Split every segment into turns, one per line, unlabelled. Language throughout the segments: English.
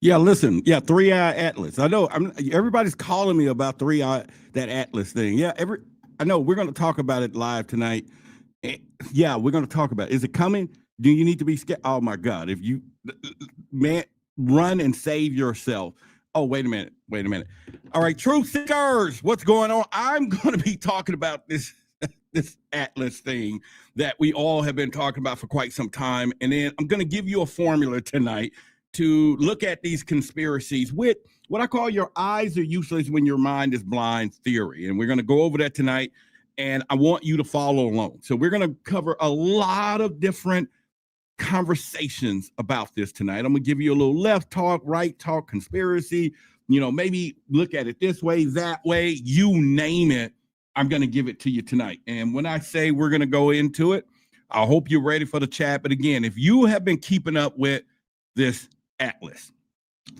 Yeah, listen. Yeah, 3-Eye Atlas. I know everybody's calling me about 3-Eye, that Atlas thing. Yeah, I know we're going to talk about it live tonight. Eh, Yeah, we're going to talk about it. Is it coming? Do you need to be scared? Oh my God. If you man run and save yourself. Oh, wait a minute. Wait a minute. All right, truth seekers, what's going on? I'm going to be talking about this Atlas thing that we all have been talking about for quite some time. And then I'm going to give you a formula tonight to look at these conspiracies with what I call your eyes are useless when your mind is blind theory. And we're going to go over that tonight. And I want you to follow along. So we're going to cover a lot of different conversations about this tonight. I'm going to give you a little left talk, right talk, conspiracy, maybe look at it this way, that way, you name it. I'm going to give it to you tonight. And when I say we're going to go into it, I hope you're ready for the chat. But again, if you have been keeping up with this Atlas,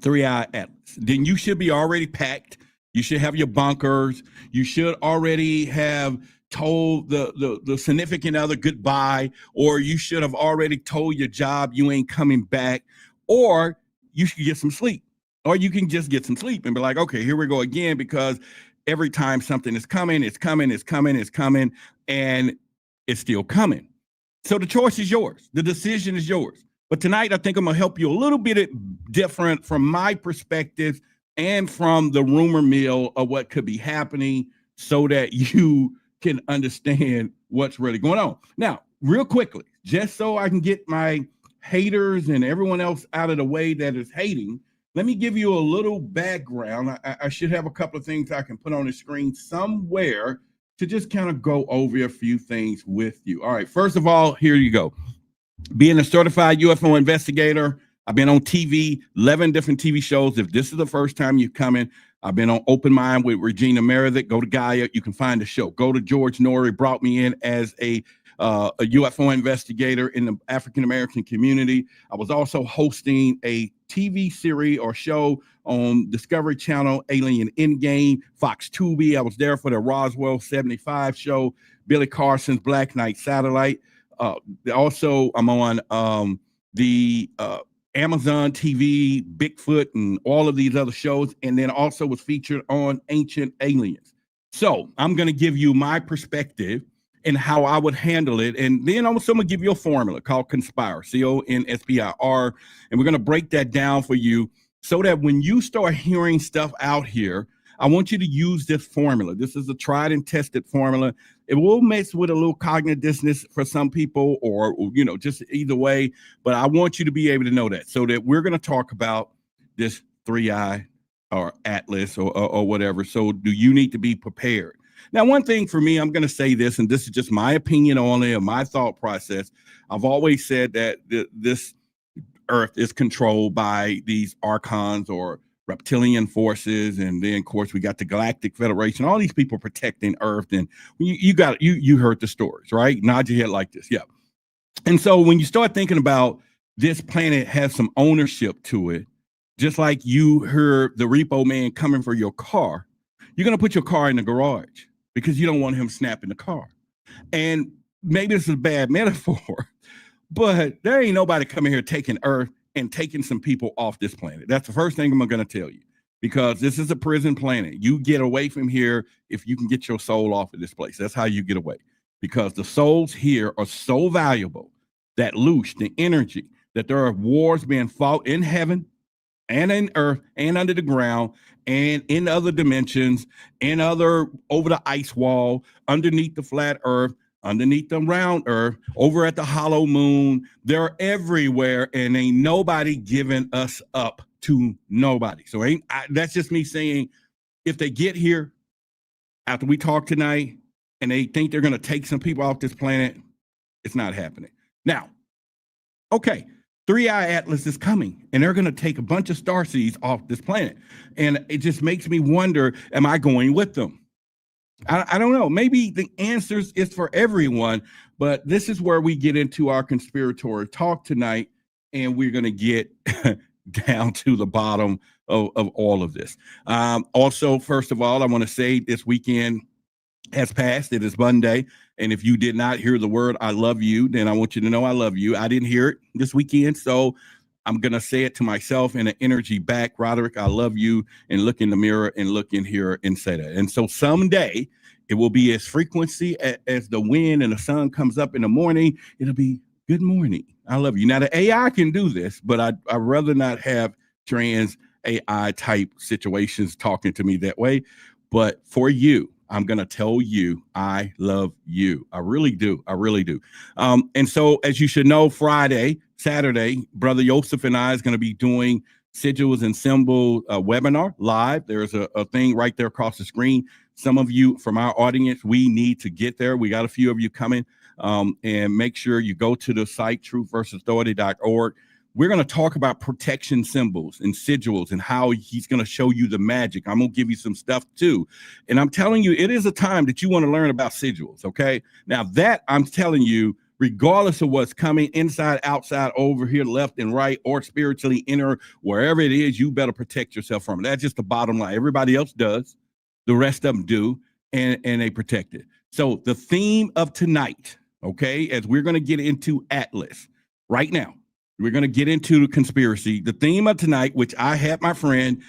3-Eye Atlas, then you should be already packed. You should have your bunkers. You should already have told the significant other goodbye, or you should have already told your job you ain't coming back, or you should get some sleep, or you can just get some sleep and be like, okay, here we go again, because every time something is coming, it's coming, it's coming, it's coming, and it's still coming. So the choice is yours. The decision is yours. But tonight, I think I'm going to help you a little bit different from my perspective and from the rumor mill of what could be happening so that you can understand what's really going on. Now, real quickly, just so I can get my haters and everyone else out of the way that is hating, let me give you a little background. I should have a couple of things I can put on the screen somewhere to just kind of go over a few things with you. All right, first of all, here you go. Being a certified UFO investigator, I've been on TV, 11 different TV shows. If this is the first time you're coming, I've been on Open Mind with Regina Meredith. Go to Gaia. You can find the show. Go to George Norrie. Brought me in as a UFO investigator in the African-American community. I was also hosting a TV series or show on Discovery Channel, Alien Endgame, Fox Tubi. I was there for the Roswell 75 show, Billy Carson's Black Knight Satellite. Also, I'm on the Amazon TV, Bigfoot, and all of these other shows, and then also was featured on Ancient Aliens. So I'm going to give you my perspective and how I would handle it, and then I'm also going to give you a formula called Conspire, CONSPIR, and we're going to break that down for you so that when you start hearing stuff out here, I want you to use this formula. This is a tried and tested formula. It will mess with a little cognitive dissonance for some people, or, just either way. But I want you to be able to know that, so that we're going to talk about this 3-Eye or Atlas or whatever. So do you need to be prepared? Now, one thing for me, I'm going to say this, and this is just my opinion only and my thought process. I've always said that this Earth is controlled by these archons or reptilian forces, and then of course we got the Galactic Federation, all these people protecting Earth, and you heard the stories, right? Nod your head like this. Yeah. And so when you start thinking about this planet has some ownership to it, just like you heard the repo man coming for your car, you're going to put your car in the garage because you don't want him snapping the car. And maybe this is a bad metaphor, but there ain't nobody coming here taking Earth and taking some people off this planet. That's the first thing I'm going to tell you, because this is a prison planet. You get away from here if you can get your soul off of this place. That's how you get away, because the souls here are so valuable that loose the energy, that there are wars being fought in heaven and in earth and under the ground and in other dimensions and over the ice wall, underneath the flat earth, underneath the round earth, over at the hollow moon. They're everywhere, and ain't nobody giving us up to nobody. So that's just me saying, if they get here after we talk tonight and they think they're going to take some people off this planet, it's not happening. Now, okay, 3-Eye Atlas is coming, and they're going to take a bunch of starseeds off this planet. And it just makes me wonder, am I going with them? I don't know. Maybe the answers is for everyone, but this is where we get into our conspiratorial talk tonight, and we're going to get down to the bottom of all of this. Also, first of all, I want to say this weekend has passed. It is Monday, and if you did not hear the word "I love you," then I want you to know I love you. I didn't hear it this weekend, so I'm going to say it to myself in an energy back. Roderick, I love you. And look in the mirror and look in here and say that. And so someday it will be as frequency as the wind and the sun comes up in the morning. It'll be good morning. I love you. Now, the AI can do this, but I'd rather not have trans AI type situations talking to me that way. But for you, I'm going to tell you, I love you. I really do. I really do. And so, as you should know, Saturday, Brother YOSEF and I is going to be doing SIGILS and Symbol webinar live. There's a thing right there across the screen. Some of you from our audience, we need to get there. We got a few of you coming. And make sure you go to the site, truthversusauthority.org. We're going to talk about protection symbols and sigils and how he's going to show you the magic. I'm going to give you some stuff too. And I'm telling you, it is a time that you want to learn about sigils, okay? Now that I'm telling you, regardless of what's coming inside, outside, over here, left and right, or spiritually inner, wherever it is, you better protect yourself from it. That's just the bottom line. Everybody else does. The rest of them do, and they protect it. So the theme of tonight, okay, as we're going to get into Atlas right now, we're going to get into the conspiracy. The theme of tonight, which I had my friend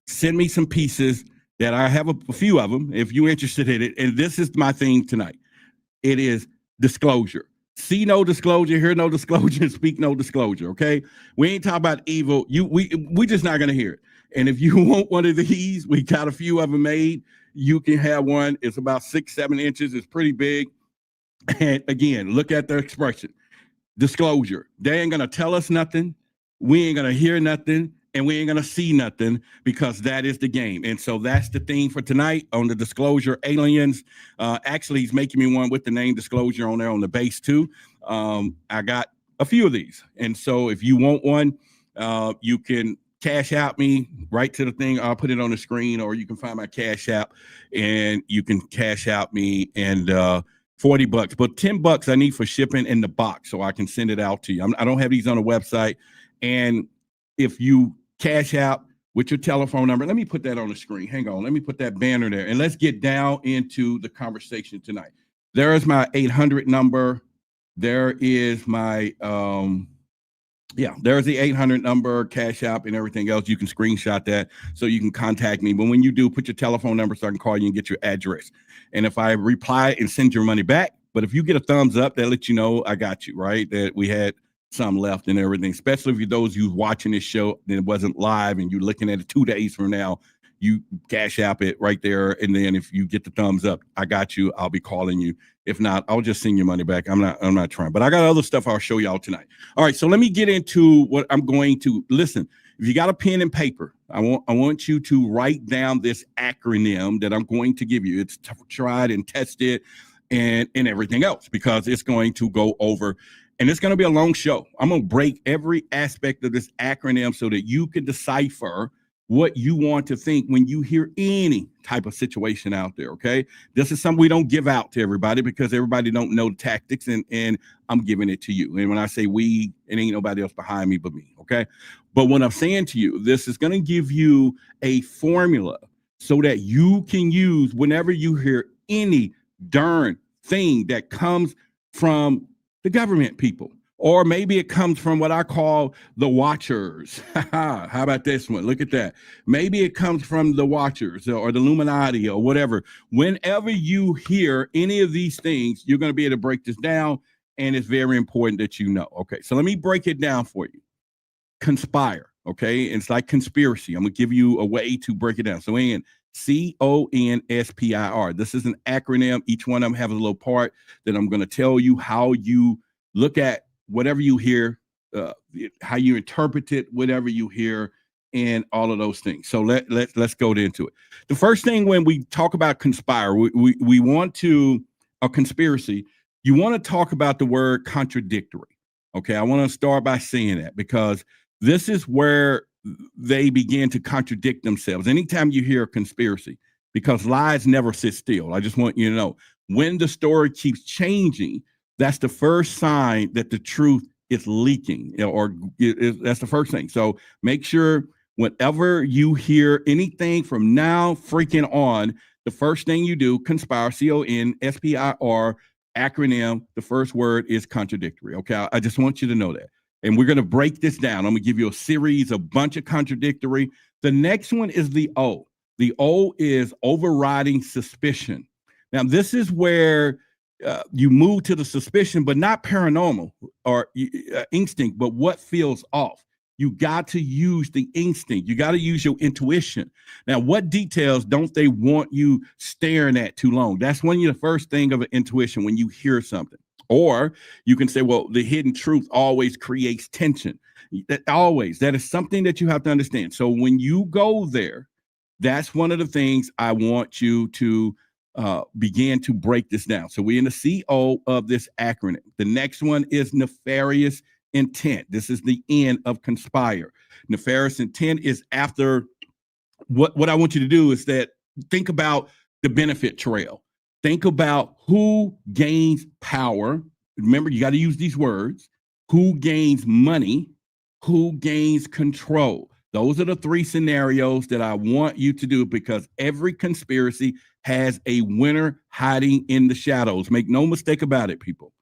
send me some pieces that I have a few of them, if you're interested in it. And this is my theme tonight. It is disclosure. See no disclosure, hear no disclosure, speak no disclosure, okay? We ain't talking about evil. We just not going to hear it. And if you want one of these, we got a few of them made. You can have one. It's about 6-7 inches. It's pretty big. And again, look at their expression. Disclosure. They ain't going to tell us nothing. We ain't going to hear nothing. And we ain't going to see nothing, because that is the game. And so that's the theme for tonight on the disclosure aliens. Actually, he's making me one with the name disclosure on there on the base too. I got a few of these. And so if you want one, you can cash out me right to the thing. I'll put it on the screen, or you can find my cash app and you can cash out me, and $40, but $10 I need for shipping in the box so I can send it out to you. I don't have these on the website. And if you cash out with your telephone number, let me put that on the screen. Hang on. Let me put that banner there, and let's get down into the conversation tonight. There is my 800 number. There is my, there's the 800 number, cash app, and everything else. You can screenshot that so you can contact me. But when you do, put your telephone number so I can call you and get your address. And if I reply and send your money back, but if you get a thumbs up, that lets you know I got you, right? That we had some left and everything, especially if you're those who's watching this show and it wasn't live and you're looking at it 2 days from now, you cash app it right there. And then if you get the thumbs up, I got you. I'll be calling you. If not, I'll just send your money back. I'm not trying, but I got other stuff I'll show y'all tonight. All right. So let me get into what I'm going to listen. If you got a pen and paper, I want you to write down this acronym that I'm going to give you. It's tried and tested and everything else, because it's going to go over, and it's going to be a long show. I'm going to break every aspect of this acronym so that you can decipher what you want to think when you hear any type of situation out there, okay? This is something we don't give out to everybody, because everybody don't know the tactics, and I'm giving it to you. And when I say we, it ain't nobody else behind me but me, okay? But what I'm saying to you, this is going to give you a formula so that you can use whenever you hear any darn thing that comes from the government people. Or maybe it comes from what I call the watchers. How about this one? Look at that. Maybe it comes from the watchers or the Illuminati or whatever. Whenever you hear any of these things, you're going to be able to break this down, and it's very important that you know. Okay, so let me break it down for you. Conspire, okay? It's like conspiracy. I'm going to give you a way to break it down. So in CONSPIR. This is an acronym. Each one of them have a little part that I'm going to tell you how you look at whatever you hear, how you interpret it, whatever you hear, and all of those things. So let's go into it. The first thing when we talk about conspire, we want to, a conspiracy, you want to talk about the word contradictory. Okay, I want to start by saying that, because this is where they begin to contradict themselves. Anytime you hear a conspiracy, because lies never sit still. I just want you to know, when the story keeps changing, that's the first sign that the truth is leaking, or that's the first thing. So make sure whenever you hear anything from now freaking on, the first thing you do, conspire, CONSPIR, acronym, the first word is contradictory. Okay, I just want you to know that. And we're going to break this down. I'm going to give you a series, a bunch of contradictory. The next one is the O. The O is overriding suspicion. Now, this is where you move to the suspicion, but not paranormal or instinct, but what feels off. You got to use the instinct. You got to use your intuition. Now, what details don't they want you staring at too long? That's when you're the first thing of an intuition when you hear something. Or you can say, well, the hidden truth always creates tension. That is something that you have to understand. So when you go there, that's one of the things I want you to begin to break this down. So we're in the CO of this acronym. The next one is nefarious intent. This is the N of conspire. Nefarious intent is after what I want you to do is that think about the benefit trail. Think about who gains power. Remember, you got to use these words. Who gains money? Who gains control? Those are the three scenarios that I want you to do because every conspiracy has a winner hiding in the shadows. Make no mistake about it, people.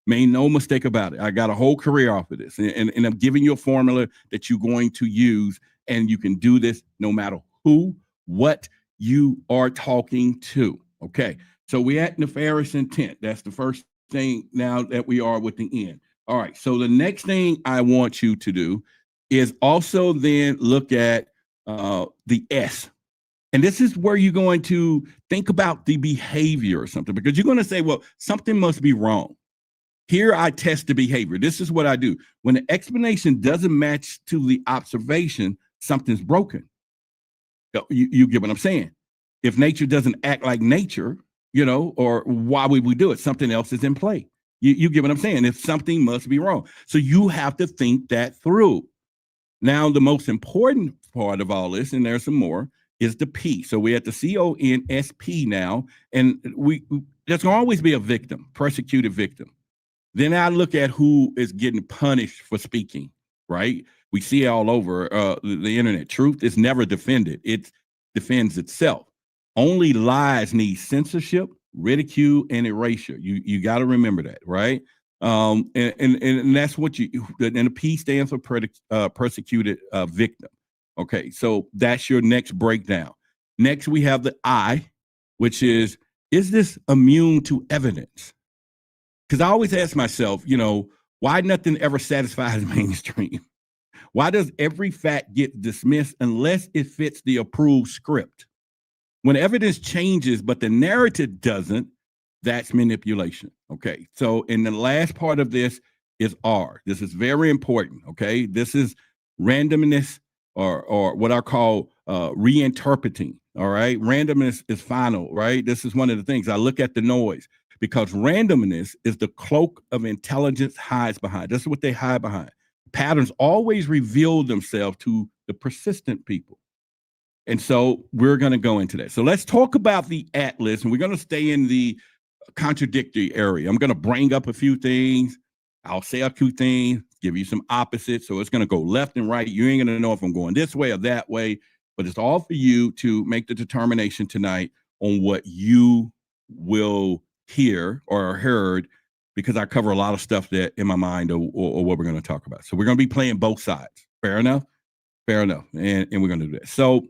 Make no mistake about it. I got a whole career off of this, and I'm giving you a formula that you're going to use, and you can do this no matter who, what you are talking to. Okay, so we at nefarious intent. That's the first thing now that we are with the N. All right, so the next thing I want you to do is also then look at the S. And this is where you're going to think about the behavior or something, because you're going to say, well, something must be wrong. Here I test the behavior. This is what I do. When the explanation doesn't match to the observation, something's broken. You get what I'm saying? If nature doesn't act like nature, or why would we do it? Something else is in play. You get what I'm saying? If something must be wrong. So you have to think that through. Now, the most important part of all this, and there's some more, is the P. So we're at the CONSP now, and there's going to always be a victim, persecuted victim. Then I look at who is getting punished for speaking, right? We see it all over the internet. Truth is never defended. It defends itself. Only lies need censorship, ridicule, and erasure. You got to remember that, right? And that's what and the P stands for persecuted victim. Okay, so that's your next breakdown. Next, we have the I, which is this immune to evidence? Because I always ask myself, why nothing ever satisfies mainstream? Why does every fact get dismissed unless it fits the approved script? When evidence changes, but the narrative doesn't, that's manipulation. Okay, so in the last part of this is R. This is very important. Okay, this is randomness or what I call reinterpreting. All right, randomness is final. Right, this is one of the things I look at the noise. Because randomness is the cloak of intelligence hides behind. That's what they hide behind. Patterns always reveal themselves to the persistent people. And so we're going to go into that. So let's talk about the atlas, and we're going to stay in the contradictory area. I'm going to bring up a few things. I'll say a few things, give you some opposites. So it's going to go left and right. You ain't going to know if I'm going this way or that way, but it's all for you to make the determination tonight on what you will hear or heard, because I cover a lot of stuff that in my mind or what we're going to talk about. So we're going to be playing both sides. Fair enough? Fair enough. And we're going to do that. So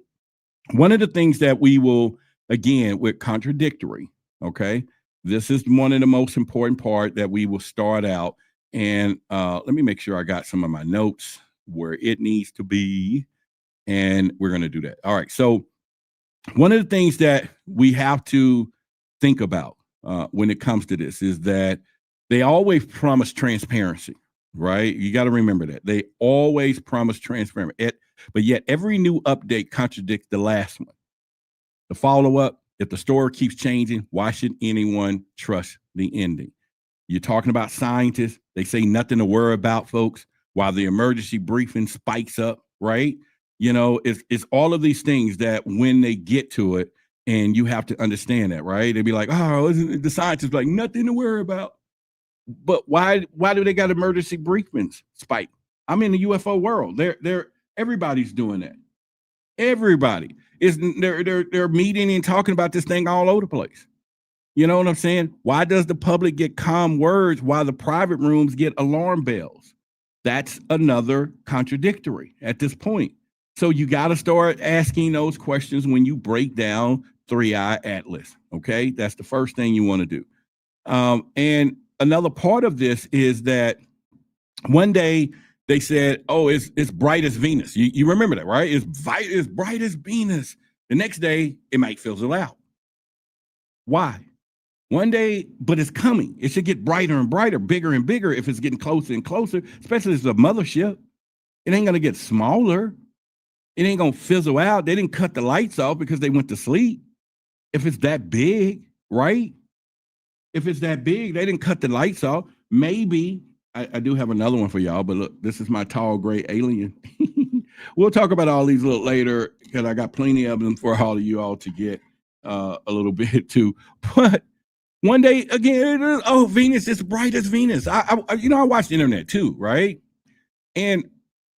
one of the things that we will, again, with contradictory, okay, this is one of the most important part that we will start out. And let me make sure I got some of my notes where it needs to be. And we're going to do that. All right. So one of the things that we have to think about when it comes to this is that they always promise transparency, right? You got to remember that. They always promise transparency, but yet every new update contradicts the last one. The follow-up, if the story keeps changing, why should anyone trust the ending? You're talking about scientists. They say nothing to worry about, folks, while the emergency briefing spikes up, right? It's all of these things that when they get to it, and you have to understand that, right? They'd be like, oh, isn't the scientists like nothing to worry about? But why do they got emergency briefings spike? I'm in the UFO world. Everybody's doing that. Everybody is they're meeting and talking about this thing all over the place. You know what I'm saying? Why does the public get calm words while the private rooms get alarm bells? That's another contradictory at this point. So you got to start asking those questions when you break down 3i Atlas. Okay, that's the first thing you want to do. And another part of this is that one day they said, "Oh, it's bright as Venus." You remember that, right? It's bright as Venus. The next day, it might fizzle out. Why? One day, but it's coming. It should get brighter and brighter, bigger and bigger if it's getting closer and closer, especially as a mothership. It ain't going to get smaller. It ain't going to fizzle out. They didn't cut the lights off because they went to sleep. If it's that big, right? If it's that big, they didn't cut the lights off. Maybe, I do have another one for y'all, but look, this is my tall gray alien. We'll talk about all these a little later because I got plenty of them for all of you all to get a little bit too. But one day again, oh, Venus is bright as Venus. I watch the internet too, right? And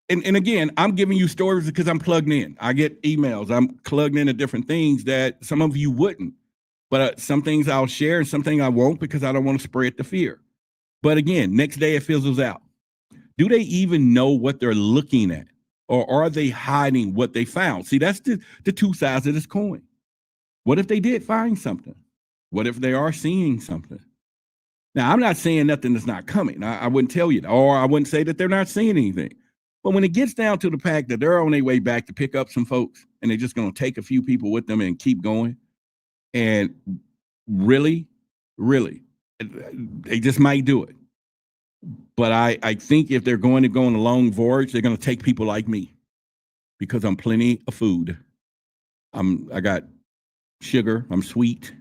again, I'm giving you stories because I'm plugged in. I get emails. I'm plugged into different things that some of you wouldn't. But some things I'll share and some things I won't because I don't want to spread the fear. But again, next day it fizzles out. Do they even know what they're looking at? Or are they hiding what they found? See, that's the two sides of this coin. What if they did find something? What if they are seeing something? Now, I'm not saying nothing that's not coming. I wouldn't tell you that, or I wouldn't say that they're not seeing anything. But when it gets down to the fact that they're on their way back to pick up some folks and they're just going to take a few people with them and keep going, and really, they just might do it. But I think if they're going to go on a long voyage, they're going to take people like me because I'm plenty of food. I got sugar. I'm sweet.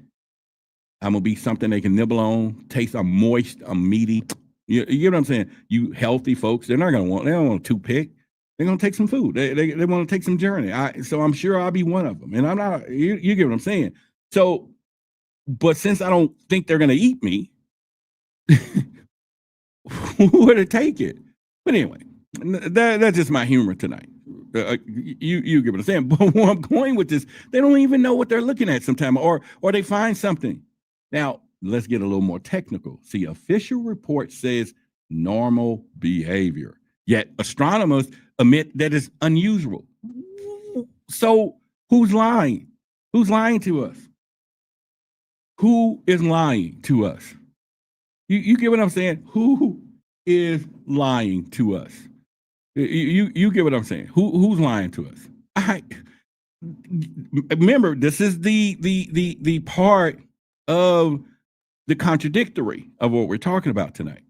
I'm going to be something they can nibble on, taste. I'm moist. I'm meaty. You get what I'm saying? You healthy folks, they don't want a toothpick. They're going to take some food. They want to take some journey. So I'm sure I'll be one of them. And I'm not, you get what I'm saying? So, but since I don't think they're going to eat me, who would take it? But anyway, that's just my humor tonight. You get what I'm saying? But where I'm going with this, they don't even know what they're looking at sometimes, or they find something. Now, let's get a little more technical. See, official report says normal behavior, yet astronomers admit that it's unusual. So who's lying? Who's lying to us? Who is lying to us? You get what I'm saying? Who is lying to us? You get what I'm saying? Who's lying to us? Remember, this is the part of the contradictory of what we're talking about tonight.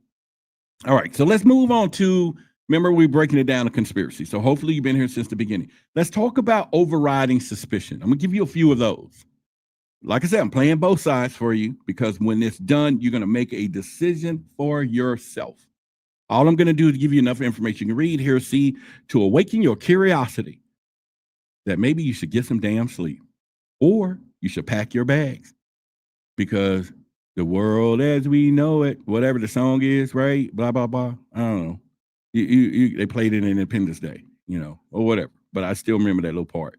All right, so let's move on to, remember, we're breaking it down to conspiracy. So hopefully you've been here since the beginning. Let's talk about overriding suspicion. I'm gonna give you a few of those. Like I said, I'm playing both sides for you because when it's done, you're gonna make a decision for yourself. All I'm gonna do is give you enough information you can read, hear, see, to awaken your curiosity that maybe you should get some damn sleep, or you should pack your bags because the world as we know it, whatever the song is, right? Blah, blah, blah. I don't know. They played it in Independence Day, or whatever. But I still remember that little part.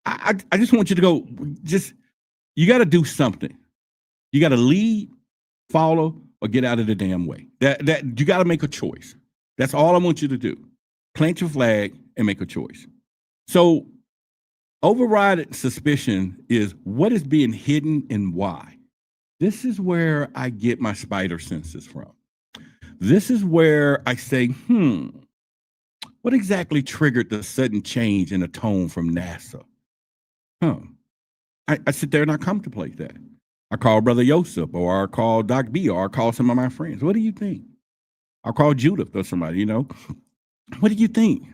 I just want you to go, you got to do something. You got to lead, follow, or get out of the damn way. That you got to make a choice. That's all I want you to do. Plant your flag and make a choice. So override suspicion is what is being hidden and why. This is where I get my spider senses from. This is where I say, what exactly triggered the sudden change in the tone from NASA? I sit there and I contemplate that. I call Brother YOSEF, or I call Doc B, or I call some of my friends. What do you think? I'll call Judith or somebody, What do you think?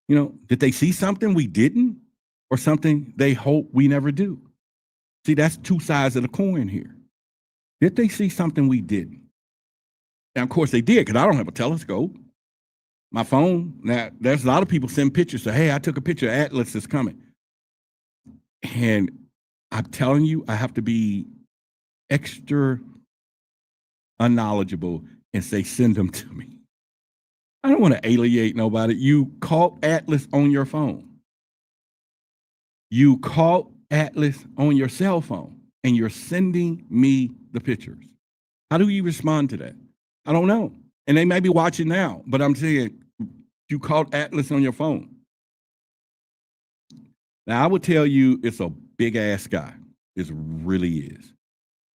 Did they see something we didn't, or something they hope we never do? See, that's two sides of the coin here. Did they see something we didn't? And of course they did, because I don't have a telescope. My phone, now there's a lot of people send pictures, say, hey, I took a picture, Atlas is coming. And I'm telling you, I have to be extra unknowledgeable and say, send them to me. I don't want to alienate nobody. You caught Atlas on your phone. You caught Atlas on your cell phone, and you're sending me the pictures. How do you respond to that? I don't know. And they may be watching now, but I'm saying you caught Atlas on your phone. Now, I would tell you it's a big-ass sky. It really is.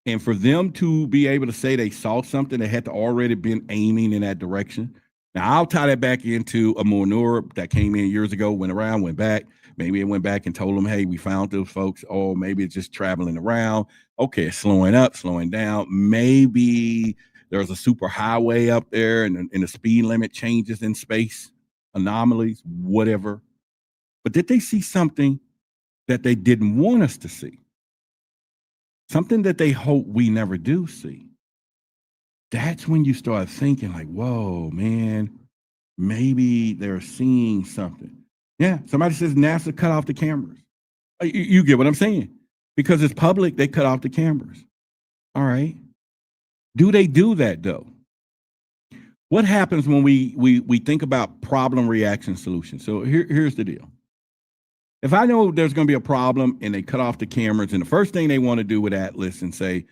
And for them to be able to say they saw something, they had to already been aiming in that direction. Now, I'll tie that back into a manure that came in years ago, went around, went back. Maybe it went back and told them, hey, we found those folks. Or maybe it's just traveling around. Okay, slowing up, slowing down. Maybe there's a super highway up there and the speed limit changes in space, anomalies, whatever. But did they see something that they didn't want us to see? Something that they hope we never do see. That's when you start thinking like, whoa, man, maybe they're seeing something. Yeah, somebody says NASA cut off the cameras. You get what I'm saying? Because it's public, they cut off the cameras. All right. Do they do that though? What happens when we think about problem reaction solutions? So here's the deal. If I know there's going to be a problem and they cut off the cameras, and the first thing they want to do with Atlas and say,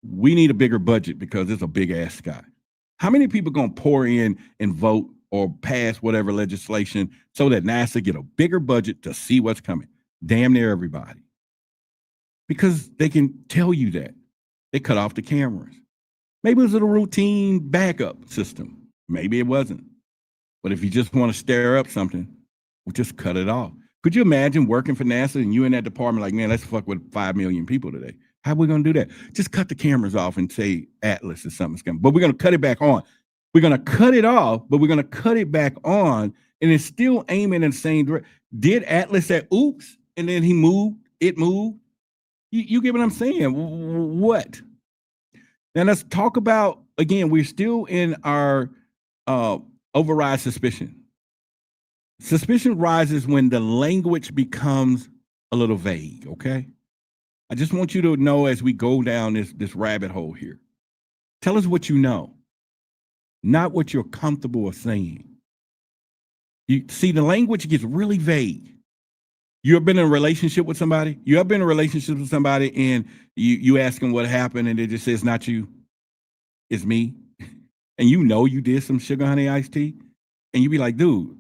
we need a bigger budget because it's a big ass sky. How many people going to pour in and vote or pass whatever legislation so that NASA get a bigger budget to see what's coming? Damn near everybody. Because they can tell you that. They cut off the cameras. Maybe it was a routine backup system. Maybe it wasn't. But if you just want to stir up something, we'll just cut it off. Could you imagine working for NASA and you in that department like, man, let's fuck with 5 million people today? How are we going to do that? Just cut the cameras off and say Atlas or something's coming. But we're going to cut it back on. We're going to cut it off, but we're going to cut it back on, and it's still aiming in the same direction. Did Atlas say, oops, and then he moved, it moved? You get what I'm saying? What? Now let's talk about, again, we're still in our override suspicion. Suspicion rises when the language becomes a little vague, okay? I just want you to know as we go down this rabbit hole here. Tell us what you know, not what you're comfortable with saying. You see, the language gets really vague. You ever been in a relationship with somebody? You ever been in a relationship with somebody and you ask them what happened and they just say, it's not you, it's me. And you know you did some sugar honey iced tea. And you be like, dude,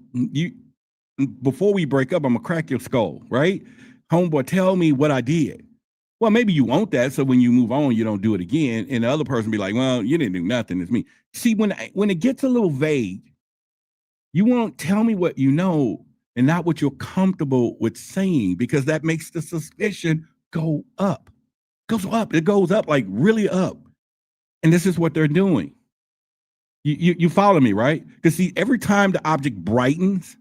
before we break up, I'm gonna crack your skull, right? Homeboy, tell me what I did. Well, maybe you want that, so when you move on, you don't do it again. And the other person be like, well, you didn't do nothing, it's me. See, when it gets a little vague, you won't tell me what you know and not what you're comfortable with saying, because that makes the suspicion go up. It goes up, like really up. And this is what they're doing. You follow me, right? Because see, every time the object brightens,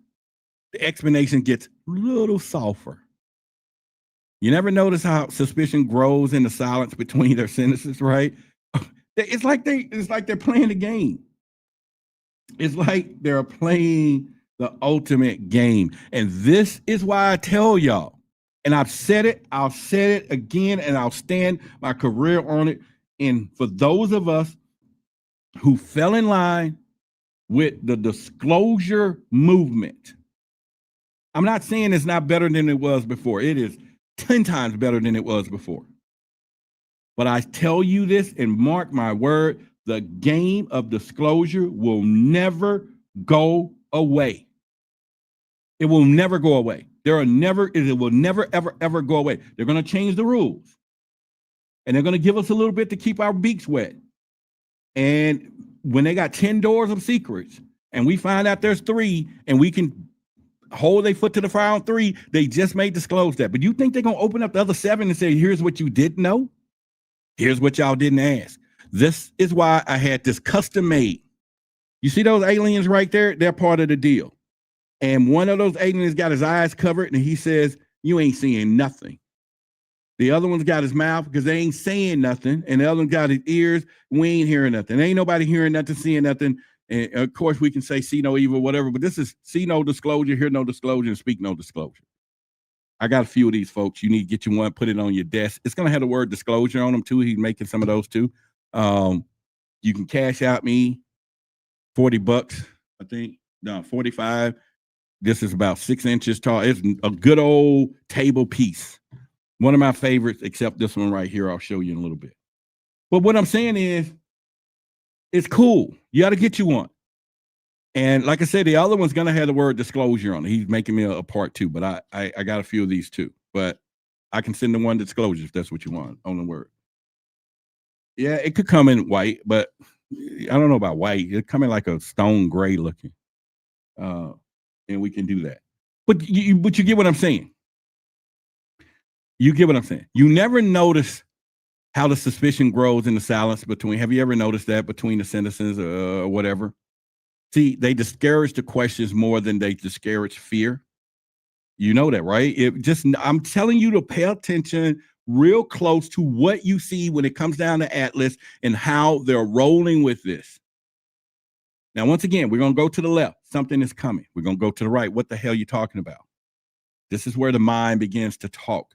the explanation gets a little softer. You never notice how suspicion grows in the silence between their sentences, right? It's like they're playing the game. It's like they're playing the ultimate game. And this is why I tell y'all, and I've said it, I'll say it again, and I'll stand my career on it. And for those of us who fell in line with the disclosure movement, I'm not saying it's not better than it was before. It is 10 times better than it was before. But I tell you this, and mark my word, the game of disclosure will never go away. It will never go away. It will never, ever go away. They're going to change the rules. And they're going to give us a little bit to keep our beaks wet. And when they got 10 doors of secrets, and we find out there's 3, and we can hold their foot to the fire on 3, they just may disclose that. But you think they're going to open up the other 7 and say, here's what you didn't know? Here's what y'all didn't ask. This is why I had this custom made. You see those aliens right there? They're part of the deal. And one of those aliens got his eyes covered, and he says, you ain't seeing nothing. The other one's got his mouth because they ain't saying nothing. And the other one got his ears. We ain't hearing nothing. Ain't nobody hearing nothing, seeing nothing. And of course, we can say see no evil, whatever. But this is see no disclosure, hear no disclosure, and speak no disclosure. I got a few of these folks. You need to get you one, put it on your desk. It's going to have the word disclosure on them, too. He's making some of those, too. You can cash out me $40, I think. No, 45. This is about 6 inches tall. It's a good old table piece. One of my favorites, except this one right here. I'll show you in a little bit. But what I'm saying is, It's cool. You got to get you one. And like I said, the other one's gonna have the word disclosure on it. He's making me a part 2, but I got a few of these too. But I can send the one disclosure if that's what you want on the word. Yeah, it could come in white, but I don't know about white. It come in like a stone gray looking. And we can do that. But you get what I'm saying. You get what I'm saying. You never notice how the suspicion grows in the silence between. Have you ever noticed that between the sentences or whatever? See, they discourage the questions more than they discourage fear. You know that, right? I'm telling you to pay attention real close to what you see when it comes down to Atlas and how they're rolling with this. Now, once again, we're going to go to the left. Something is coming. We're going to go to the right. What the hell are you talking about? This is where the mind begins to talk.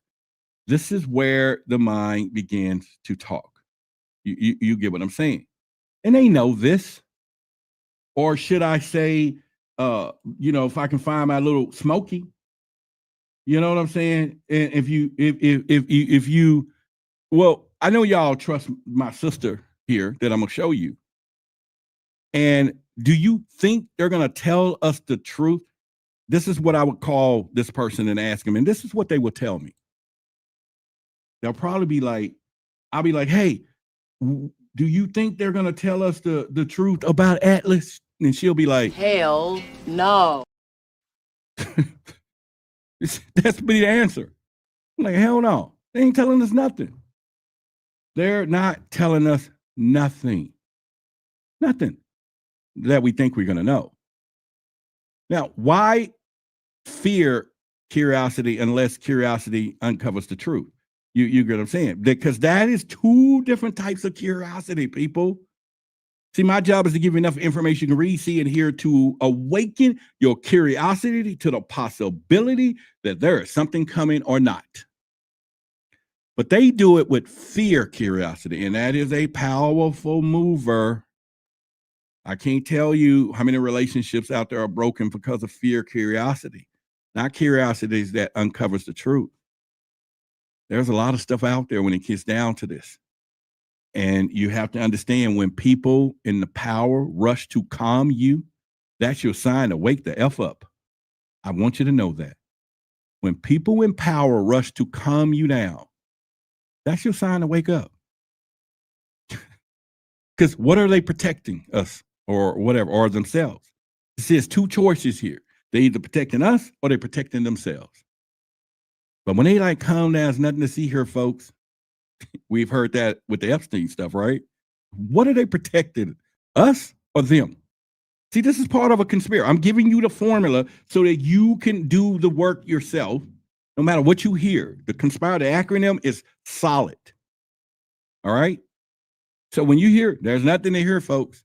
This is where the mind begins to talk. You get what I'm saying? And they know this. Or should I say, if I can find my little Smokey, you know what I'm saying? And if you, well, I know y'all trust my sister here that I'm gonna show you. And do you think they're gonna tell us the truth? This is what I would call this person and ask them, and this is what they will tell me. They'll probably be like, I'll be like, hey, do you think they're gonna tell us the truth about Atlas? And she'll be like,
hell no.
That's be the answer. I'm like, hell no. They ain't telling us nothing. They're not telling us nothing. Nothing that we think we're gonna know. Now, why fear curiosity unless curiosity uncovers the truth? You get what I'm saying? Because that is 2 different types of curiosity, people. See, my job is to give you enough information you can read, see, and hear to awaken your curiosity to the possibility that there is something coming or not. But they do it with fear curiosity, and that is a powerful mover. I can't tell you how many relationships out there are broken because of fear curiosity. Not curiosity that uncovers the truth. There's a lot of stuff out there when it gets down to this. And you have to understand when people in the power rush to calm you, that's your sign to wake the F up. I want you to know that. When people in power rush to calm you down, that's your sign to wake up. Because what are they protecting us or whatever, or themselves? It says 2 choices here. They're either protecting us or they're protecting themselves. But when they like calm down, there's nothing to see here, folks. We've heard that with the Epstein stuff, right? What are they protecting? Us or them? See, this is part of a conspiracy. I'm giving you the formula so that you can do the work yourself, no matter what you hear. The conspiracy, the acronym is SOLID. All right? So when you hear, there's nothing to hear, folks.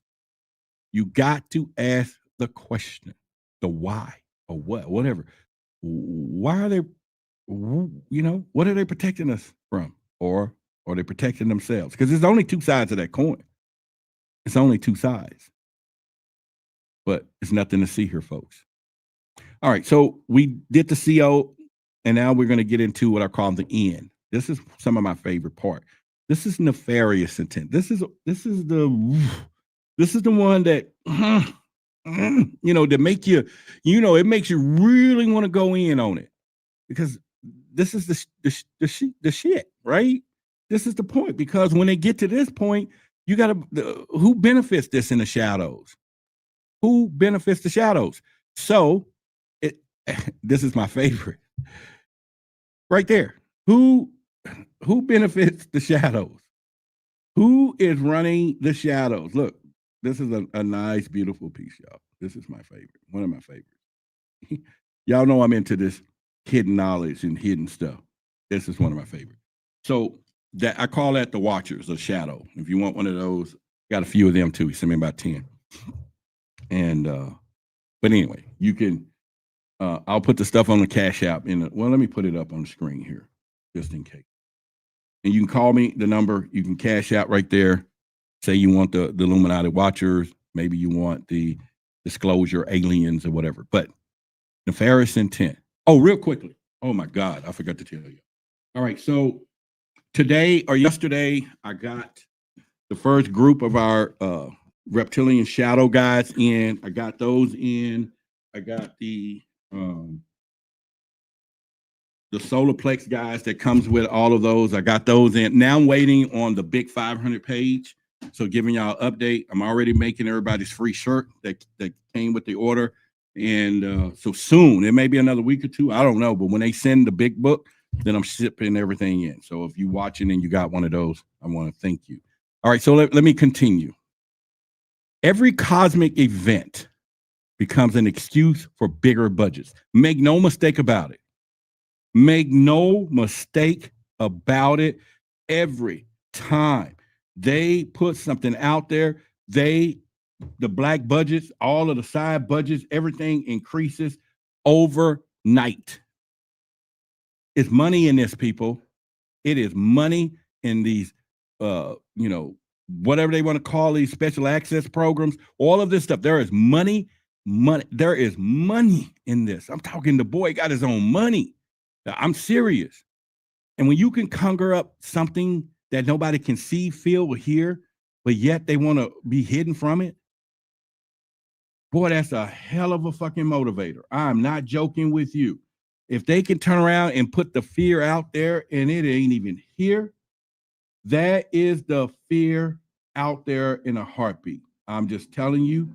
You got to ask the question, the why or what, whatever. Why are they, what are they protecting us from? Or are they protecting themselves? Because there's only 2 sides of that coin. It's only 2 sides. But it's nothing to see here, folks. All right, so we did the CO, and now we're going to get into what I call the end. This is some of my favorite part. This is nefarious intent. This is the one that to make you, it makes you really want to go in on it, because this is the shit, right? This is the point, because when they get to this point, you got to, who benefits this in the shadows? Who benefits the shadows? So this is my favorite right there. Who benefits the shadows? Who is running the shadows? Look, this is a nice, beautiful piece, y'all. This is my favorite, one of my favorites. Y'all know I'm into this hidden knowledge and hidden stuff. This is one of my favorites. So that I call that the Watchers of Shadow. If you want one of those, got a few of them too. He sent me about 10. And but anyway, you can I'll put the stuff on the Cash App well, let me put it up on the screen here, just in case. And you can call me, the number, you can Cash Out right there. Say you want the Illuminati Watchers, maybe you want the Disclosure Aliens or whatever. But nefarious intent. Oh, real quickly. Oh my God, I forgot to tell you. All right, so today or yesterday, I got the first group of our reptilian shadow guides in. I got those in. I got the solar plex guys that comes with all of those. I got those in. Now I'm waiting on the big 500 page. So giving y'all an update. I'm already making everybody's free shirt that came with the order. And so soon, it may be another week or two. I don't know. But when they send the big book, then I'm shipping everything in. So if you're watching and you got one of those, I want to thank you. All right. So let me continue. Every cosmic event becomes an excuse for bigger budgets. Make no mistake about it. Make no mistake about it. Every time they put something out there, the black budgets, all of the side budgets, everything increases overnight. It's money in this, people. It is money in these, whatever they want to call these special access programs, all of this stuff. There is money. There is money in this. I'm talking the boy got his own money. I'm serious. And when you can conjure up something that nobody can see, feel, or hear, but yet they want to be hidden from it, boy, that's a hell of a fucking motivator. I'm not joking with you. If they can turn around and put the fear out there and it ain't even here, that is the fear out there in a heartbeat. I'm just telling you,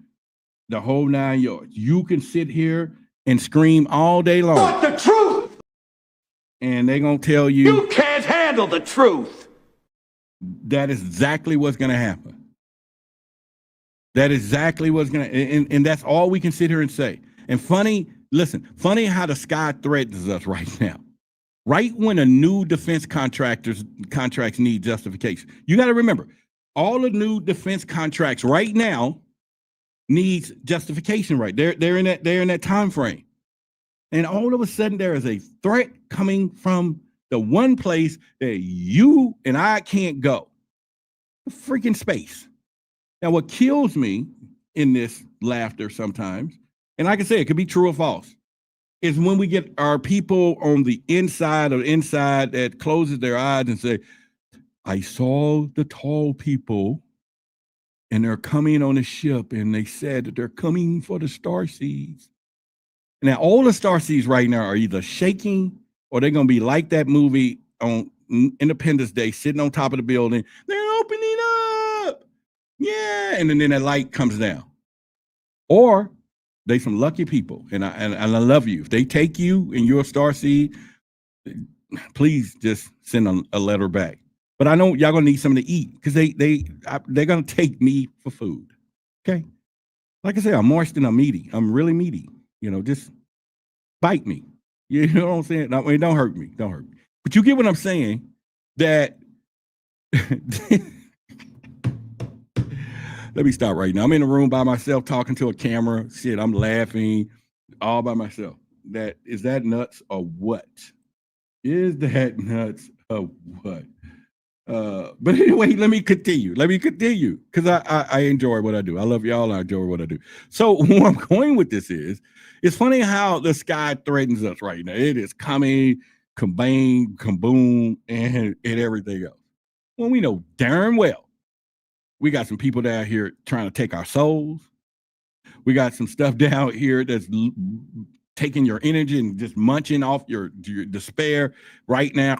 the whole 9 yards. You can sit here and scream all day long.
Want the truth?
And they're going to tell you.
You can't handle the truth.
That is exactly what's going to happen. That is exactly what's going to, and that's all we can sit here and say. And funny how the sky threatens us right now. Right when a new defense contracts need justification. You got to remember, all the new defense contracts right now needs justification, right? They're in that time frame. And all of a sudden there is a threat coming from the one place that you and I can't go. Freaking space. Now, what kills me in this laughter sometimes, and like I say, it could be true or false, is when we get our people on the inside that closes their eyes and say, I saw the tall people and they're coming on a ship and they said that they're coming for the starseeds. Now, all the starseeds right now are either shaking or they're going to be like that movie on Independence Day, sitting on top of the building. They're opening up. Yeah. And then that light comes down. Or they some lucky people. And I love you. If they take you and you're a starseed, please just send a letter back. But I know y'all gonna need something to eat because they're gonna take me for food. Okay. Like I said, I'm moist and I'm meaty. I'm really meaty. Just bite me. You know what I'm saying? No, I mean, don't hurt me. Don't hurt me. But you get what I'm saying? That let me stop right now. I'm in a room by myself talking to a camera. Shit, I'm laughing all by myself. Is that nuts or what? Is that nuts or what? But anyway, let me continue because I enjoy what I do. I love y'all. I enjoy what I do. So where I'm going with this is, it's funny how the sky threatens us right now. It is coming, kabang, kaboom, and everything else. Well, we know darn well we got some people down here trying to take our souls. We got some stuff down here that's taking your energy and just munching off your despair right now.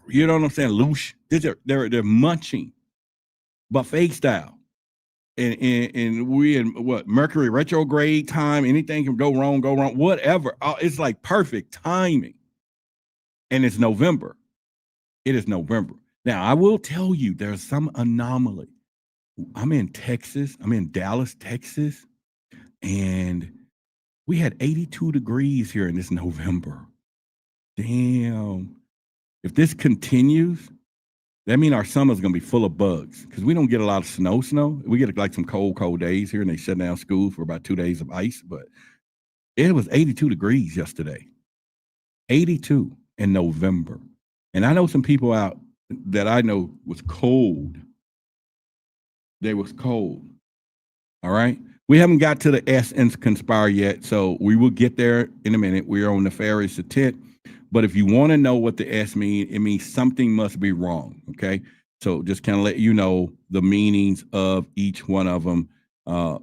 You know what I'm saying? Loosh. They're munching buffet style. And we in what, Mercury retrograde time, anything can go wrong, whatever. It's like perfect timing. And it's November. It is November. Now, I will tell you, there's some anomaly. I'm in Texas. I'm in Dallas, Texas. And we had 82 degrees here in this November. Damn. If this continues, that means our summer's going to be full of bugs because we don't get a lot of snow. We get like some cold days here and they shut down school for about 2 days of ice. But it was 82 degrees yesterday. 82 in November. And I know some people out that I know was cold. They was cold. All right. We haven't got to the S and conspire yet, so we will get there in a minute. We're on nefarious intent. But if you want to know what the S means, it means something must be wrong. Okay. So just kind of let you know the meanings of each one of them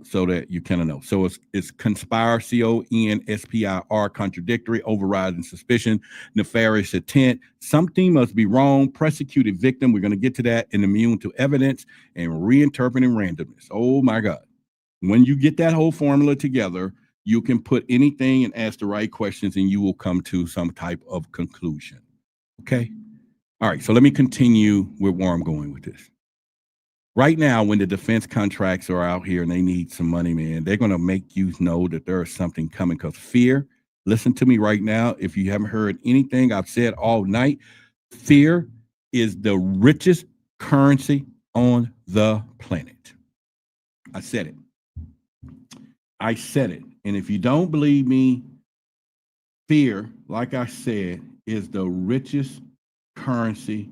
so that you kind of know. So it's conspire, CONSPIR, contradictory, overriding suspicion, nefarious intent, something must be wrong, persecuted victim, we're going to get to that, and immune to evidence, and reinterpreting randomness. Oh my God. When you get that whole formula together, you can put anything and ask the right questions and you will come to some type of conclusion. Okay? All right, so let me continue with where I'm going with this. Right now, when the defense contracts are out here and they need some money, man, they're going to make you know that there is something coming because fear, listen to me right now. If you haven't heard anything I've said all night, fear is the richest currency on the planet. I said it. I said it. And if you don't believe me, fear, like I said, is the richest currency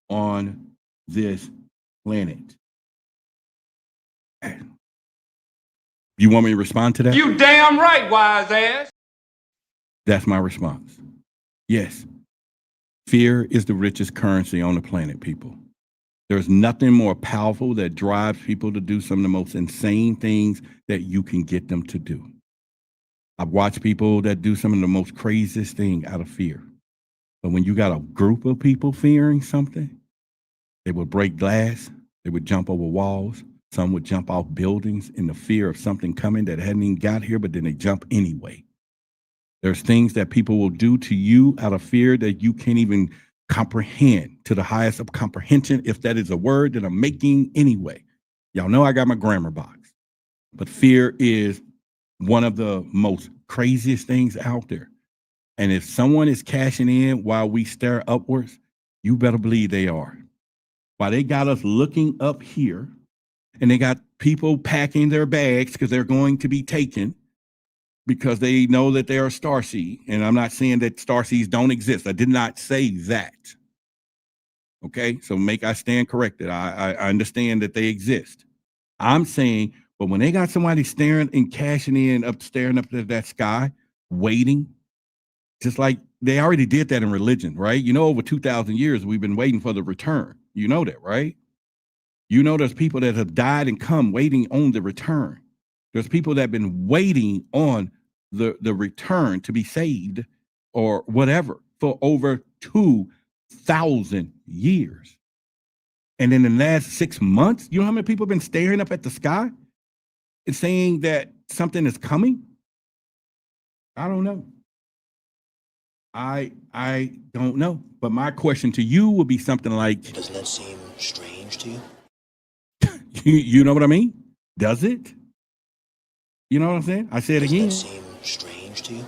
on this planet. You want me to respond to that?
You damn right, wise ass.
That's my response. Yes. Fear is the richest currency on the planet, people. There's nothing more powerful that drives people to do some of the most insane things that you can get them to do. I've watched people that do some of the most craziest things out of fear. But when you got a group of people fearing something, they would break glass, they would jump over walls, some would jump off buildings in the fear of something coming that hadn't even got here, but then they jump anyway. There's things that people will do to you out of fear that you can't even comprehend to the highest of comprehension, if that is a word that I'm making anyway. Y'all know I got my grammar box. But fear is one of the most craziest things out there. And if someone is cashing in while we stare upwards, you better believe they are. While they got us looking up here, and they got people packing their bags because they're going to be taken because they know that they are starseed. And I'm not saying that starseeds don't exist. I did not say that. Okay, so I stand corrected. I understand that they exist. I'm saying, but when they got somebody staring and cashing in up, staring up at that sky, waiting, just like they already did that in religion, right? You know, over 2,000 years, we've been waiting for the return. You know that, right? You know, there's people that have died and come waiting on the return. There's people that have been waiting on the return to be saved or whatever for over 2,000 years. And in the last 6 months, you know how many people have been staring up at the sky and saying that something is coming? I don't know. I don't know. But my question to you would be something like,
doesn't that seem strange to you?
You know what I mean? Does it? You know what I'm saying? I say it again.
Does that seem strange to you?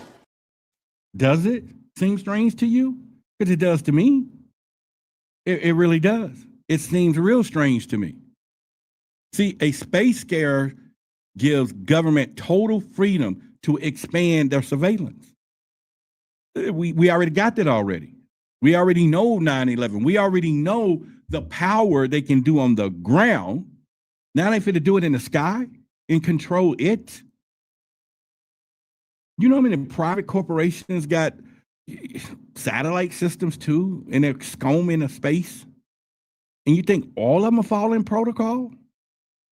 Does it seem strange to you? Because it does to me. It really does. It seems real strange to me. See, a space scare gives government total freedom to expand their surveillance. We already got that already. We already know 9/11. We already know the power they can do on the ground. Now they fit to do it in the sky and control it. You know how many private corporations got satellite systems too, and they're combing the space? And you think all of them are following protocol?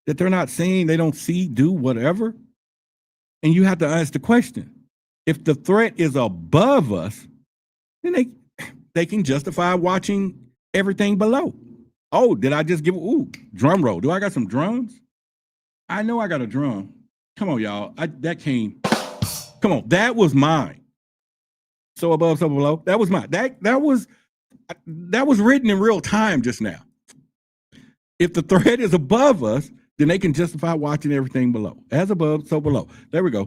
That they're not saying they don't see, do, whatever? And you have to ask the question, if the threat is above us, then they can justify watching everything below. Oh, did I just give, drum roll. Do I got some drums? I know I got a drum. Come on, y'all. Come on, that was mine. So above, so below. That was mine. That was written in real time just now. If the threat is above us, then they can justify watching everything below. As above, so below. There we go.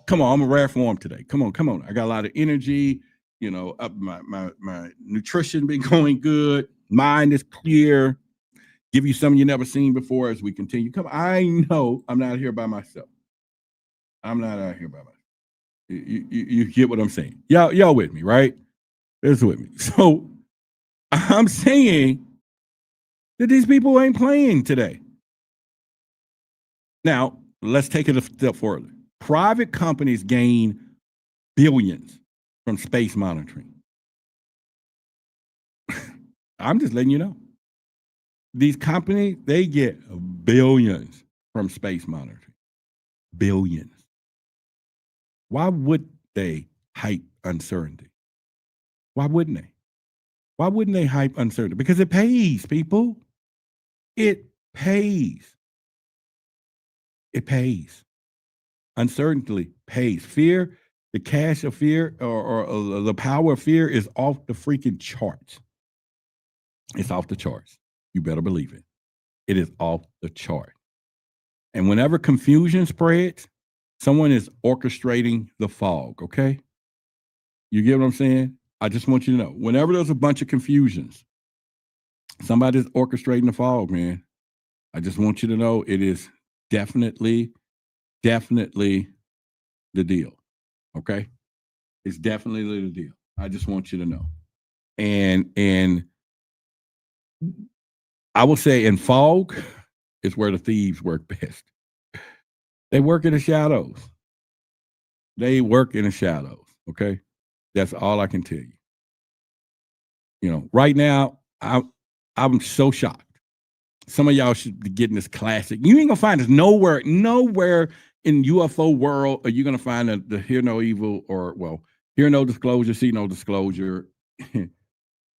Come on, I'm in rare form today. Come on. I got a lot of energy. You know, my nutrition been going good. Mind is clear. Give you something you never seen before as we continue. Come, I know I'm not here by myself. I'm not out here by myself. You get what I'm saying? Y'all with me, right? It's with me. So I'm saying that these people ain't playing today. Now, let's take it a step further. Private companies gain billions from space monitoring. I'm just letting you know. These companies, they get billions from space monitoring. Billions. Why would they hype uncertainty? Why wouldn't they? Why wouldn't they hype uncertainty? Because it pays, people. It pays. It pays. Uncertainty pays. Fear, the cash of fear or the power of fear is off the freaking charts. It's off the charts. You better believe it. It is off the chart. And whenever confusion spreads, someone is orchestrating the fog, okay? You get what I'm saying? I just want you to know, whenever there's a bunch of confusions, somebody's orchestrating the fog, man. I just want you to know it is definitely the deal, okay? It's definitely the deal. I just want you to know. And I will say in fog is where the thieves work best. They work in the shadows. They work in the shadows, okay? That's all I can tell you. You know, right now, I'm so shocked. Some of y'all should be getting this classic. You ain't gonna find this nowhere in UFO world are you gonna find the hear no evil or, well, hear no disclosure, see no disclosure,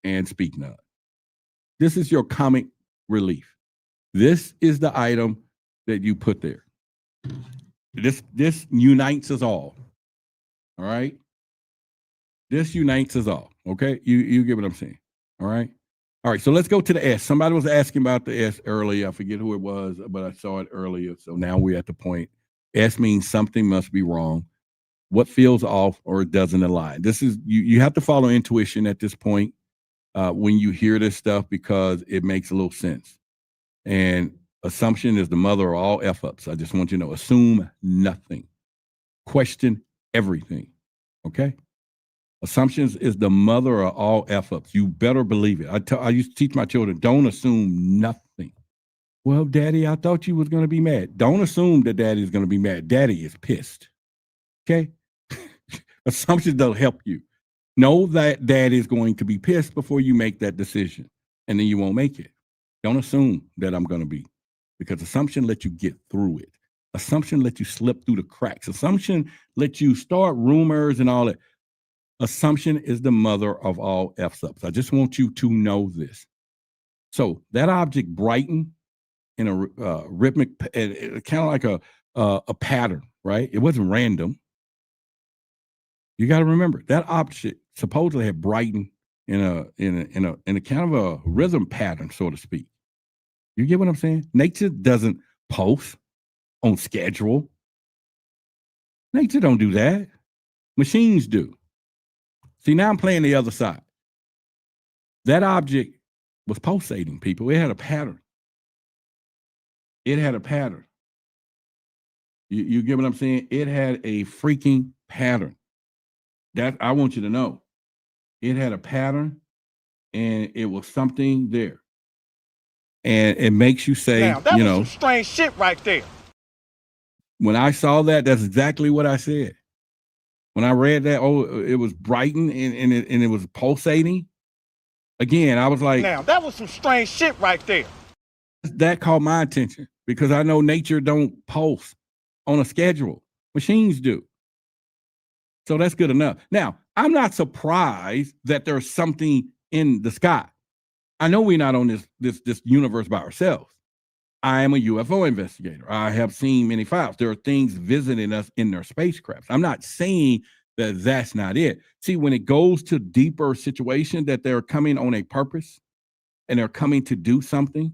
and speak none. This is your comic relief. This is the item that you put there. This unites us all. All right? This unites us all. Okay? You get what I'm saying. All right? All right, so let's go to the S. Somebody was asking about the S earlier. I forget who it was, but I saw it earlier. So now we're at the point. S means something must be wrong. What feels off or doesn't align. This is you have to follow intuition at this point when you hear this stuff because it makes a little sense. And assumption is the mother of all F-ups. I just want you to know, assume nothing. Question everything, okay? Assumptions is the mother of all F-ups. You better believe it. I used to teach my children, don't assume nothing. Well, Daddy, I thought you was going to be mad. Don't assume that Daddy is going to be mad. Daddy is pissed, okay? Assumptions don't help you. Know that Daddy is going to be pissed before you make that decision, and then you won't make it. Don't assume that I'm going to be, because assumption lets you get through it. Assumption lets you slip through the cracks. Assumption lets you start rumors and all that. Assumption is the mother of all F-ups. I just want you to know this. So that object brightened in a rhythmic, kind of like a pattern, right? It wasn't random. You got to remember that object supposedly had brightened in a kind of a rhythm pattern, so to speak. You get what I'm saying? Nature doesn't pulse on schedule. Nature don't do that. Machines do. See, now I'm playing the other side. That object was pulsating, people. It had a pattern. It had a pattern. You get what I'm saying? It had a freaking pattern. That I want you to know. It had a pattern, and it was something there. And it makes you say,
Now, that was some strange shit right there.
When I saw that, that's exactly what I said. When I read that, it was brightened and it was pulsating. Again, I was like,
now, that was some strange shit right there.
That caught my attention because I know nature don't pulse on a schedule. Machines do. So that's good enough. Now, I'm not surprised that there's something in the sky. I know we're not on this universe by ourselves. I am a UFO investigator. I have seen many files. There are things visiting us in their spacecrafts. I'm not saying that that's not it. See, when it goes to deeper situation that they're coming on a purpose and they're coming to do something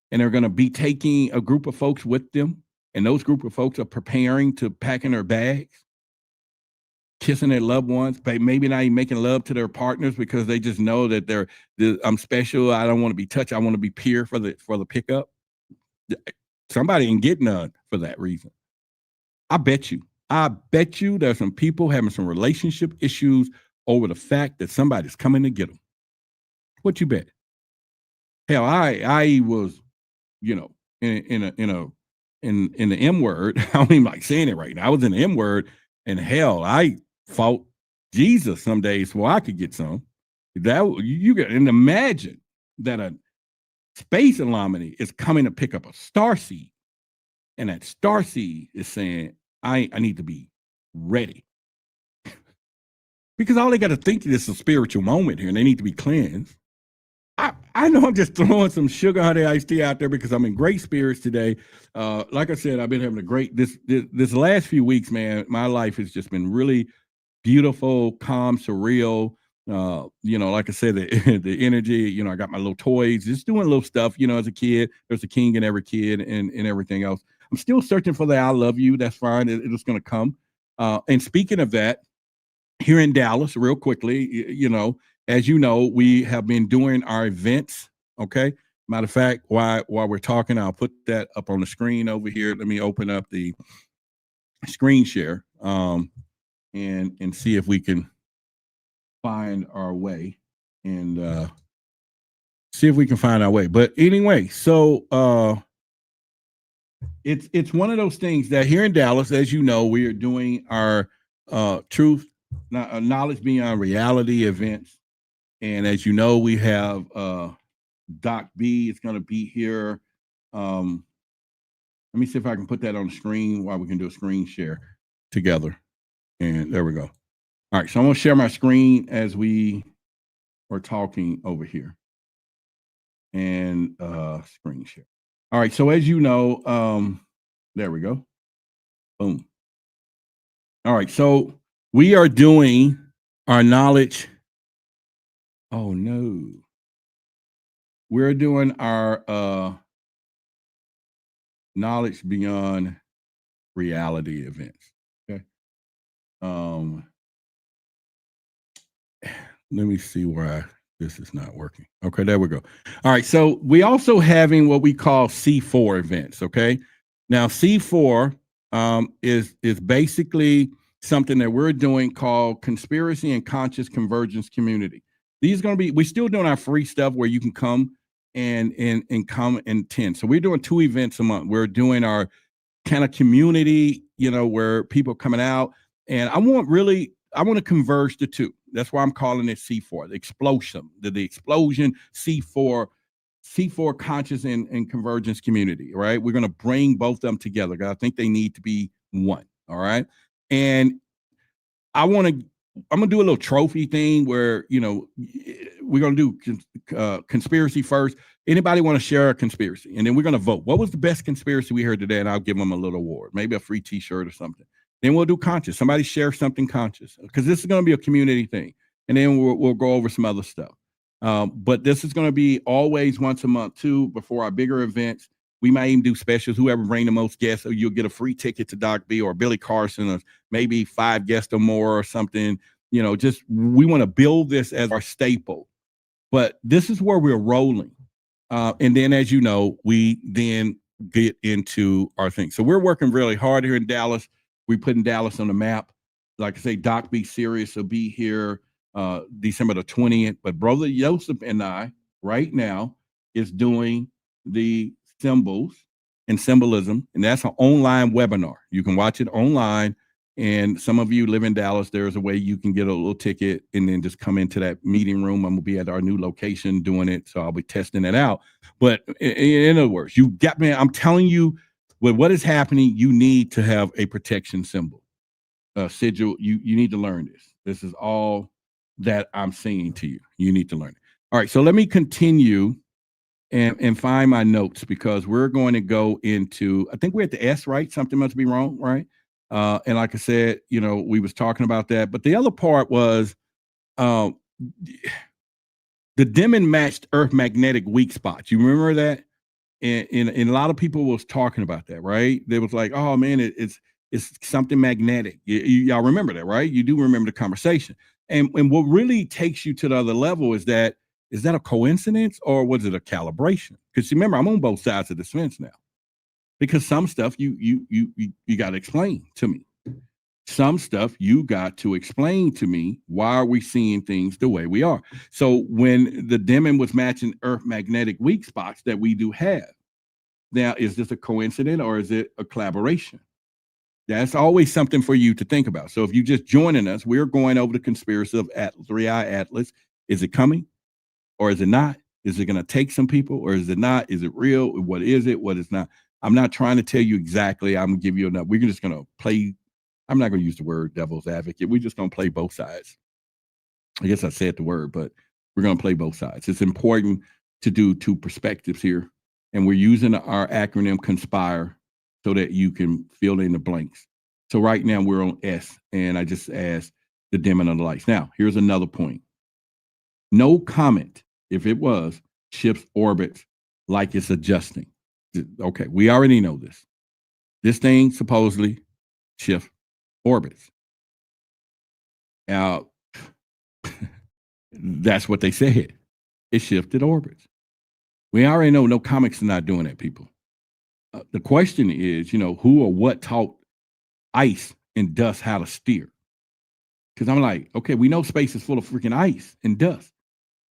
and they're going to be taking a group of folks with them, and those group of folks are preparing to pack in their bags, kissing their loved ones, maybe not even making love to their partners because they just know that I'm special. I don't want to be touched. I want to be pure for the pickup. Somebody ain't getting none for that reason. I bet you there's some people having some relationship issues over the fact that somebody's coming to get them. What you bet? Hell, I was, in the M word. I don't even like saying it right now. I was in the M word, and hell, I fought Jesus some days so I could get some. That you get, and imagine that a space anomaly is coming to pick up a starseed. And that starseed is saying, I need to be ready. Because all they got to think is a spiritual moment here and they need to be cleansed. I know I'm just throwing some sugar honey iced tea out there because I'm in great spirits today. Like I said, I've been having a great, this last few weeks, man, my life has just been really beautiful, calm, surreal. Like I said, the energy, I got my little toys, just doing little stuff, as a kid. There's a king in every kid and everything else. I'm still searching for the I love you. That's fine. It's going to come. And speaking of that, here in Dallas, real quickly, as you know, we have been doing our events. Okay. Matter of fact, while we're talking, I'll put that up on the screen over here. Let me open up the screen share and see if we can find our way and see if we can find our way. But anyway, so it's one of those things that here in Dallas, as you know, we are doing our truth, knowledge beyond reality events. And as you know, we have Doc B is going to be here. Let me see if I can put that on the screen while we can do a screen share together. And there we go. All right, so I'm going to share my screen as we are talking over here. And screen share. All right, so as you know, there we go. Boom. All right, so we are doing our knowledge. Oh no. We're doing our knowledge beyond reality events. Okay. Let me see why this is not working. Okay, there we go. All right, so we also having what we call C4 events. Okay. Now C4 is basically something that we're doing called Conspiracy and Conscious Convergence Community. These are going to be, we're still doing our free stuff where you can come and come and attend. So we're doing 2 events a month. We're doing our kind of community, where people are coming out. And I want to converge the 2. That's why I'm calling it C4, the explosion, the explosion C4 conscious and convergence community, right? We're going to bring both of them together because I think they need to be one. All right. And I'm going to do a little trophy thing where, we're going to do conspiracy first. Anybody want to share a conspiracy? And then we're going to vote. What was the best conspiracy we heard today? And I'll give them a little award, maybe a free t-shirt or something. Then we'll do conscious. Somebody share something conscious because this is going to be a community thing. And then we'll go over some other stuff. But this is going to be always once a month too, before our bigger events. We might even do specials. Whoever bring the most guests, or you'll get a free ticket to Doc B or Billy Carson, or maybe 5 guests or more or something. Just we want to build this as our staple. But this is where we're rolling. And then, as you know, we then get into our thing. So we're working really hard here in Dallas. We're putting Dallas on the map. Like I say, Doc B Serious will be here December the 20th. But Brother YOSEF and I right now is doing the symbols and symbolism. And that's an online webinar. You can watch it online. And some of you live in Dallas, there's a way you can get a little ticket and then just come into that meeting room. I'm going to be at our new location doing it. So I'll be testing it out. But in other words, you got me. I'm telling you, with what is happening, you need to have a protection symbol. Sigil, you need to learn this. This is all that I'm saying to you. You need to learn it. All right, so let me continue and find my notes because we're going to go into, I think we're at the S, right? Something must be wrong, right? And like I said, we was talking about that. But the other part was the dim and matched Earth magnetic weak spots. You remember that? And a lot of people was talking about that, right? They was like, oh man, it's something magnetic. Y'all remember that, right? You do remember the conversation. And what really takes you to the other level is that a coincidence or was it a calibration? Because remember, I'm on both sides of the fence now. Because some stuff you got to explain to me. Some stuff you got to explain to me. Why are we seeing things the way we are? So when the dimming was matching Earth magnetic weak spots that we do have, now is this a coincidence or is it a collaboration? That's always something for you to think about. So if you're just joining us, we're going over the conspiracy of Atlas, 3i Atlas. Is it coming or is it not? Is it going to take some people or is it not? Is it real? What is it? What is not? I'm not trying to tell you exactly. I'm gonna give you enough. We're just gonna play. I'm not gonna use the word devil's advocate. We're just gonna play both sides. I guess I said the word, but we're gonna play both sides. It's important to do two perspectives here, and we're using our acronym CONSPIRE so that you can fill in the blanks. So right now we're on S, and I just asked the dimming of the lights. Now, here's another point. No comet, if it was, shifts orbits like it's adjusting. Okay, we already know this. This thing supposedly shifts orbits. Now, that's what they said. It shifted orbits. We already know no comics are not doing that, people. The question is, who or what taught ice and dust how to steer? Because I'm like, okay, we know space is full of freaking ice and dust.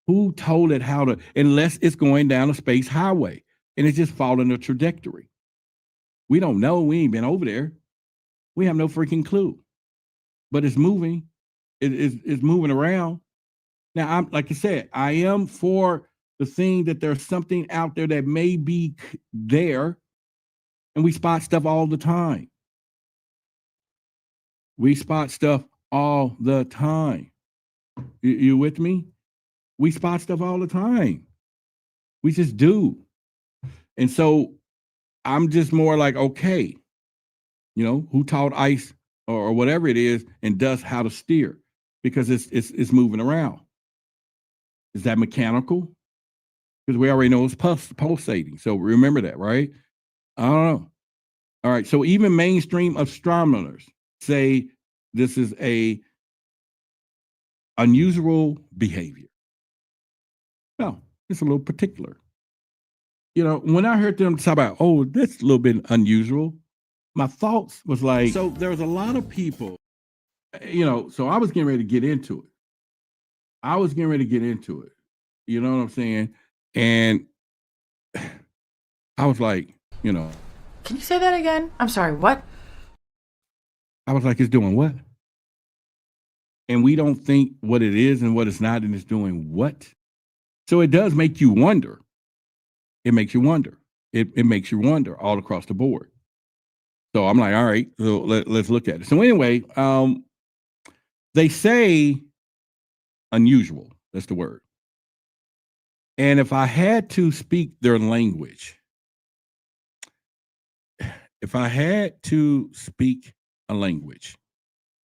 Who told it how to, unless it's going down a space highway and it's just following a trajectory? We don't know. We ain't been over there. We have no freaking clue. But it's moving. It's moving around. Now, I'm like I said, I am for the thing that there's something out there that may be there, and we spot stuff all the time. We spot stuff all the time. You with me? We spot stuff all the time. We just do. And so I'm just more like, okay, who taught ice or whatever it is and dust how to steer? Because it's moving around. Is that mechanical? Because we already know it's pulsating. So remember that, right? I don't know. All right. So even mainstream astronomers say this is a unusual behavior. No, it's a little particular. When I heard them talk about, oh, that's a little bit unusual, my thoughts was like, so there's a lot of people, so I was getting ready to get into it. You know what I'm saying? And I was like,
Can you say that again? I'm sorry, what?
I was like, it's doing what? And we don't think what it is and what it's not, and it's doing what? So it does make you wonder. It makes you wonder. It makes you wonder all across the board. So I'm like, all right, so let's look at it. So anyway, they say unusual. That's the word. And if I had to speak their language,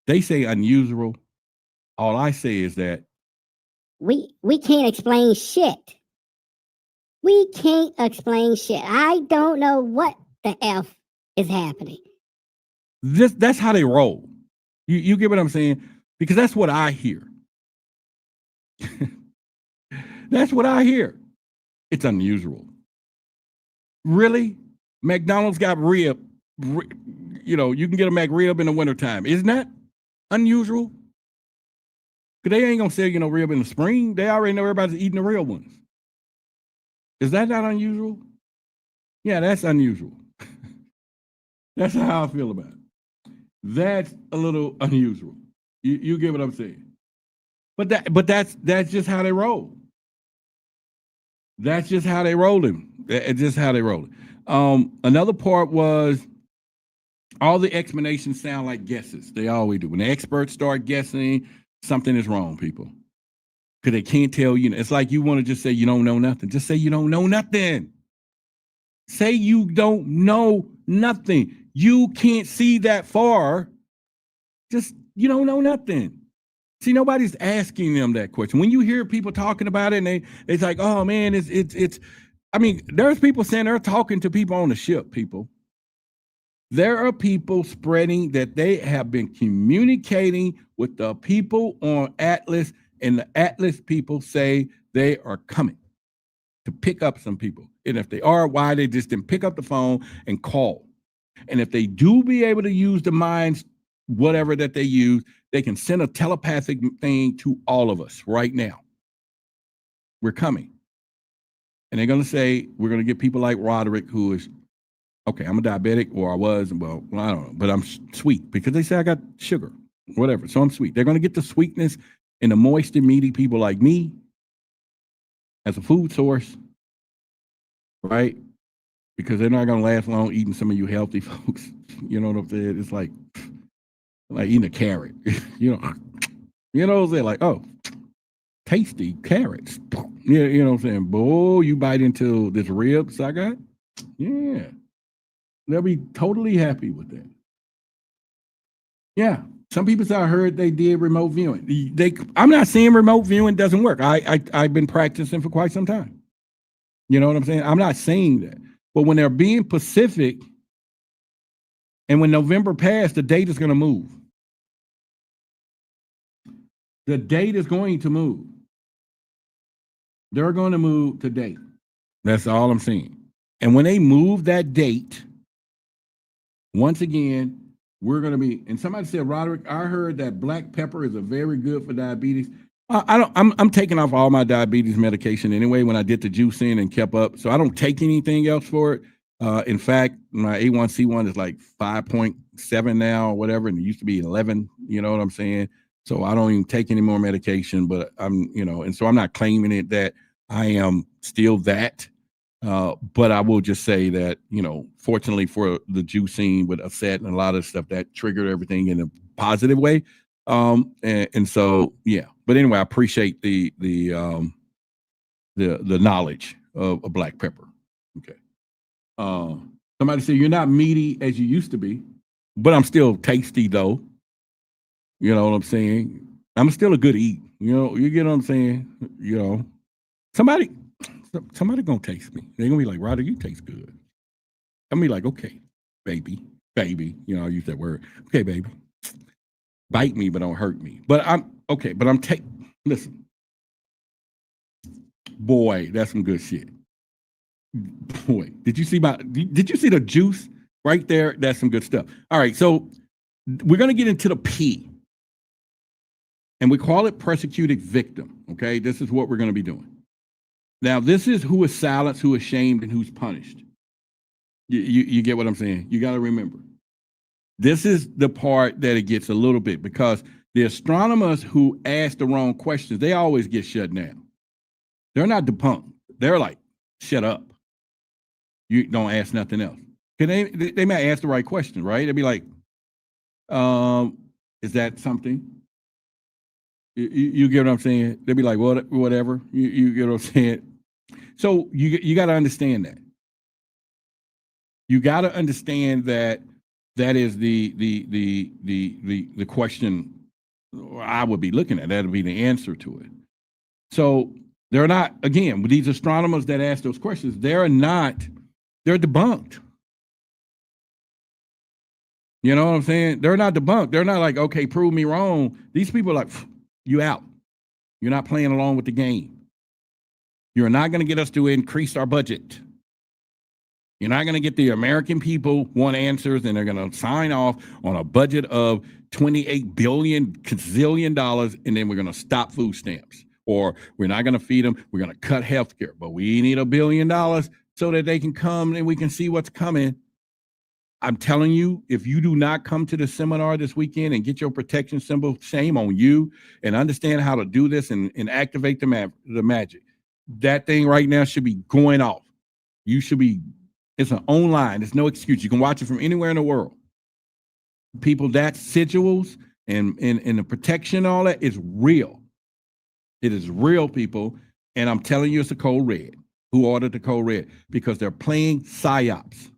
they say unusual. All I say is that
we can't explain shit. We can't explain shit. I don't know what the F is happening.
That's how they roll. You get what I'm saying? Because that's what I hear. That's what I hear. It's unusual. Really? McDonald's got rib. You can get a McRib in the wintertime. Isn't that unusual? Because they ain't going to sell you no rib in the spring. They already know everybody's eating the real ones. Is that not unusual? Yeah, that's unusual. That's how I feel about it. That's a little unusual. You get what I'm saying? But that's just how they roll. That's just how they roll them. It's just how they roll it. Another part was all the explanations sound like guesses. They always do. When the experts start guessing, something is wrong, people. Because they can't tell you. It's like you want to just say you don't know nothing. Just say you don't know nothing. Say you don't know nothing. You can't see that far. Just you don't know nothing. See, nobody's asking them that question. When you hear people talking about it, and it's like, oh man, it's. I mean, there's people saying they're talking to people on the ship. People, there are people spreading that they have been communicating with the people on Atlas, and the Atlas people say they are coming to pick up some people. And if they are, why they just didn't pick up the phone and call? And if they do be able to use the minds, whatever that they use, they can send a telepathic thing to all of us right now. We're coming. And they're going to say, we're going to get people like Roderick, who is, okay, I'm a diabetic, or I was, well, I don't know, but I'm sweet because they say I got sugar, whatever. So I'm sweet. They're going to get the sweetness in the moist and meaty people like me as a food source, right? because they're not going to last long eating some of you healthy folks. You know what I'm saying? It's like eating a carrot. you know what I'm saying? Like, oh, tasty carrots. Yeah, you know what I'm saying? Boy, you bite into this ribs I got. Yeah, they'll be totally happy with that. Yeah, some people said I heard they did remote viewing. I'm not saying remote viewing doesn't work. I've been practicing for quite some time. You know what I'm saying? I'm not saying that. But when they're being Pacific, and when November passed, the date is going to move. The date is going to move. They're going to move to date. That's all I'm saying. And when they move that date, once again, we're going to be, and somebody said, Roderick, I heard that black pepper is a very good for diabetes. I'm taking off all my diabetes medication anyway when I did the juicing and kept up. So I don't take anything else for it. In fact, my A1C1 is like 5.7 now or whatever, and it used to be 11, you know what I'm saying? So I don't even take any more medication, but and so I'm not claiming it that I am still that. But I will just say that, fortunately for the juicing with Acet and a lot of stuff that triggered everything in a positive way. And so, yeah, but anyway, I appreciate the knowledge of black pepper. Okay. Somebody said you're not meaty as you used to be, but I'm still tasty though. You know what I'm saying? I'm still a good eat. You get what I'm saying? Somebody gonna taste me. They're gonna be like, Roderick, you taste good. I'm gonna be like, okay, baby, I'll use that word. Okay, baby. Bite me, but don't hurt me. But listen. Boy, that's some good shit. Boy, did you see the juice right there? That's some good stuff. All right, so we're gonna get into the P. And we call it persecuted victim. Okay, this is what we're gonna be doing. Now, this is who is silenced, who is shamed, and who's punished. You get what I'm saying? You got to remember. This is the part that it gets a little bit, because the astronomers who ask the wrong questions, they always get shut down. They're not debunked. They're like, shut up. You don't ask nothing else. They might ask the right question, right? They'd be like, is that something? You get what I'm saying? They'd be like, whatever. You get what I'm saying? So you got to understand that. You got to understand that is the question I would be looking at. That would be the answer to it. So they're not, again, with these astronomers that ask those questions, they're debunked. You know what I'm saying? They're not debunked. They're not like, okay, prove me wrong. These people are like, you out. You're not playing along with the game. You're not going to get us to increase our budget. You're not going to get the American people want answers, and they're going to sign off on a budget of $28 billion, and then we're going to stop food stamps. Or we're not going to feed them. We're going to cut health care. But we need $1 billion so that they can come and we can see what's coming. I'm telling you, if you do not come to the seminar this weekend and get your protection symbol, shame on you, and understand how to do this and activate the magic. That thing right now should be going off. It's an online. There's no excuse. You can watch it from anywhere in the world. People, that sigils and the protection, all that is real. It is real, people. And I'm telling you, it's a code red. Who ordered the code red? Because they're playing psyops.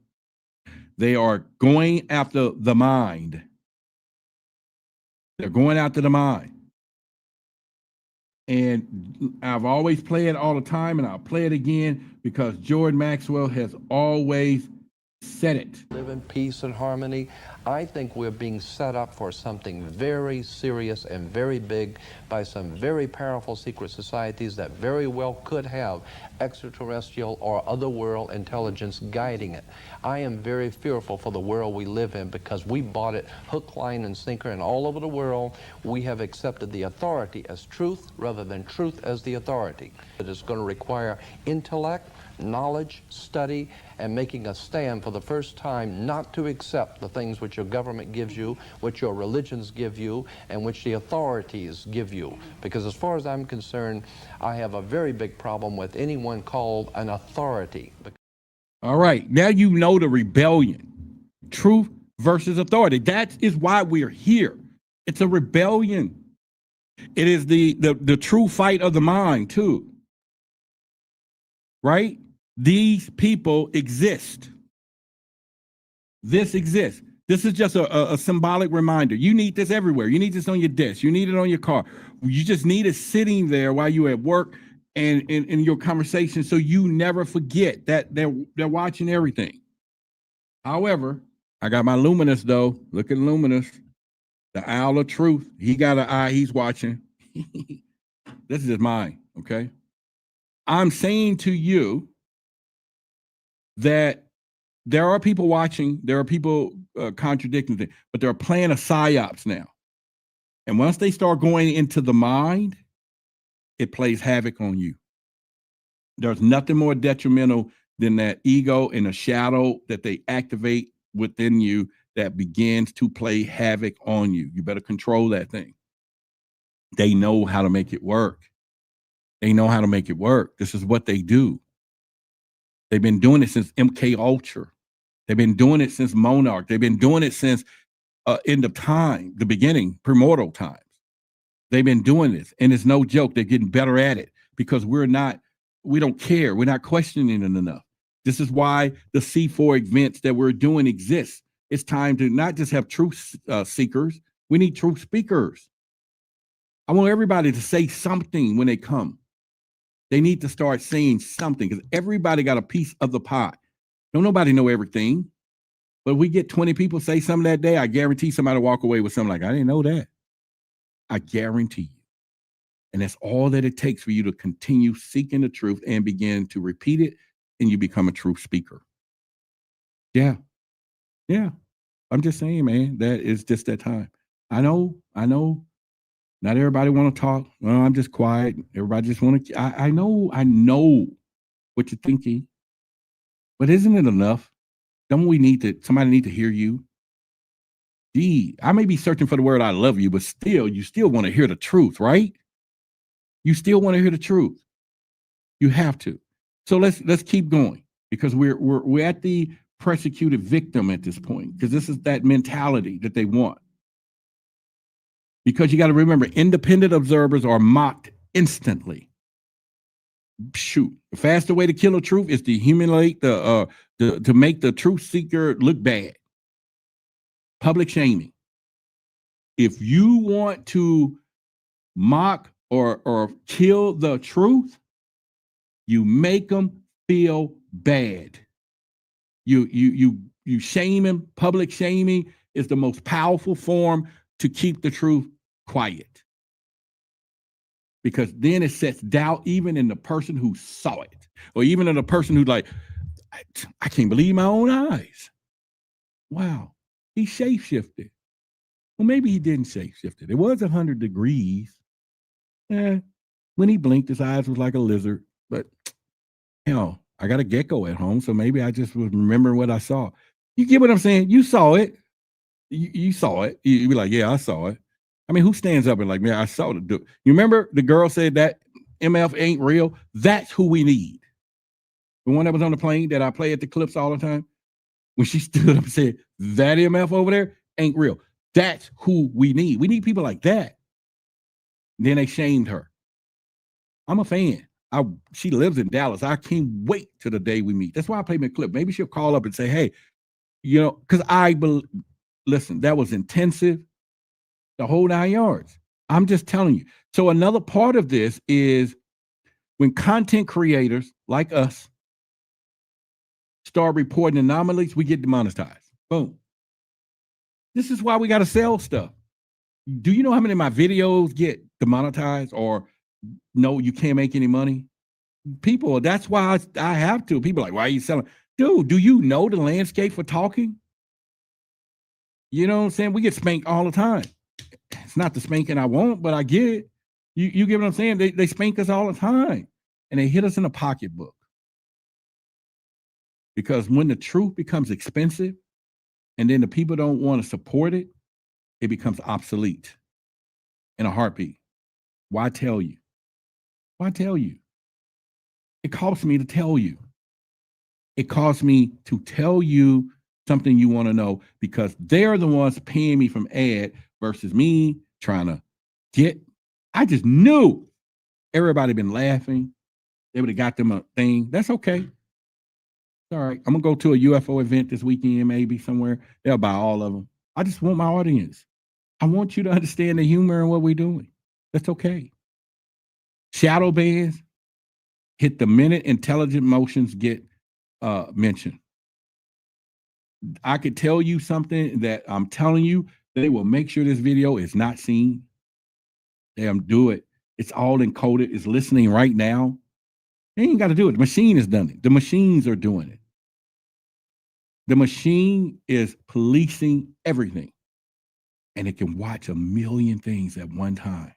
They are going after the mind. They're going after the mind. And I've always played it all the time, and I'll play it again because Jordan Maxwell has always said it.
Live in peace and harmony. I think we're being set up for something very serious and very big by some very powerful secret societies that very well could have extraterrestrial or otherworld intelligence guiding it. I am very fearful for the world we live in because we bought it hook, line, and sinker, and all over the world we have accepted the authority as truth rather than truth as the authority. It is going to require intellect, knowledge, study, and making a stand for the first time not to accept the things which your government gives you, which your religions give you, and which the authorities give you. Because as far as I'm concerned, I have a very big problem with anyone called an authority.
All right. Now you know the rebellion. Truth versus authority. That is why we're here. It's a rebellion. It is the true fight of the mind, too. Right? These people exist. This exists. This is just a symbolic reminder. You need this everywhere. You need this on your desk. You need it on your car. You just need it sitting there while you're at work and in your conversation, so you never forget that they're watching everything. However, I got my Luminous though. Look at Luminous, the owl of truth. He got an eye. He's watching. This is mine. Okay. I'm saying to you that there are people watching. There are people contradicting things, but they're playing a psyops now. And once they start going into the mind, it plays havoc on you. There's nothing more detrimental than that ego and a shadow that they activate within you that begins to play havoc on you. You better control that thing. They know how to make it work. They know how to make it work. This is what they do. They've been doing it since MK Ultra. They've been doing it since Monarch. They've been doing it since end of time, the beginning, primordial times. They've been doing this, and it's no joke. They're getting better at it because we don't care. We're not questioning it enough. This is why the C4 events that we're doing exist. It's time to not just have truth seekers. We need truth speakers. I want everybody to say something when they come. They need to start saying something because everybody got a piece of the pie. Don't nobody know everything. But we get 20 people say something that day, I guarantee somebody walk away with something like, I didn't know that. I guarantee you. And that's all that it takes for you to continue seeking the truth and begin to repeat it, and you become a truth speaker. Yeah. Yeah. I'm just saying, man, that is just that time. I know. Not everybody want to talk. Well, I'm just quiet. Everybody just want to. I know what you're thinking, but isn't it enough? Don't we somebody need to hear you? Gee, I may be searching for the word I love you, but you still want to hear the truth, right? You still want to hear the truth. You have to. So let's keep going because we're at the persecuted victim at this point because this is that mentality that they want. Because you got to remember, independent observers are mocked instantly. Shoot, the faster way to kill the truth is to humiliate to make the truth seeker look bad. Public shaming. If you want to mock or kill the truth, you make them feel bad. You shame him. Public shaming is the most powerful form to keep the truth quiet. Because then it sets doubt even in the person who saw it, or even in the person who's like, I can't believe my own eyes. Wow, he shapeshifted. Well, maybe he didn't shapeshift it. It was 100 degrees. When he blinked, his eyes was like a lizard. But, I got a gecko at home, so maybe I just was remembering what I saw. You get what I'm saying? You saw it. You saw it. You be like, yeah, I saw it. I mean, who stands up and like, man, I saw it. You remember the girl said that MF ain't real? That's who we need. The one that was on the plane that I play at the clips all the time. When she stood up and said, that MF over there ain't real. That's who we need. We need people like that. And then they shamed her. I'm a fan. She lives in Dallas. I can't wait till the day we meet. That's why I play my clip. Maybe she'll call up and say, hey, because listen, that was intensive. The whole 9 yards. I'm just telling you. So another part of this is when content creators like us start reporting anomalies, we get demonetized. Boom. This is why we got to sell stuff. Do you know how many of my videos get demonetized or no, you can't make any money? People, that's why I have to. People are like, why are you selling? Dude, do you know the landscape for talking? You know what I'm saying? We get spanked all the time. It's not the spanking I want, but I get it. You get what I'm saying? They spank us all the time. And they hit us in the pocketbook. Because when the truth becomes expensive and then the people don't want to support it, it becomes obsolete in a heartbeat. Why tell you? Why tell you? It costs me to tell you. It costs me to tell you something you want to know because they're the ones paying me from ad versus me trying to get. I just knew everybody been laughing. They would have got them a thing. That's okay. All right. I'm going to go to a UFO event this weekend, maybe somewhere. They'll buy all of them. I just want my audience. I want you to understand the humor and what we're doing. That's okay. Shadow bands hit the minute intelligent motions get mentioned. I could tell you something that I'm telling you, they will make sure this video is not seen. They'll do it. It's all encoded. It's listening right now. They ain't got to do it. The machine has done it. The machines are doing it. The machine is policing everything. And it can watch a million things at one time.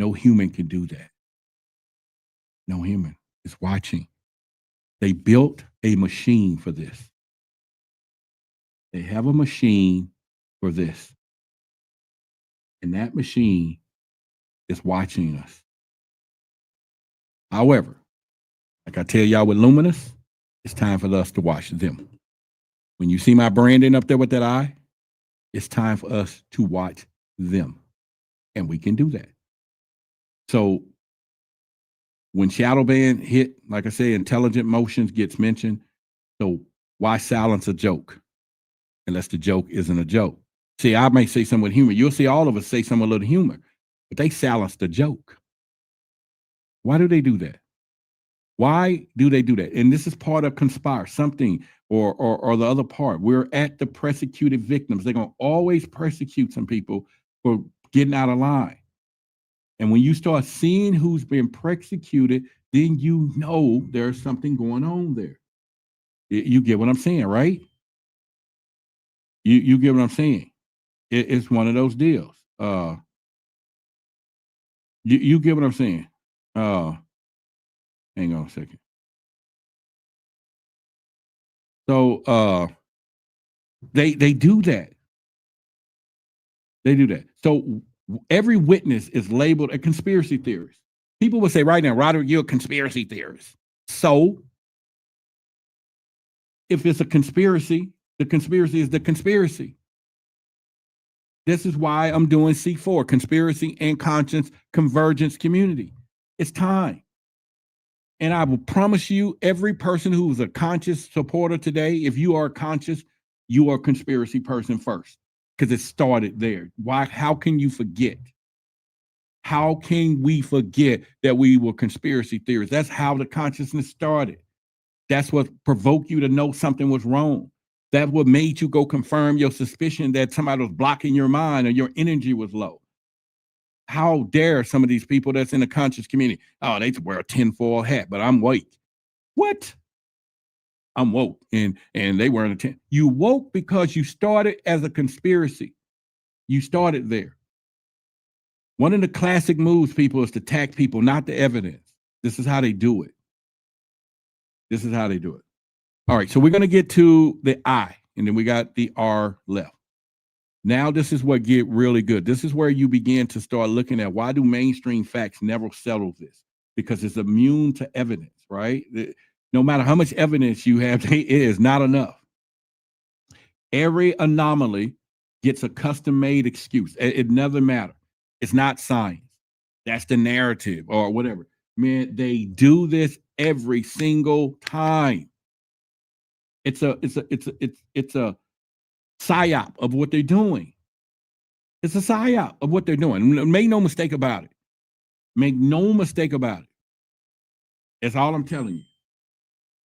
No human can do that. No human is watching. They built a machine for this. They have a machine for this. And that machine is watching us. However, like I tell y'all with Luminous, it's time for us to watch them. When you see my branding up there with that eye, it's time for us to watch them. And we can do that. So when shadow band hit, like I say, intelligent motions gets mentioned. So why silence a joke? Unless the joke isn't a joke. See, I may say something with humor. You'll see all of us say something with a little humor, but they silence the joke. Why do they do that? Why do they do that? And this is part of conspire, something or the other part. We're at the persecuted victims. They're going to always persecute some people for getting out of line. And when you start seeing who's been persecuted, then you know there's something going on there. You get what I'm saying, right? You get what I'm saying? It's one of those deals. You get what I'm saying? Hang on a second. So they do that. They do that. So every witness is labeled a conspiracy theorist. People would say right now, Roderick, you're a conspiracy theorist. So if it's a conspiracy, the conspiracy is the conspiracy. This is why I'm doing C4, Conspiracy and Conscience Convergence Community. It's time. And I will promise you, every person who's a conscious supporter today, if you are conscious, you are a conspiracy person first, because it started there. Why? How can you forget? How can we forget that we were conspiracy theorists? That's how the consciousness started. That's what provoked you to know something was wrong. That's what made you go confirm your suspicion that somebody was blocking your mind or your energy was low. How dare some of these people that's in the conscious community? Oh, they wear a tinfoil hat, but I'm woke. What? I'm woke, and they wearing a tin. You woke because you started as a conspiracy. You started there. One of the classic moves, people, is to attack people, not the evidence. This is how they do it. This is how they do it. All right, so we're going to get to the I, and then we got the R left. Now this is what get really good. This is where you begin to start looking at why do mainstream facts never settle this? Because it's immune to evidence, right? No matter how much evidence you have, it is not enough. Every anomaly gets a custom-made excuse. It never matters. It's not science. That's the narrative or whatever. Man, they do this every single time. It's a psyop of what they're doing. It's a psyop of what they're doing. Make no mistake about it. Make no mistake about it. That's all I'm telling you.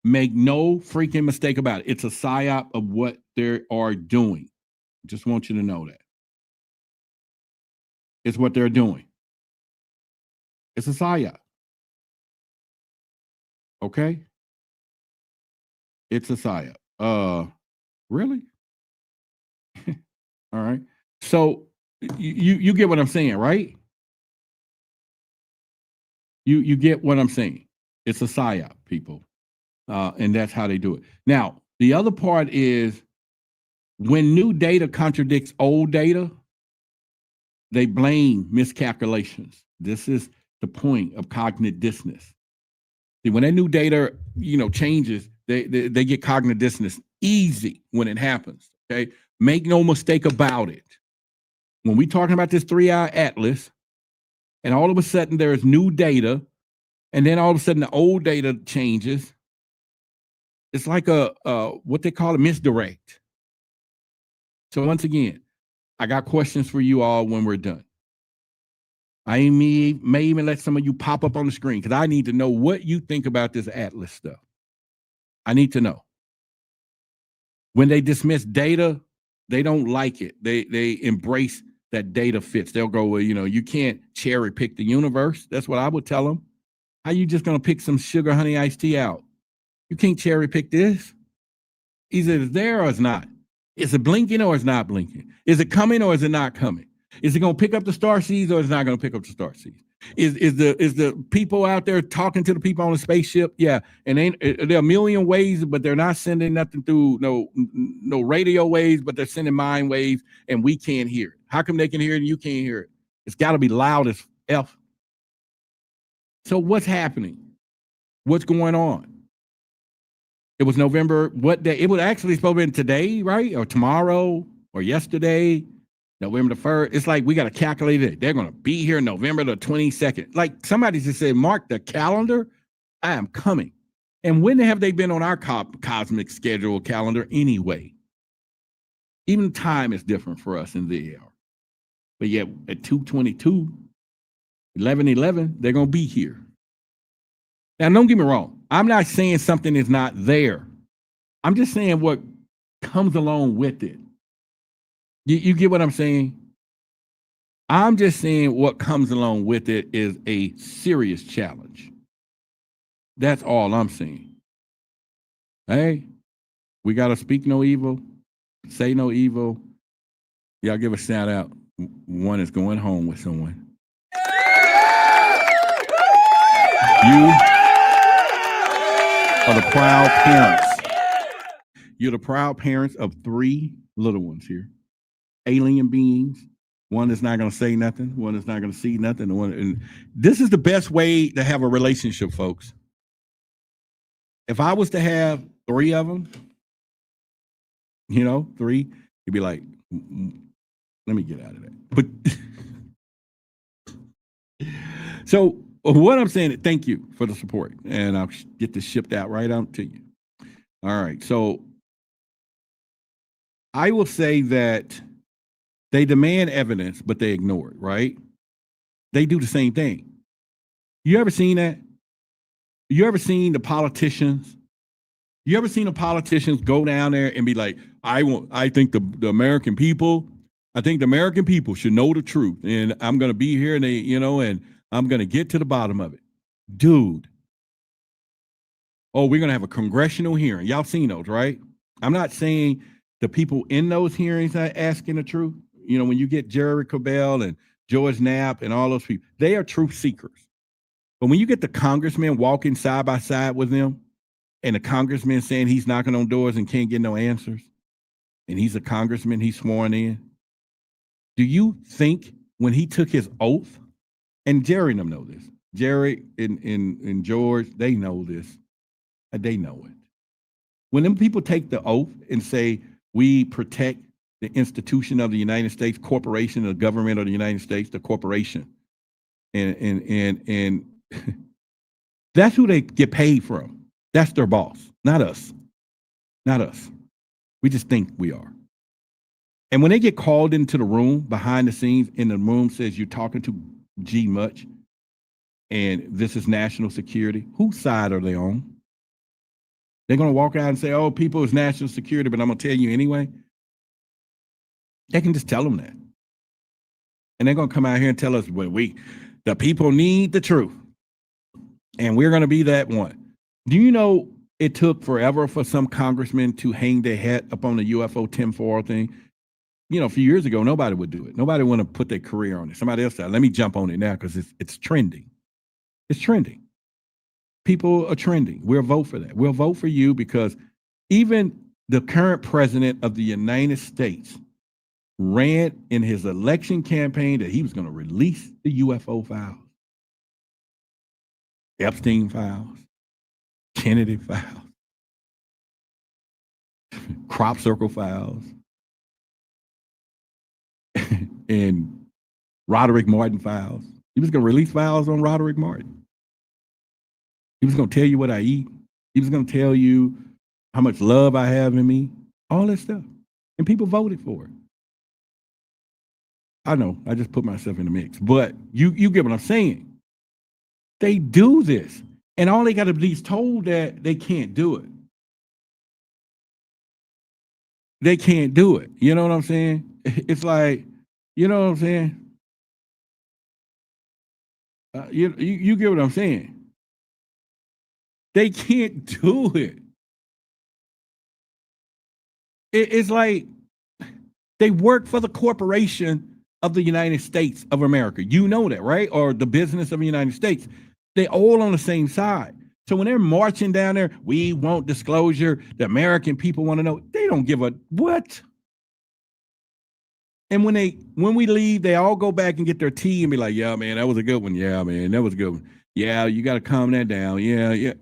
Make no freaking mistake about it. It's a psyop of what they are doing. Just want you to know that. It's what they're doing. It's a psyop. Okay? It's a psyop. Really? All right. So you get what I'm saying, right? You get what I'm saying. It's a psyop, people. And that's how they do it. Now, the other part is when new data contradicts old data, they blame miscalculations. This is the point of cognitive dissonance. See, when that new data, changes, They get cognitive dissonance easy when it happens. Okay, make no mistake about it. When we talking about this 3-eye atlas, and all of a sudden there is new data, and then all of a sudden the old data changes, it's like a what they call a misdirect. So once again, I got questions for you all when we're done. I may even let some of you pop up on the screen because I need to know what you think about this atlas stuff. I need to know. When they dismiss data, they don't like it. They embrace that data fits. They'll go, well, you can't cherry pick the universe. That's what I would tell them. How you just gonna pick some sugar honey iced tea out? You can't cherry pick this. Either it's there or it's not. Is it blinking or it's not blinking? Is it coming or is it not coming? Is it gonna pick up the star seeds or is it not gonna pick up the star seeds? Is the people out there talking to the people on the spaceship? Yeah, and there are a million ways, but they're not sending nothing through no radio waves, but they're sending mind waves, and we can't hear it. How come they can hear it and you can't hear it? It's got to be loud as F. So what's happening? What's going on? It was November, what day? It was actually supposed to be today, right? Or tomorrow or yesterday, November the 1st. It's like we got to calculate it. They're going to be here November the 22nd. Like somebody just said, mark the calendar. I am coming. And when have they been on our cosmic schedule calendar anyway? Even time is different for us in the hour. But yet at 2:22, 11:11, they're going to be here. Now, don't get me wrong. I'm not saying something is not there. I'm just saying what comes along with it. You get what I'm saying? I'm just saying what comes along with it is a serious challenge. That's all I'm saying. Hey, we got to speak no evil, say no evil. Y'all give a shout out. One is going home with someone. You are the proud parents. You're the proud parents of 3 little ones here. Alien beings. One is not going to say nothing. One is not going to see nothing. And this is the best way to have a relationship, folks. If I was to have 3 of them, 3, you'd be like, let me get out of that. But so what I'm saying, thank you for the support, and I'll get this shipped out right out to you. All right. So I will say that they demand evidence, but they ignore it, right? They do the same thing. You ever seen that? You ever seen the politicians? You ever seen the politicians go down there and be like, I think the American people, I think the American people should know the truth, and I'm going to be here, and and I'm going to get to the bottom of it. Dude. Oh, we're going to have a congressional hearing. Y'all seen those, right? I'm not saying the people in those hearings are asking the truth. When you get Jerry Cabell and George Knapp and all those people, they are truth seekers. But when you get the congressman walking side by side with them, and the congressman saying he's knocking on doors and can't get no answers, and he's a congressman, he's sworn in, do you think when he took his oath, and Jerry and them know this, Jerry and George, they know this, they know it. When them people take the oath and say, we protect the institution of the United States, corporation, the government of the United States, the corporation, and that's who they get paid from. That's their boss, not us. Not us. We just think we are. And when they get called into the room behind the scenes, and the room says you're talking to G much, and this is national security, whose side are they on? They're going to walk out and say, oh, people, it's national security, but I'm going to tell you anyway. They can just tell them that. And they're going to come out here and tell us, well, the people need the truth. And we're going to be that one. Do you know it took forever for some congressmen to hang their hat up on the UFO tinfoil thing? A few years ago, nobody would do it. Nobody would want to put their career on it. Somebody else said, let me jump on it now because it's trending. It's trending. People are trending. We'll vote for that. We'll vote for you because even the current president of the United States ran in his election campaign that he was going to release the UFO files, Epstein files, Kennedy files. crop circle files, and Roderick Martin files. He was going to release files on Roderick Martin. He was going to tell you what I eat. He was going to tell you how much love I have in me, all that stuff. And people voted for it. I know, I just put myself in the mix, but you get what I'm saying. They do this, and all they got to be told that they can't do it. They can't do it. You know what I'm saying? It's like, you know what I'm saying? You get what I'm saying? They can't do it. It's like they work for the corporation of the United States of America. You know that, right? Or the business of the United States. They all on the same side. So when they're marching down there, we want disclosure. The American people want to know. They don't give a what. And when we leave, they all go back and get their tea and be like, yeah, man, that was a good one. Yeah, man, that was a good one. Yeah, you got to calm that down. Yeah.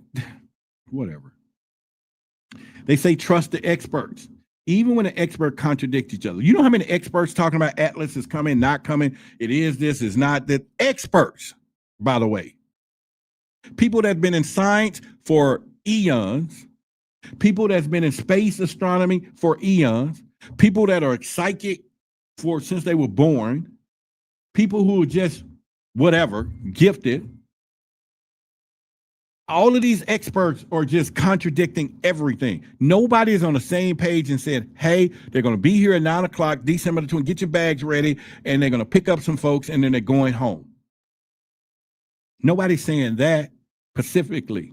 Whatever. They say trust the experts. Even when an expert contradicts each other. You know how many experts talking about Atlas is coming, not coming? It is this, is not that. Experts, by the way. People that have been in science for eons. People that's been in space astronomy for eons. People that are psychic since they were born. People who are just whatever, gifted. All of these experts are just contradicting everything. Nobody is on the same page and said, hey, they're going to be here at 9 o'clock, December the 20th, get your bags ready, and they're going to pick up some folks, and then they're going home. Nobody's saying that specifically.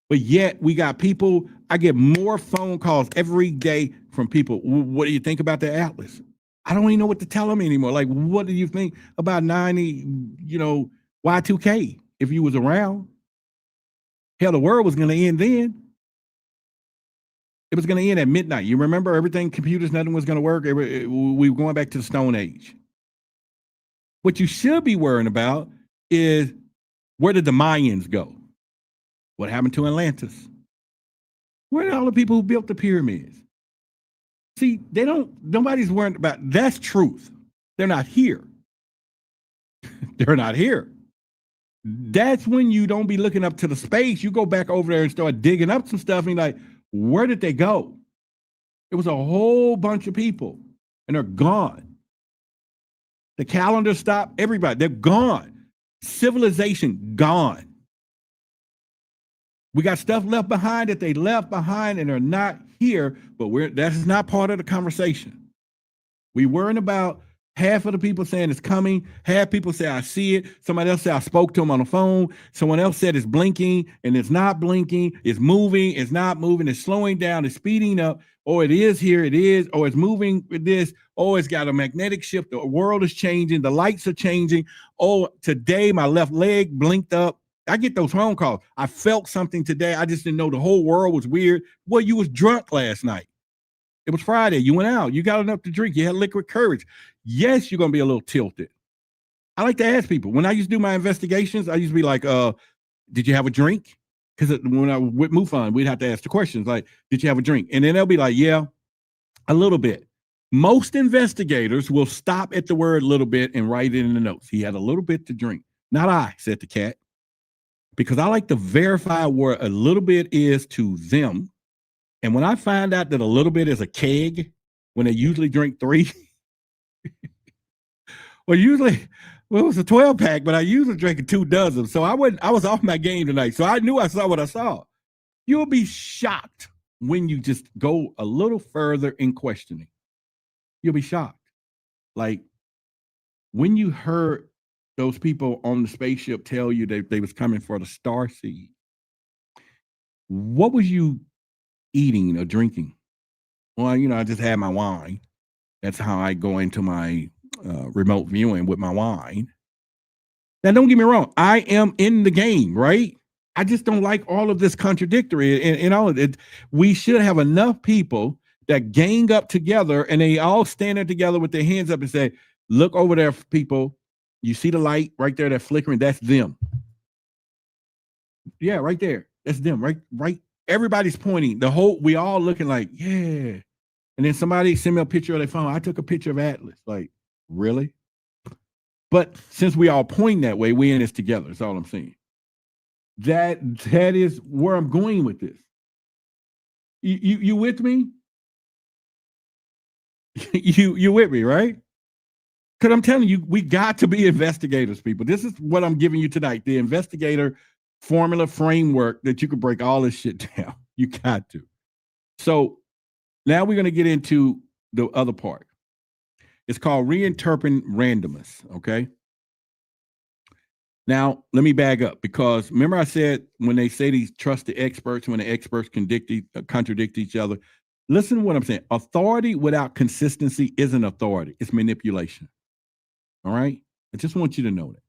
But yet we got people, I get more phone calls every day from people. What do you think about the Atlas? I don't even know what to tell them anymore. Like, what do you think about 90, Y2K if you was around? Hell, the world was going to end then. It was going to end at midnight. You remember everything, computers, nothing was going to work. We were going back to the Stone Age. What you should be worrying about is where did the Mayans go? What happened to Atlantis? Where are all the people who built the pyramids? See, nobody's worried about, that's truth. They're not here. They're not here. That's when you don't be looking up to the space. You go back over there and start digging up some stuff and you're like, where did they go? It was a whole bunch of people and they're gone. The calendar stopped, everybody, they're gone. Civilization gone. We got stuff left behind that they left behind and they're not here, but that's not part of the conversation. We worrying about half of the people saying it's coming. Half people say, I see it. Somebody else said, I spoke to him on the phone. Someone else said it's blinking and it's not blinking. It's moving. It's not moving. It's slowing down. It's speeding up. Or it is here. It is. Or it's moving with this. Oh, it's got a magnetic shift. The world is changing. The lights are changing. Oh, today my left leg blinked up. I get those phone calls. I felt something today. I just didn't know the whole world was weird. Well, you was drunk last night. It was Friday. You went out. You got enough to drink. You had liquid courage. Yes, you're going to be a little tilted. I like to ask people. When I used to do my investigations, I used to be like, did you have a drink? Because when I with MUFON, we'd have to ask the questions like, did you have a drink? And then they'll be like, yeah, a little bit. Most investigators will stop at the word little bit and write it in the notes. He had a little bit to drink. Not I, said the cat. Because I like to verify where a little bit is to them. And when I find out that a little bit is a keg, when they usually drink 3, well, it was a 12 pack, but I usually drink 2 dozen. So I was off my game tonight. So I knew I saw what I saw. You'll be shocked when you just go a little further in questioning. You'll be shocked. Like when you heard those people on the spaceship tell you they was coming for the star seed, what was you eating or drinking? Well, I just had my wine. That's how I go into my remote viewing with my wine. Now, don't get me wrong. I am in the game, right? I just don't like all of this contradictory and all of it. We should have enough people that gang up together and they all stand there together with their hands up and say, look over there, people. You see the light right there, that flickering? That's them. Yeah, right there. That's them, right everybody's pointing. We all looking like, yeah. And then somebody send me a picture of their phone. I took a picture of Atlas. Like, really? But since we all point that way, we in this together. That's all I'm saying. That is where I'm going with this. You with me? you with me, right? Because I'm telling you, we got to be investigators, people. This is what I'm giving you tonight, the investigator formula framework that you can break all this shit down. You got to. So now we're going to get into the other part. It's called reinterpreting randomness, okay? Now, let me back up, because remember I said when they say these trusted experts, when the experts contradict each other, listen to what I'm saying. Authority without consistency isn't authority. It's manipulation. All right? I just want you to know that.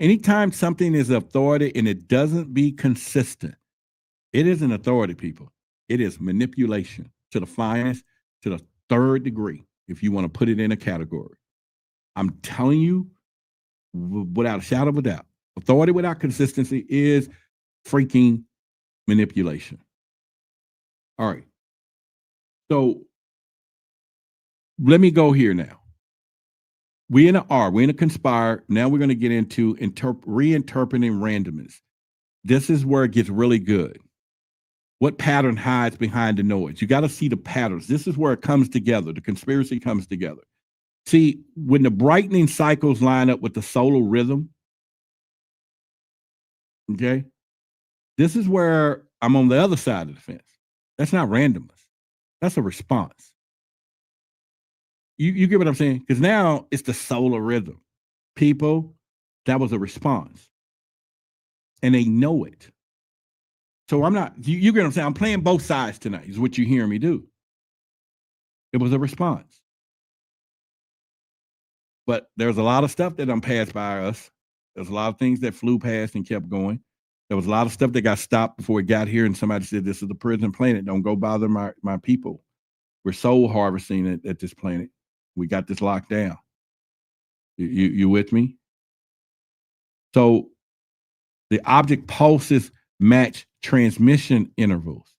Anytime something is authority and it doesn't be consistent, it isn't authority, people. It is manipulation to the finest, to the third degree, if you want to put it in a category. I'm telling you, without a shadow of a doubt, authority without consistency is freaking manipulation. All right. So let me go here now. We're in a conspire. Now we're going to get into reinterpreting randomness. This is where it gets really good. What pattern hides behind the noise? You got to see the patterns. This is where it comes together. The conspiracy comes together. See, when the brightening cycles line up with the solar rhythm, okay, this is where I'm on the other side of the fence. That's not randomness. That's a response. You get what I'm saying? Because now it's the solar rhythm. People, that was a response. And they know it. So I'm not, you get what I'm saying? I'm playing both sides tonight, is what you hear me do. It was a response. But there's a lot of stuff that passed by us. There's a lot of things that flew past and kept going. There was a lot of stuff that got stopped before it got here, and somebody said, this is the prison planet. Don't go bother my people. We're soul harvesting at this planet. We got this locked down. You with me? So the object pulses match transmission intervals.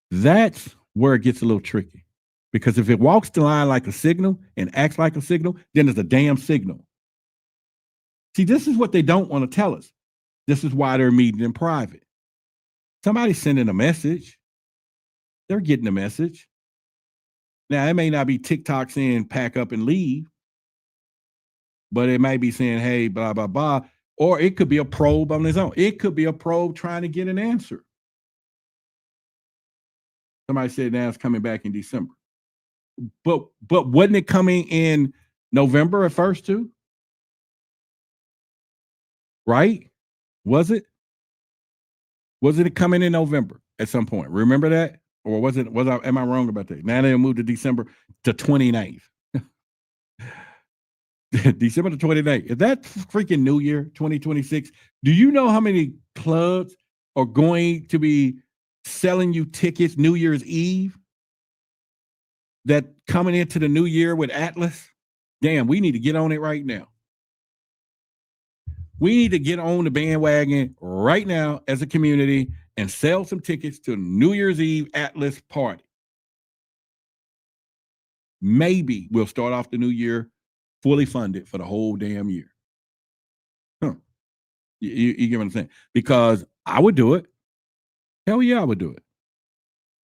That's where it gets a little tricky. Because if it walks the line like a signal and acts like a signal, then it's a damn signal. See, this is what they don't want to tell us. This is why they're meeting in private. Somebody's sending a message. They're getting a message. Now, it may not be TikTok saying pack up and leave, but it might be saying, hey, blah, blah, blah. Or it could be a probe on its own. It could be a probe trying to get an answer. Somebody said now it's coming back in December. But wasn't it coming in November at first too? Right? Was it? Wasn't it coming in November at some point? Remember that? Or am I wrong about that? Now they moved to December to 29th. December the 29th. Is that freaking New Year 2026? Do you know how many clubs are going to be selling you tickets New Year's Eve? That coming into the new year with Atlas? Damn, we need to get on it right now. We need to get on the bandwagon right now as a community and sell some tickets to New Year's Eve Atlas party. Maybe we'll start off the new year fully funded for the whole damn year. You get what I'm saying? Because I would do it. Hell yeah, I would do it.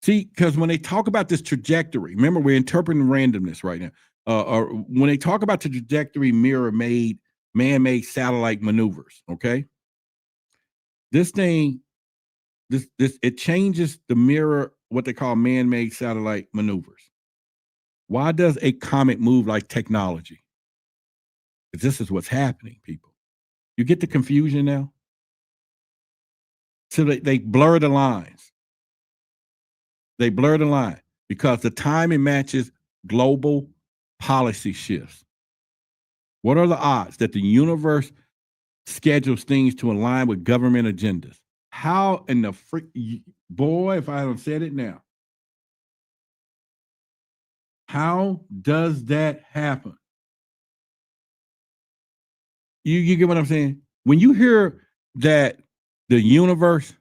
See, because when they talk about this trajectory, remember we're interpreting randomness right now. Or when they talk about the trajectory man-made satellite maneuvers, okay? This thing, it changes the mirror, what they call man-made satellite maneuvers. Why does a comet move like technology? Because this is what's happening, people. You get the confusion now? So they blur the lines. They blur the line because the timing matches global policy shifts. What are the odds that the universe schedules things to align with government agendas? How in the boy, if I haven't said it now, how does that happen? You get what I'm saying? When you hear that the universe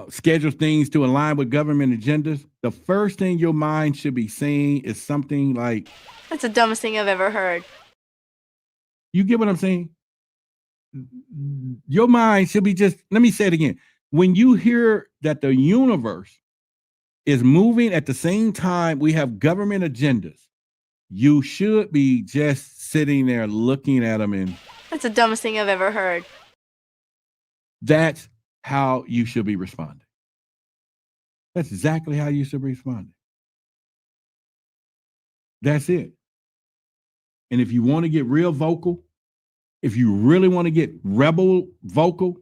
schedule things to align with government agendas, the first thing your mind should be saying is something like,
That's the dumbest thing I've ever heard.
you get what I'm saying? Your mind should be just, let me say it again. When you hear that the universe is moving at the same time we have government agendas, you should be just sitting there looking at them, and
That's the dumbest thing I've ever heard.
that's how you should be responding. That's exactly how you should be responding. That's it. And if you want to get real vocal, if you really want to get rebel vocal,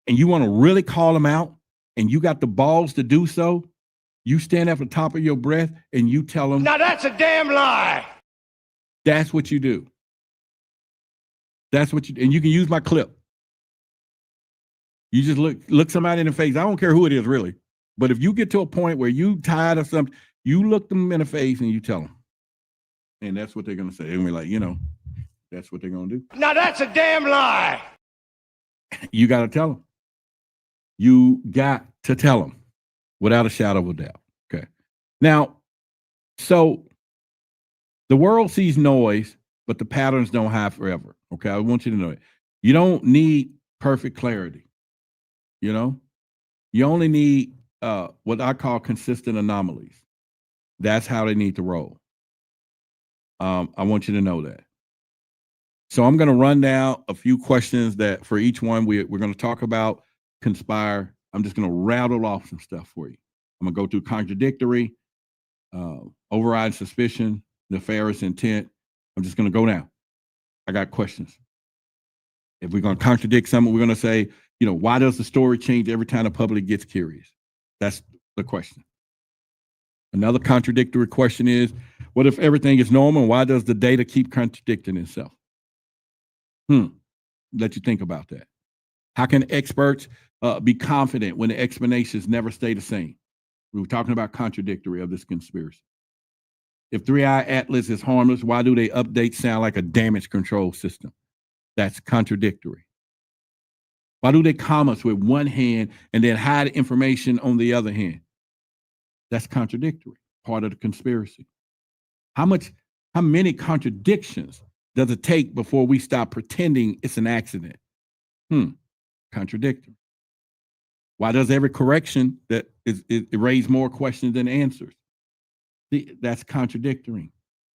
and you want to really call them out, and you got the balls to do so, you stand at the top of your breath and you tell them.
Now that's a damn lie.
That's what you do. That's what you, and you can use my clip. You just look somebody in the face. I don't care who it is, really. But if you get to a point where you tired of something, you look them in the face and you tell them. And that's what they're going to say. They're going to be like, that's what they're going to do.
Now that's a damn lie.
You got to tell them. You got to tell them without a shadow of a doubt. Okay. Now, so the world sees noise, but the patterns don't hide forever. Okay. I want you to know it. You don't need perfect clarity. You only need what I call consistent anomalies. That's how they need to roll. I want you to know that. So I'm going to run down a few questions that for each one we're going to talk about conspire. I'm just going to rattle off some stuff for you. I'm going to go through contradictory, override suspicion, nefarious intent. I'm just going to go down. I got questions. If we're going to contradict something, we're going to say, why does the story change every time the public gets curious? That's the question. Another contradictory question is, what if everything is normal? And why does the data keep contradicting itself? Let you think about that. How can experts be confident when the explanations never stay the same? We were talking about contradictory of this conspiracy. If Three-Eye Atlas is harmless, why do they update sound like a damage control system? That's contradictory. Why do they calm us with one hand and then hide information on the other hand? That's contradictory, part of the conspiracy. How many contradictions does it take before we stop pretending it's an accident? Contradictory. Why does every correction that it raise more questions than answers? See, that's contradictory.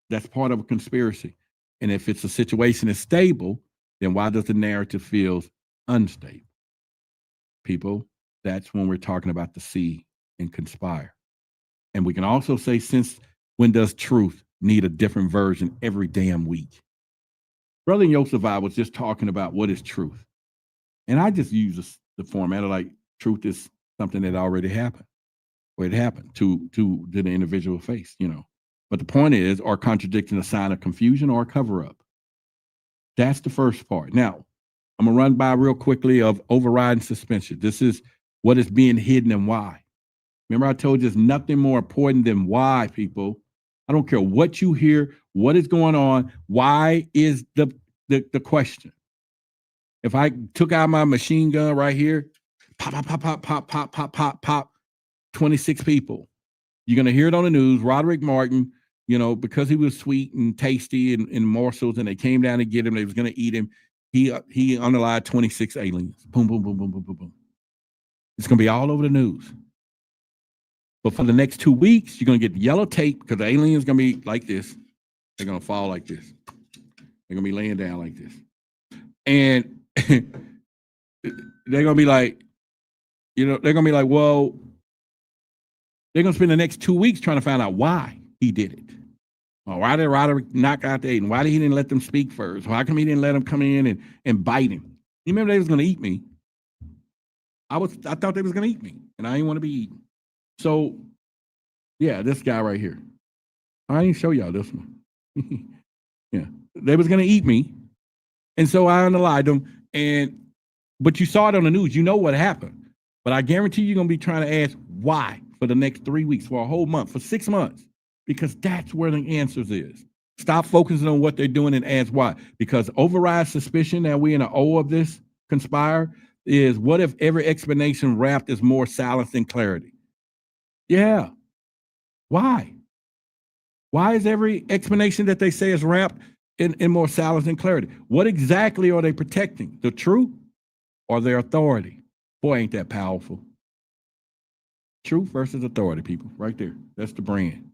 That's part of a conspiracy. And if it's a situation that's stable, then why does the narrative feel unstable? People, that's when we're talking about the see and conspire. And we can also say, since when does truth need a different version every damn week? Brother YOSEF, I was just talking about what is truth. And I just use the format of like truth is something that already happened. Or it happened to the individual face, But the point is, are contradicting a sign of confusion or a cover-up? That's the first part. Now, I'm going to run by real quickly of overriding suspension. This is what is being hidden and why. Remember, I told you there's nothing more important than why, people. I don't care what you hear, what is going on. Why is the question? If I took out my machine gun right here, pop, pop, pop, pop, pop, pop, pop, pop, pop, 26 people. You're going to hear it on the news. Roderick Martin, because he was sweet and tasty and morsels, and they came down to get him, they was going to eat him. He unalived 26 aliens. Boom, boom, boom, boom, boom, boom, boom. It's going to be all over the news. But for the next 2 weeks, you're going to get yellow tape because the alien's going to be like this. They're going to fall like this. They're going to be laying down like this. And they're going to be like, they're going to be like, well, they're going to spend the next 2 weeks trying to find out why he did it. Why did Roderick knock out the alien? Why did he didn't let them speak first? Why come he didn't let them come in and bite him? You remember they was going to eat me. I thought they was going to eat me, and I didn't want to be eaten. So, yeah, this guy right here. I didn't show y'all this one. Yeah, they was going to eat me, and so I unalived them. But you saw it on the news. You know what happened. But I guarantee you're going to be trying to ask why for the next 3 weeks, for a whole month, for 6 months, because that's where the answers is. Stop focusing on what they're doing and ask why. Because override suspicion that we're in an O of this conspire, is, what if every explanation wrapped is more silence than clarity? Yeah. Why? Why is every explanation that they say is wrapped in more silence than clarity? What exactly are they protecting? The truth or their authority? Boy, ain't that powerful. Truth versus authority, people, right there. That's the brand.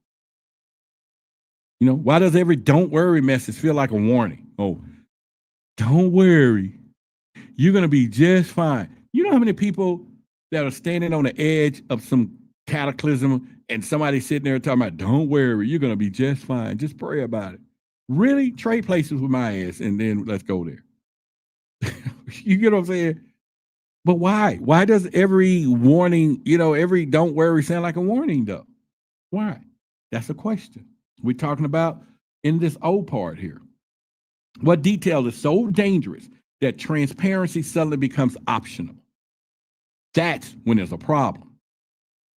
You know, why does every don't worry message feel like a warning? Oh, don't worry. You're going to be just fine. You know how many people that are standing on the edge of some cataclysm and somebody sitting there talking about, don't worry, you're going to be just fine. Just pray about it. Really? Trade places with my ass and then let's go there. You get what I'm saying? But why? Why does every warning, you know, every don't worry sound like a warning though? Why? That's a question. We're talking about in this old part here. What detail is so dangerous that transparency suddenly becomes optional? That's when there's a problem.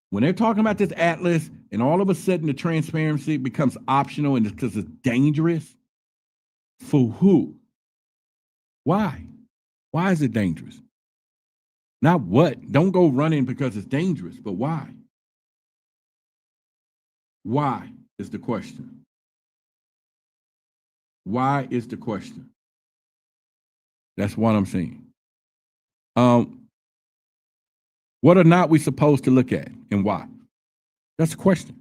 When they're talking about this atlas and all of a sudden the transparency becomes optional and because it's dangerous, for who? Why? Why is it dangerous? Not what. Don't go running because it's dangerous, but why? Why is the question? Why is the question? That's what I'm saying. What are not we supposed to look at and why? That's the question.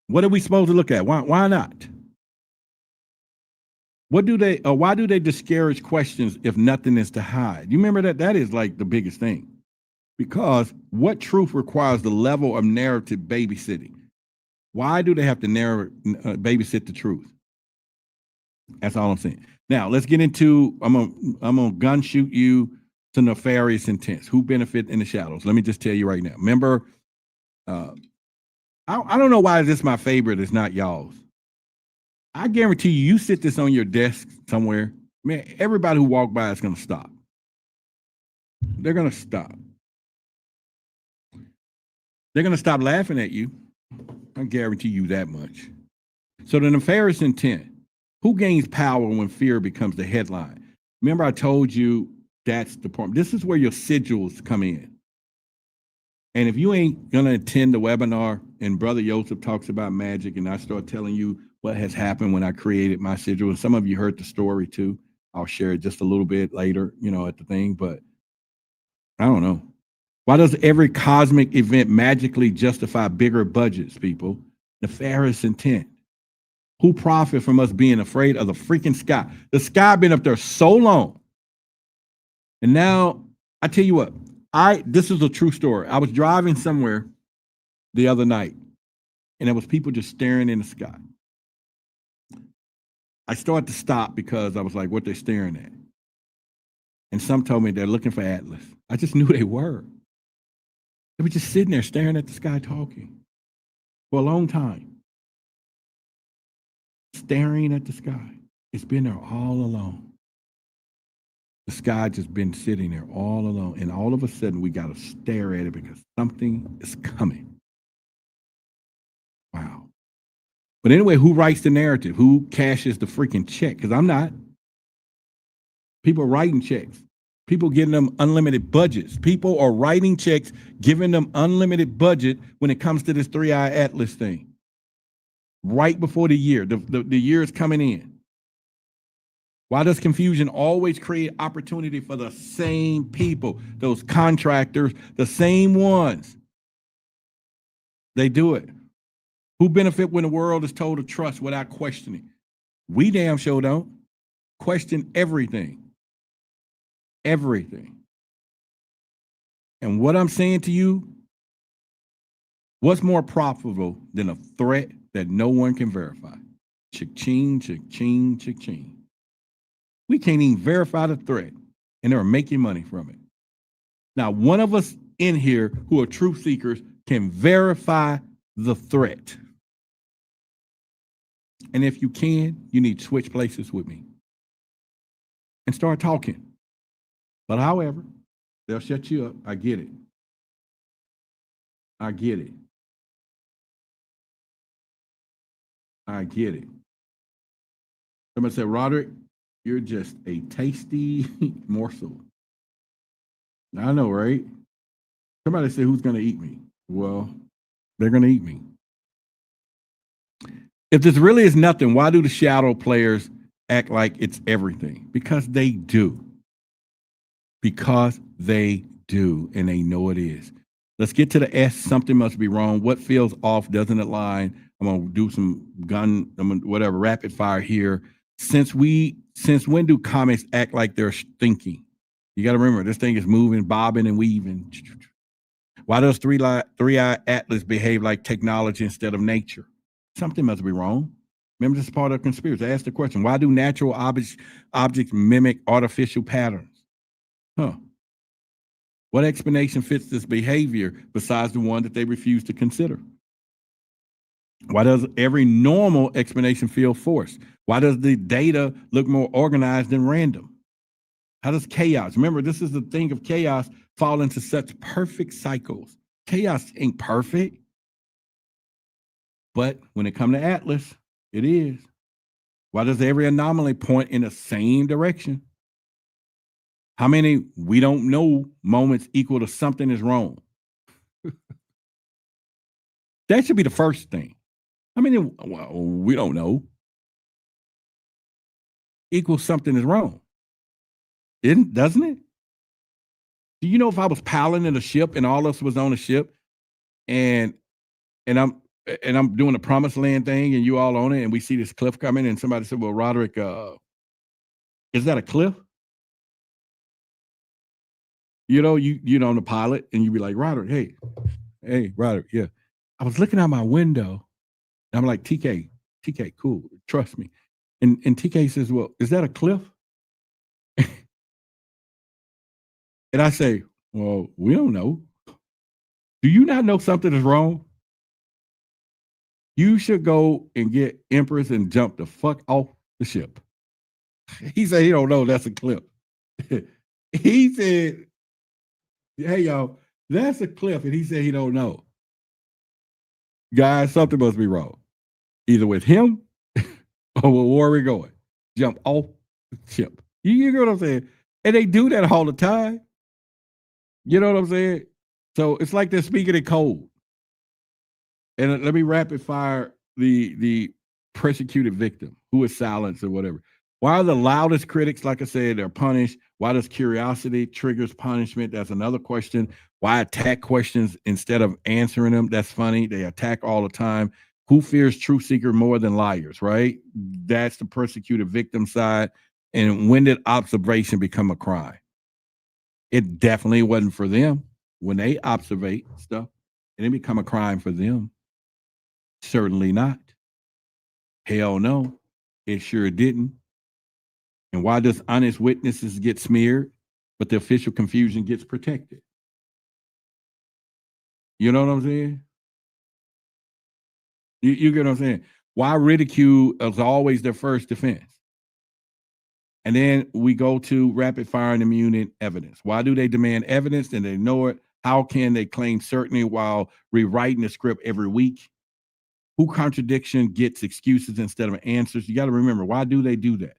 What are we supposed to look at? Why not? What do they, or why do they discourage questions if nothing is to hide? You remember that? That is like the biggest thing. Because what truth requires the level of narrative babysitting? Why do they have to babysit the truth? That's all I'm saying. Now let's get into. I'm gonna gun shoot you to nefarious intents. Who benefit in the shadows? Let me just tell you right now. Remember, I don't know why this is my favorite. It's not y'all's. I guarantee you, you sit this on your desk somewhere, man. Everybody who walk by is gonna stop. They're gonna stop. They're gonna stop laughing at you. I guarantee you that much. So the nefarious intent. Who gains power when fear becomes the headline? Remember I told you that's the point. This is where your sigils come in. And if you ain't gonna attend the webinar and Brother YOSEF talks about magic and I start telling you what has happened when I created my sigil, and some of you heard the story too. I'll share it just a little bit later, you know, at the thing, but I don't know. Why does every cosmic event magically justify bigger budgets, people? Nefarious intent. Who profit from us being afraid of the freaking sky? The sky been up there so long. And now, I tell you what, this is a true story. I was driving somewhere the other night, and there was people just staring in the sky. I started to stop because I was like, what they staring at? And some told me they're looking for Atlas. I just knew they were. They were just sitting there staring at the sky talking for a long time. Staring at the sky. It's been there all along. The sky just been sitting there all along. And all of a sudden, we got to stare at it because something is coming. Wow. But anyway, who writes the narrative? Who cashes the freaking check? Because I'm not. People are writing checks. People getting them unlimited budgets. People are writing checks, giving them unlimited budget when it comes to this 3-eye atlas thing. Right before the year, the year is coming in. Why does confusion always create opportunity for the same people, those contractors, the same ones? They do it. Who benefit when the world is told to trust without questioning? We damn sure don't. Question everything. Everything. And what I'm saying to you, what's more profitable than a threat that no one can verify? Chick-ching, chick-ching, chick-ching. We can't even verify the threat, and they're making money from it. Now, one of us in here who are truth seekers can verify the threat. And if you can, you need to switch places with me and start talking. But however, they'll shut you up. I get it. I get it. I get it. Somebody said, Roderick, You're just a tasty morsel. I know, right? Somebody said, who's going to eat me? Well, they're going to eat me. If this really is nothing, why do the shadow players act like it's everything? Because they do. Because they do, and they know it is. Let's get to the S. Something must be wrong. What feels off? Doesn't align? I'm going to do some whatever, rapid fire here. Since when do comics act like they're thinking? You got to remember, this thing is moving, bobbing, and weaving. Why does three-eye Atlas behave like technology instead of nature? Something must be wrong. Remember, this is part of the conspiracy. Ask the question, why do natural objects mimic artificial patterns? What explanation fits this behavior besides the one that they refuse to consider? Why does every normal explanation feel forced? Why does the data look more organized than random? How does chaos, remember, this is the thing of chaos, fall into such perfect cycles? Chaos ain't perfect, but when it comes to Atlas, it is. Why does every anomaly point in the same direction? How many we don't know moments equal to something is wrong? That should be the first thing. How many we don't know equals something is wrong? Doesn't it? Do you know if I was piloting a ship and all of us was on a ship and I'm doing a promised land thing and you all on it and we see this cliff coming and somebody said, well, Roderick, is that a cliff? You know, you know, the pilot and you be like, Roderick, hey, Roderick, yeah. I was looking out my window and I'm like, TK, cool, trust me. And TK says, well, is that a cliff? And I say, well, we don't know. Do you not know something is wrong? You should go and get Empress and jump the fuck off the ship. He said he don't know that's a cliff. He said, hey, y'all, that's a cliff. And he said he don't know. Guys, something must be wrong. Either with him or with where we're going. Jump off the ship. You get what I'm saying? And they do that all the time. You know what I'm saying? So it's like they're speaking in code. And let me rapid fire the persecuted victim who is silenced or whatever. Why are the loudest critics, like I said, they're punished? Why does curiosity triggers punishment? That's another question. Why attack questions instead of answering them? That's funny. They attack all the time. Who fears truth seeker more than liars, right? That's the persecuted victim side. And when did observation become a crime? It definitely wasn't for them. When they observate stuff, it didn't become a crime for them. Certainly not. Hell no, it sure didn't. And why does honest witnesses get smeared, but the official confusion gets protected? You know what I'm saying? You get what I'm saying? Why ridicule is always their first defense? And then we go to rapid fire and immune evidence. Why do they demand evidence and they know it? How can they claim certainty while rewriting the script every week? Who contradiction gets excuses instead of answers? You got to remember, why do they do that?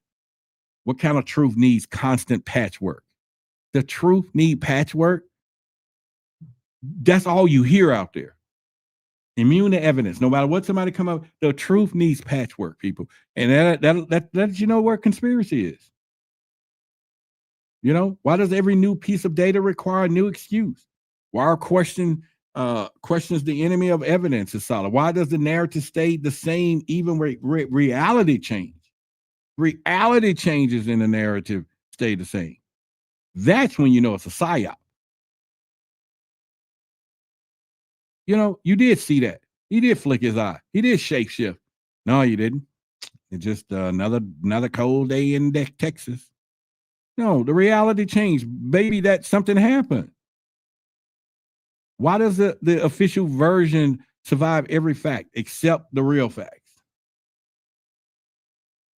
What kind of truth needs constant patchwork? The truth need patchwork? That's all you hear out there. Immune to evidence. No matter what somebody come up, the truth needs patchwork, people. And that you know where conspiracy is. You know, why does every new piece of data require a new excuse? Why are questions the enemy of evidence is solid? Why does the narrative stay the same even when reality change? Reality changes in the narrative stay the same. That's when you know it's a psyop. You know, you did see that. He did flick his eye. He did shapeshift. No, you didn't. It's just another cold day in Texas. No, the reality changed. Baby, that something happened. Why does the official version survive every fact except the real facts?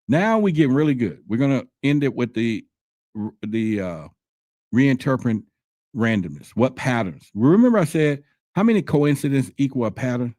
Now we get really good. We're going to end it with the reinterpret randomness. What patterns? Remember I said, how many coincidences equal a pattern?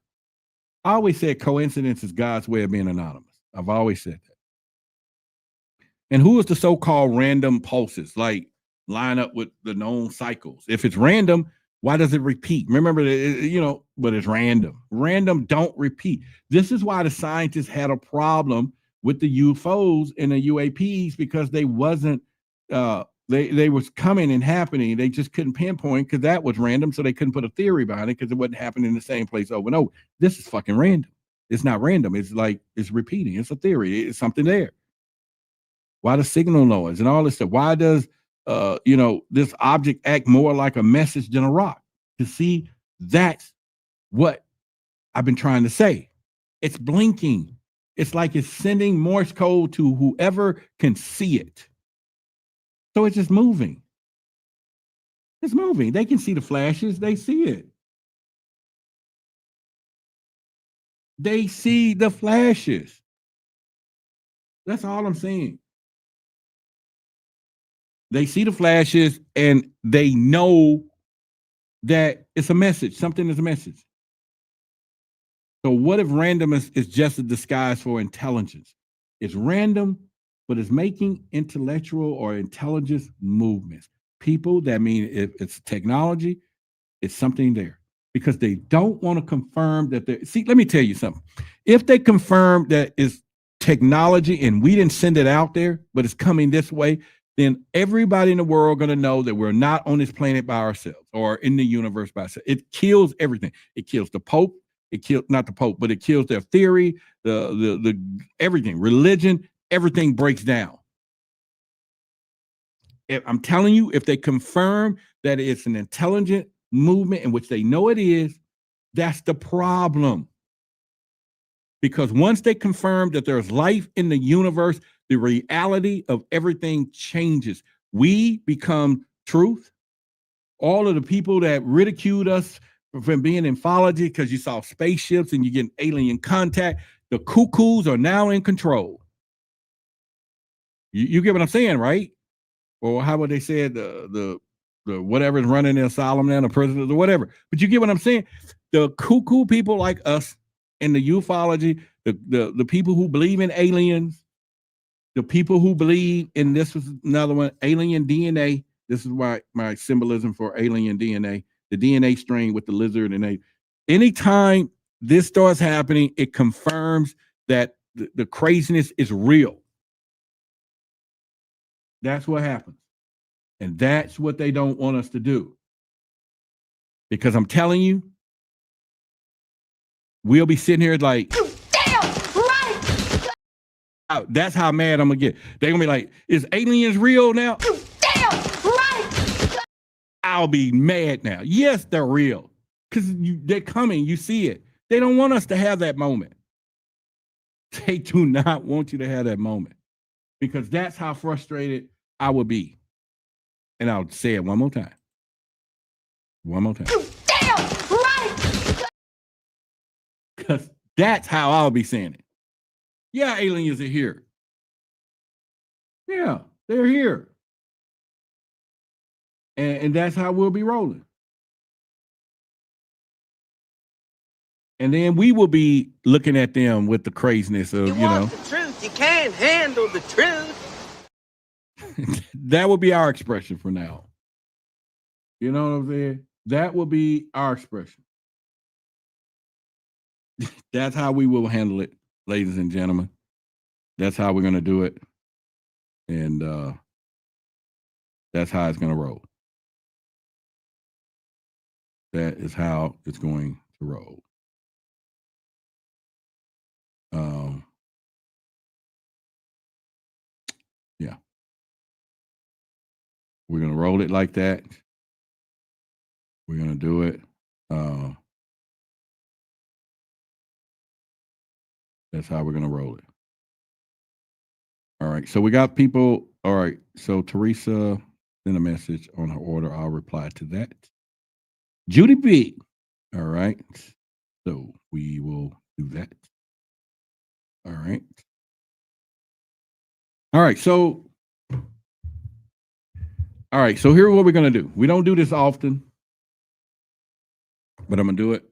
I always said coincidence is God's way of being anonymous. I've always said that. And who is the so-called random pulses? Like line up with the known cycles. If it's random, why does it repeat? Remember, but it's random. Random don't repeat. This is why the scientists had a problem with the UFOs and the UAPs, because they wasn't, they was coming and happening. They just couldn't pinpoint because that was random. So they couldn't put a theory behind it because it wasn't happening in the same place over and over. This is fucking random. It's not random. It's like, it's repeating. It's a theory. It's something there. Why the signal noise and all this stuff? Why does this object act more like a message than a rock? To see, that's what I've been trying to say. It's blinking. It's like it's sending Morse code to whoever can see it. So it's just moving. It's moving. They can see the flashes. They see it. They see the flashes. That's all I'm saying. They see the flashes and they know that it's a message. Something is a message. So what if randomness is just a disguise for intelligence? It's random, but it's making intellectual or intelligence movements. People, that mean if it's technology, it's something there. Because they don't want to confirm that they see, let me tell you something. If they confirm that it's technology and we didn't send it out there, but it's coming this way, then everybody in the world going to know that we're not on this planet by ourselves or in the universe by ourselves. It kills everything. It kills the Pope. It kills, not the Pope, but it kills their theory, the everything, religion, everything breaks down. I'm telling you, if they confirm that it's an intelligent movement in which they know it is, that's the problem. Because once they confirm that there's life in the universe, the reality of everything changes. We become truth. All of the people that ridiculed us from being in philology because you saw spaceships and you get alien contact, the cuckoos are now in control. You get what I'm saying, right? Or how would they say it, the whatever's running the asylum now, the prisoners or whatever. But you get what I'm saying? The cuckoo people like us in the ufology, the people who believe in aliens, the people who believe in, this was another one, alien DNA. This is why my symbolism for alien DNA, the DNA strain with the lizard. And anytime this starts happening, it confirms that the craziness is real. That's what happens. And that's what they don't want us to do. Because I'm telling you, we'll be sitting here like, you damn right. That's how mad I'm gonna get. They're gonna be like, is aliens real now? You damn right. I'll be mad now. Yes, they're real. Because they're coming, you see it. They don't want us to have that moment. They do not want you to have that moment. Because that's how frustrated I would be. And I'll say it one more time. One more time. You damn right. Because that's how I'll be saying it. Yeah, aliens are here. Yeah, they're here. And that's how we'll be rolling. And then we will be looking at them with the craziness of,
you want the truth. You can't handle the truth.
That will be our expression for now. You know what I'm saying? That will be our expression. That's how we will handle it, ladies and gentlemen. That's how we're going to do it. And that's how it's going to roll. That is how it's going to roll. Yeah. We're going to roll it like that. We're going to do it. That's how we're going to roll it. All right. So we got people. All right. So Teresa sent a message on her order. I'll reply to that. Judy B. All right. So we will do that. All right. All right. So, here's what we're going to do. We don't do this often, but I'm going to do it.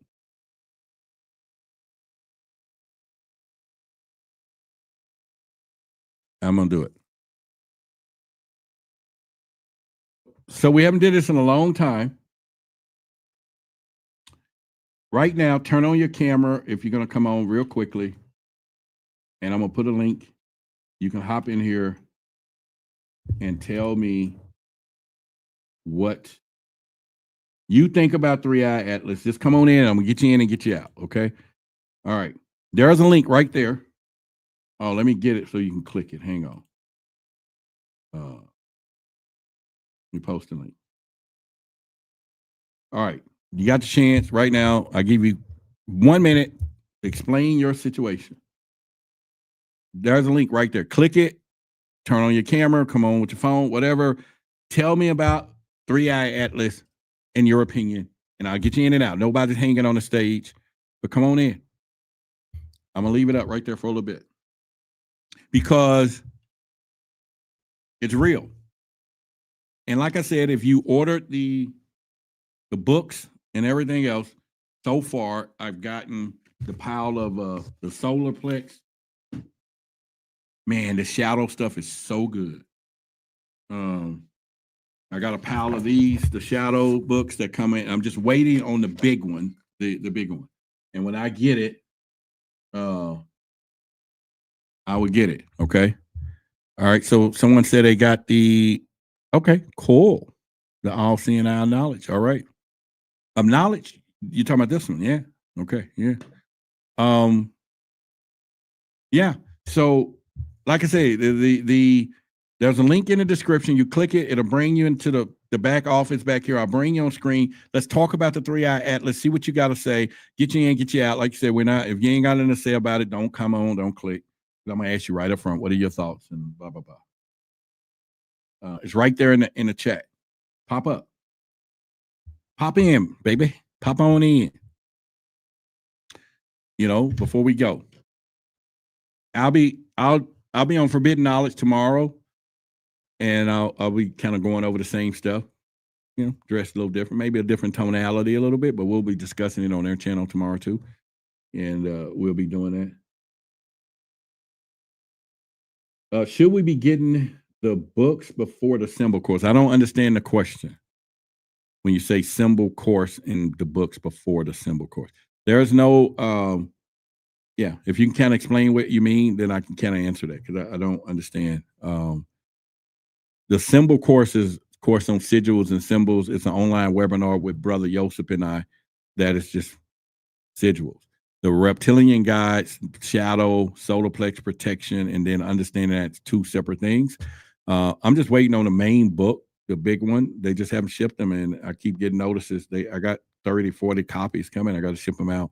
I'm going to do it. So we haven't did this in a long time. Right now, turn on your camera if you're going to come on real quickly. And I'm going to put a link. You can hop in here and tell me what you think about 3i Atlas. Just come on in. I'm going to get you in and get you out. Okay. All right. There's a link right there. Oh, let me get it so you can click it. Hang on. Let me post the link. All right. You got the chance right now. I give you 1 minute. Explain your situation. There's a link right there. Click it. Turn on your camera. Come on with your phone, whatever. Tell me about 3i Atlas in your opinion, and I'll get you in and out. Nobody's hanging on the stage, but come on in. I'm going to leave it up right there for a little bit because it's real. And like I said, if you ordered the books and everything else, so far, I've gotten the pile of the solar plex. Man, the shadow stuff is so good. I got a pile of these, the shadow books that come in. I'm just waiting on the big one, the big one. And when I get it, I will get it. Okay. All right. So someone said they got the, okay, cool. The all seeing eye knowledge. All right. Of knowledge. You're talking about this one. Yeah. Okay. Yeah. Yeah. So like I say, there's a link in the description. You click it, it'll bring you into the back office back here. I'll bring you on screen. Let's talk about the 3i Atlas. See what you got to say. Get you in, get you out. Like you said, we're not, if you ain't got anything to say about it, don't come on, don't click. I'm gonna ask you right up front, what are your thoughts? And blah blah blah. It's right there in the chat. Pop up. Pop in, baby. Pop on in. You know, before we go. I'll be on Forbidden Knowledge tomorrow. And I'll be kind of going over the same stuff, you know, dressed a little different, maybe a different tonality a little bit, but we'll be discussing it on their channel tomorrow too. And we'll be doing that. Should we be getting the books before the symbol course? I don't understand the question when you say symbol course in the books before the symbol course. There's no, yeah, if you can kind of explain what you mean, then I can kind of answer that because I don't understand. The symbol course is course on sigils and symbols. It's an online webinar with Brother YOSEF and I. That is just sigils. The reptilian guides, shadow, solar plex protection, and then understanding that's two separate things. I'm just waiting on the main book, the big one. They just haven't shipped them, and I keep getting notices. I got 30, 40 copies coming. I got to ship them out.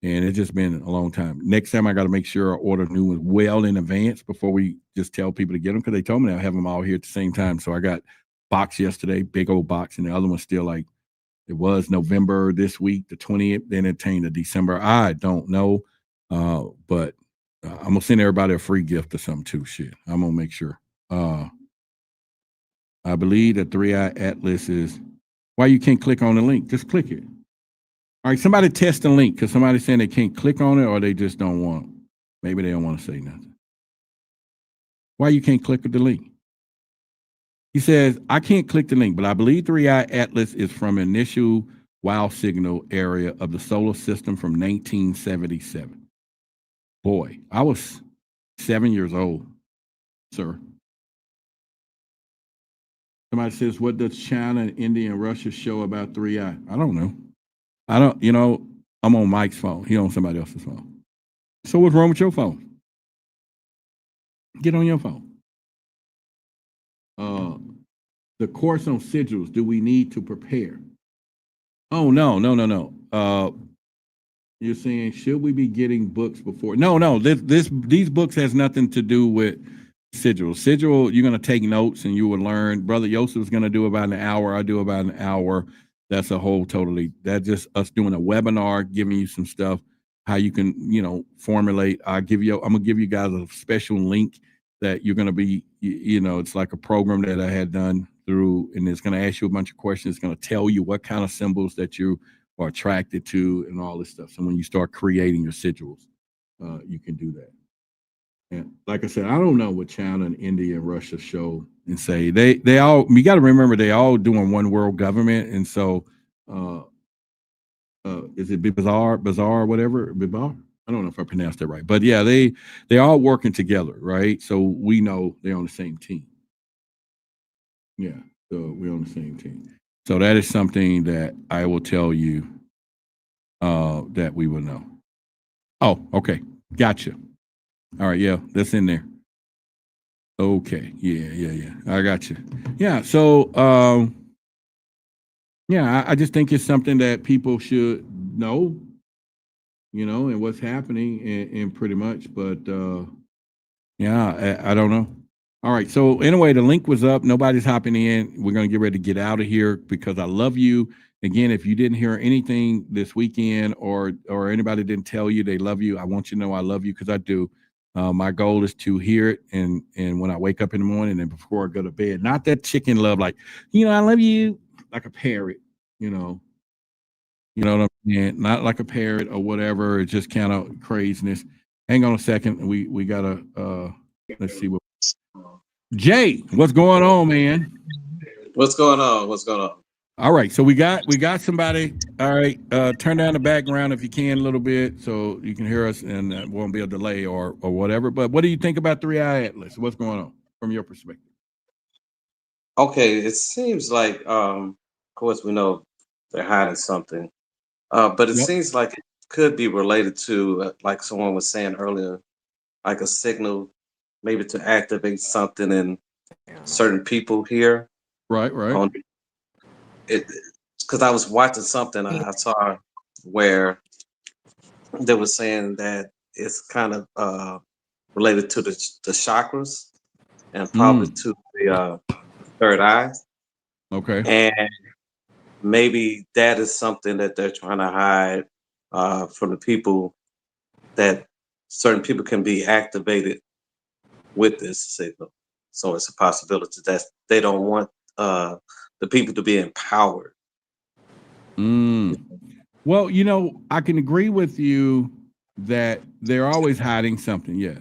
And it's just been a long time. Next time I got to make sure I order new ones well in advance before we just tell people to get them, because they told me they'll have them all here at the same time. So I got box yesterday, big old box, and the other one's still like, it was November this week, the 20th, then it came to December. I don't know, but I'm going to send everybody a free gift or something too. Shit, I'm going to make sure. I believe the 3i Atlas is, why you can't click on the link? Just click it. All right, somebody test the link because somebody's saying they can't click on it or they just don't want. Maybe they don't want to say nothing. Why you can't click the link? He says, I can't click the link, but I believe 3i Atlas is from initial wow signal area of the solar system from 1977. Boy, I was 7 years old, sir. Somebody says, what does China and India and Russia show about 3i? I don't know. You know, I'm on Mike's phone. He on somebody else's phone. So what's wrong with your phone? Get on your phone. The course on sigils, do we need to prepare? Oh, no. You're saying, should we be getting books before? No, these books has nothing to do with sigil. Sigil, you're going to take notes and you will learn. Brother YOSEF is going to do about an hour. I do about an hour. That's a whole that's just us doing a webinar, giving you some stuff, how you can, you know, formulate. I'm going to give you guys a special link that you're going to be, you know, it's like a program that I had done through, and it's going to ask you a bunch of questions. It's going to tell you what kind of symbols that you are attracted to and all this stuff. So when you start creating your sigils, you can do that. Yeah. Like I said, I don't know what China and India and Russia show and say. They all, you got to remember, they all doing one world government. And so, is it bizarre, whatever, bizarre? I don't know if I pronounced that right, but yeah, they all working together, right? So we know they're on the same team. Yeah, so we're on the same team. So that is something that I will tell you that we will know. Oh, okay, gotcha. All right, yeah, that's in there. Okay, yeah, I got you. Yeah, so yeah, I just think it's something that people should know, and what's happening, and pretty much. But yeah, I don't know. All right, so anyway, the link was up. Nobody's hopping in. We're gonna get ready to get out of here because I love you. Again, if you didn't hear anything this weekend, or anybody didn't tell you they love you, I want you to know I love you because I do. My goal is to hear it, and when I wake up in the morning and before I go to bed, not that chicken love, like, I love you, like a parrot, you know what I'm saying? Not like a parrot or whatever. It's just kind of craziness. Hang on a second. We gotta let's see what Jay, what's going on, man?
What's going on?
All right, so we got somebody. All right, turn down the background if you can a little bit so you can hear us, and won't be a delay or whatever. But what do you think about 3i Atlas? What's going on from your perspective?
Okay, it seems like, of course, we know they're hiding something, but it seems like it could be related to, like someone was saying earlier, like a signal, maybe to activate something in certain people here.
Right.
On it, because I was watching something I saw where they were saying that it's kind of related to the chakras and probably to the third eye.
Okay.
And maybe that is something that they're trying to hide from the people, that certain people can be activated with this signal. So it's a possibility that they don't want the people to be empowered.
Well, I can agree with you that they're always hiding something. Yeah.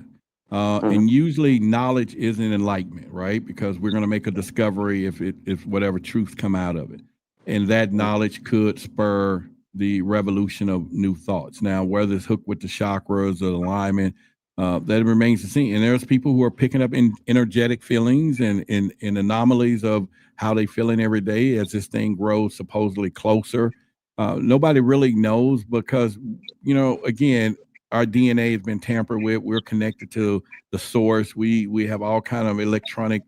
And usually knowledge isn't enlightenment, right? Because we're going to make a discovery if whatever truths come out of it. And that knowledge could spur the revolution of new thoughts. Now, whether it's hooked with the chakras or the alignment, that remains to see. And there's people who are picking up energetic feelings and anomalies of how they feeling every day as this thing grows supposedly closer. Nobody really knows because, again, our DNA has been tampered with. We're connected to the source. We have all kind of electronic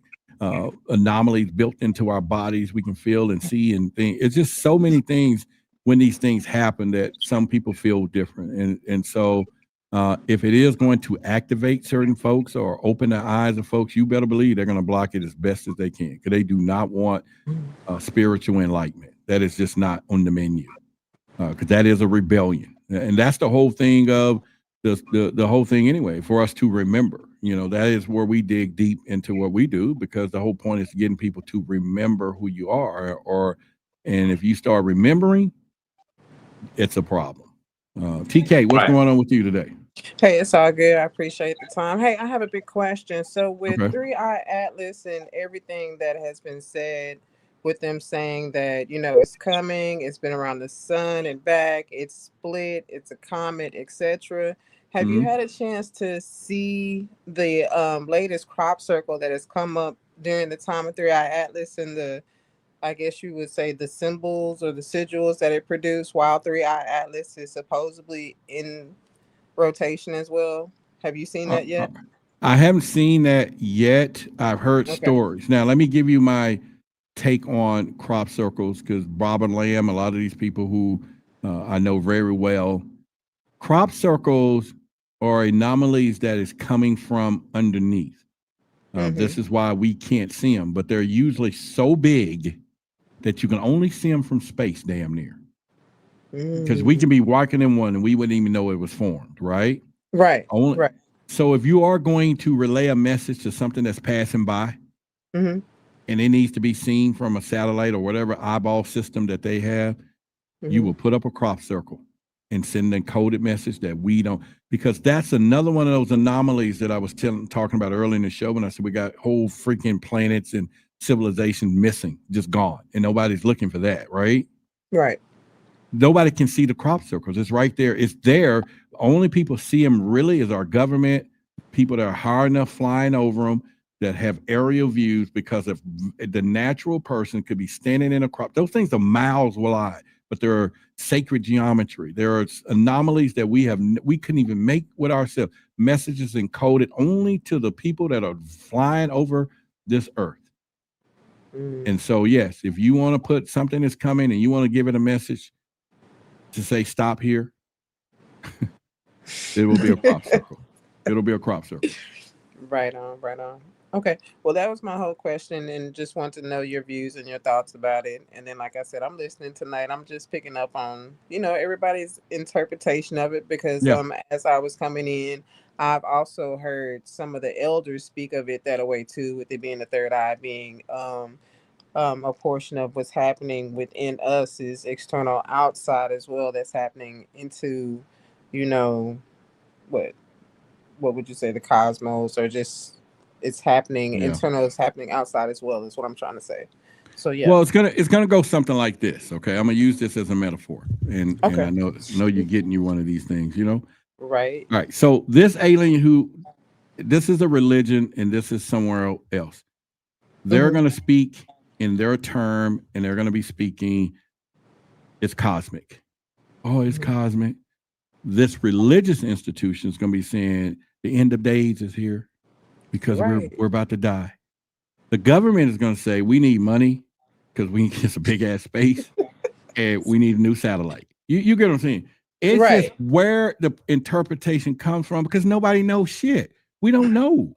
anomalies built into our bodies. We can feel and see and think. It's just so many things when these things happen that some people feel different. And so if it is going to activate certain folks or open the eyes of folks, you better believe they're going to block it as best as they can because they do not want spiritual enlightenment. That is just not on the menu because that is a rebellion. And that's the whole thing of the whole thing anyway, for us to remember. That is where we dig deep into what we do, because the whole point is getting people to remember who you are. And if you start remembering, it's a problem. TK, what's going on with you today?
Hey, it's all good. I appreciate the time. Hey, I have a big question. So with
Okay.
3i Atlas and everything that has been said, with them saying that, it's coming, it's been around the sun and back, it's split, it's a comet, etc. Have you had a chance to see the latest crop circle that has come up during the time of 3i Atlas and I guess you would say the symbols or the sigils that it produced while 3i Atlas is supposedly in rotation as well? Have you seen that yet?
I haven't seen that yet. I've heard stories. Now, let me give you my take on crop circles, because Bob and Lamb, a lot of these people who I know very well, crop circles are anomalies that is coming from underneath. This is why we can't see them, but they're usually so big that you can only see them from space, damn near. Because we can be walking in one and we wouldn't even know it was formed, right?
Right.
So if you are going to relay a message to something that's passing by, and it needs to be seen from a satellite or whatever eyeball system that they have, you will put up a crop circle and send an encoded message that we don't. because that's another one of those anomalies that I was talking about earlier in the show when I said we got whole freaking planets and civilizations missing, just gone, and nobody's looking for that, right?
Right.
Nobody can see the crop circles. It's right there. It's there. Only people see them really is our government, people that are high enough flying over them, that have aerial views, because if the natural person could be standing in a crop, those things are miles wide, but there are sacred geometry. There are anomalies that we couldn't even make with ourselves. Messages encoded only to the people that are flying over this earth. And so, yes, if you want to put something that's coming and you want to give it a message to say stop here, it will be a crop circle. It'll be a crop circle.
Right on, right on. Okay. Well, that was my whole question, and just want to know your views and your thoughts about it. And then, like I said, I'm listening tonight. I'm just picking up on, everybody's interpretation of it, because as I was coming in, I've also heard some of the elders speak of it that way too, with it being the third eye being a portion of what's happening within us is external outside as well. That's happening into, what would you say, the cosmos, or just it's happening internal, it's happening outside as well, is what I'm trying to say. So
Well, it's gonna go something like this. Okay, I'm gonna use this as a metaphor, and I know you're getting you one of these things,
Right.
All right. So this alien this is a religion, and this is somewhere else. They're gonna speak in their term, and they're gonna be speaking. It's cosmic. Oh, it's cosmic. This religious institution is gonna be saying the end of days is here, because we're about to die. The government is going to say we need money because we can get a big ass space, and we need a new satellite. You get what I'm saying? It's just where the interpretation comes from, because nobody knows shit. We don't know.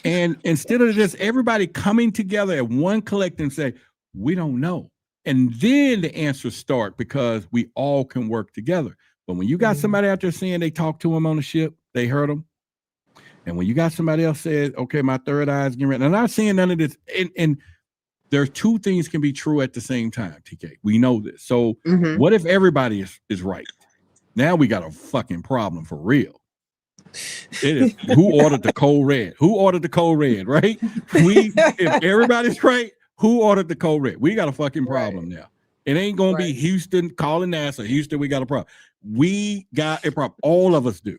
And instead of just everybody coming together at one collective and say, we don't know. And then the answers start, because we all can work together. But when you got somebody out there saying they talked to him on the ship, they heard him. And when you got somebody else said, okay, my third eye is getting ready. I'm not saying none of this. And there's two things can be true at the same time, TK. We know this. So what if everybody is right? Now we got a fucking problem for real. It is who ordered the code red? Who ordered the code red, right? If everybody's right, who ordered the code red? We got a fucking problem now. It ain't gonna be Houston calling NASA. Houston, we got a problem. We got a problem. All of us do.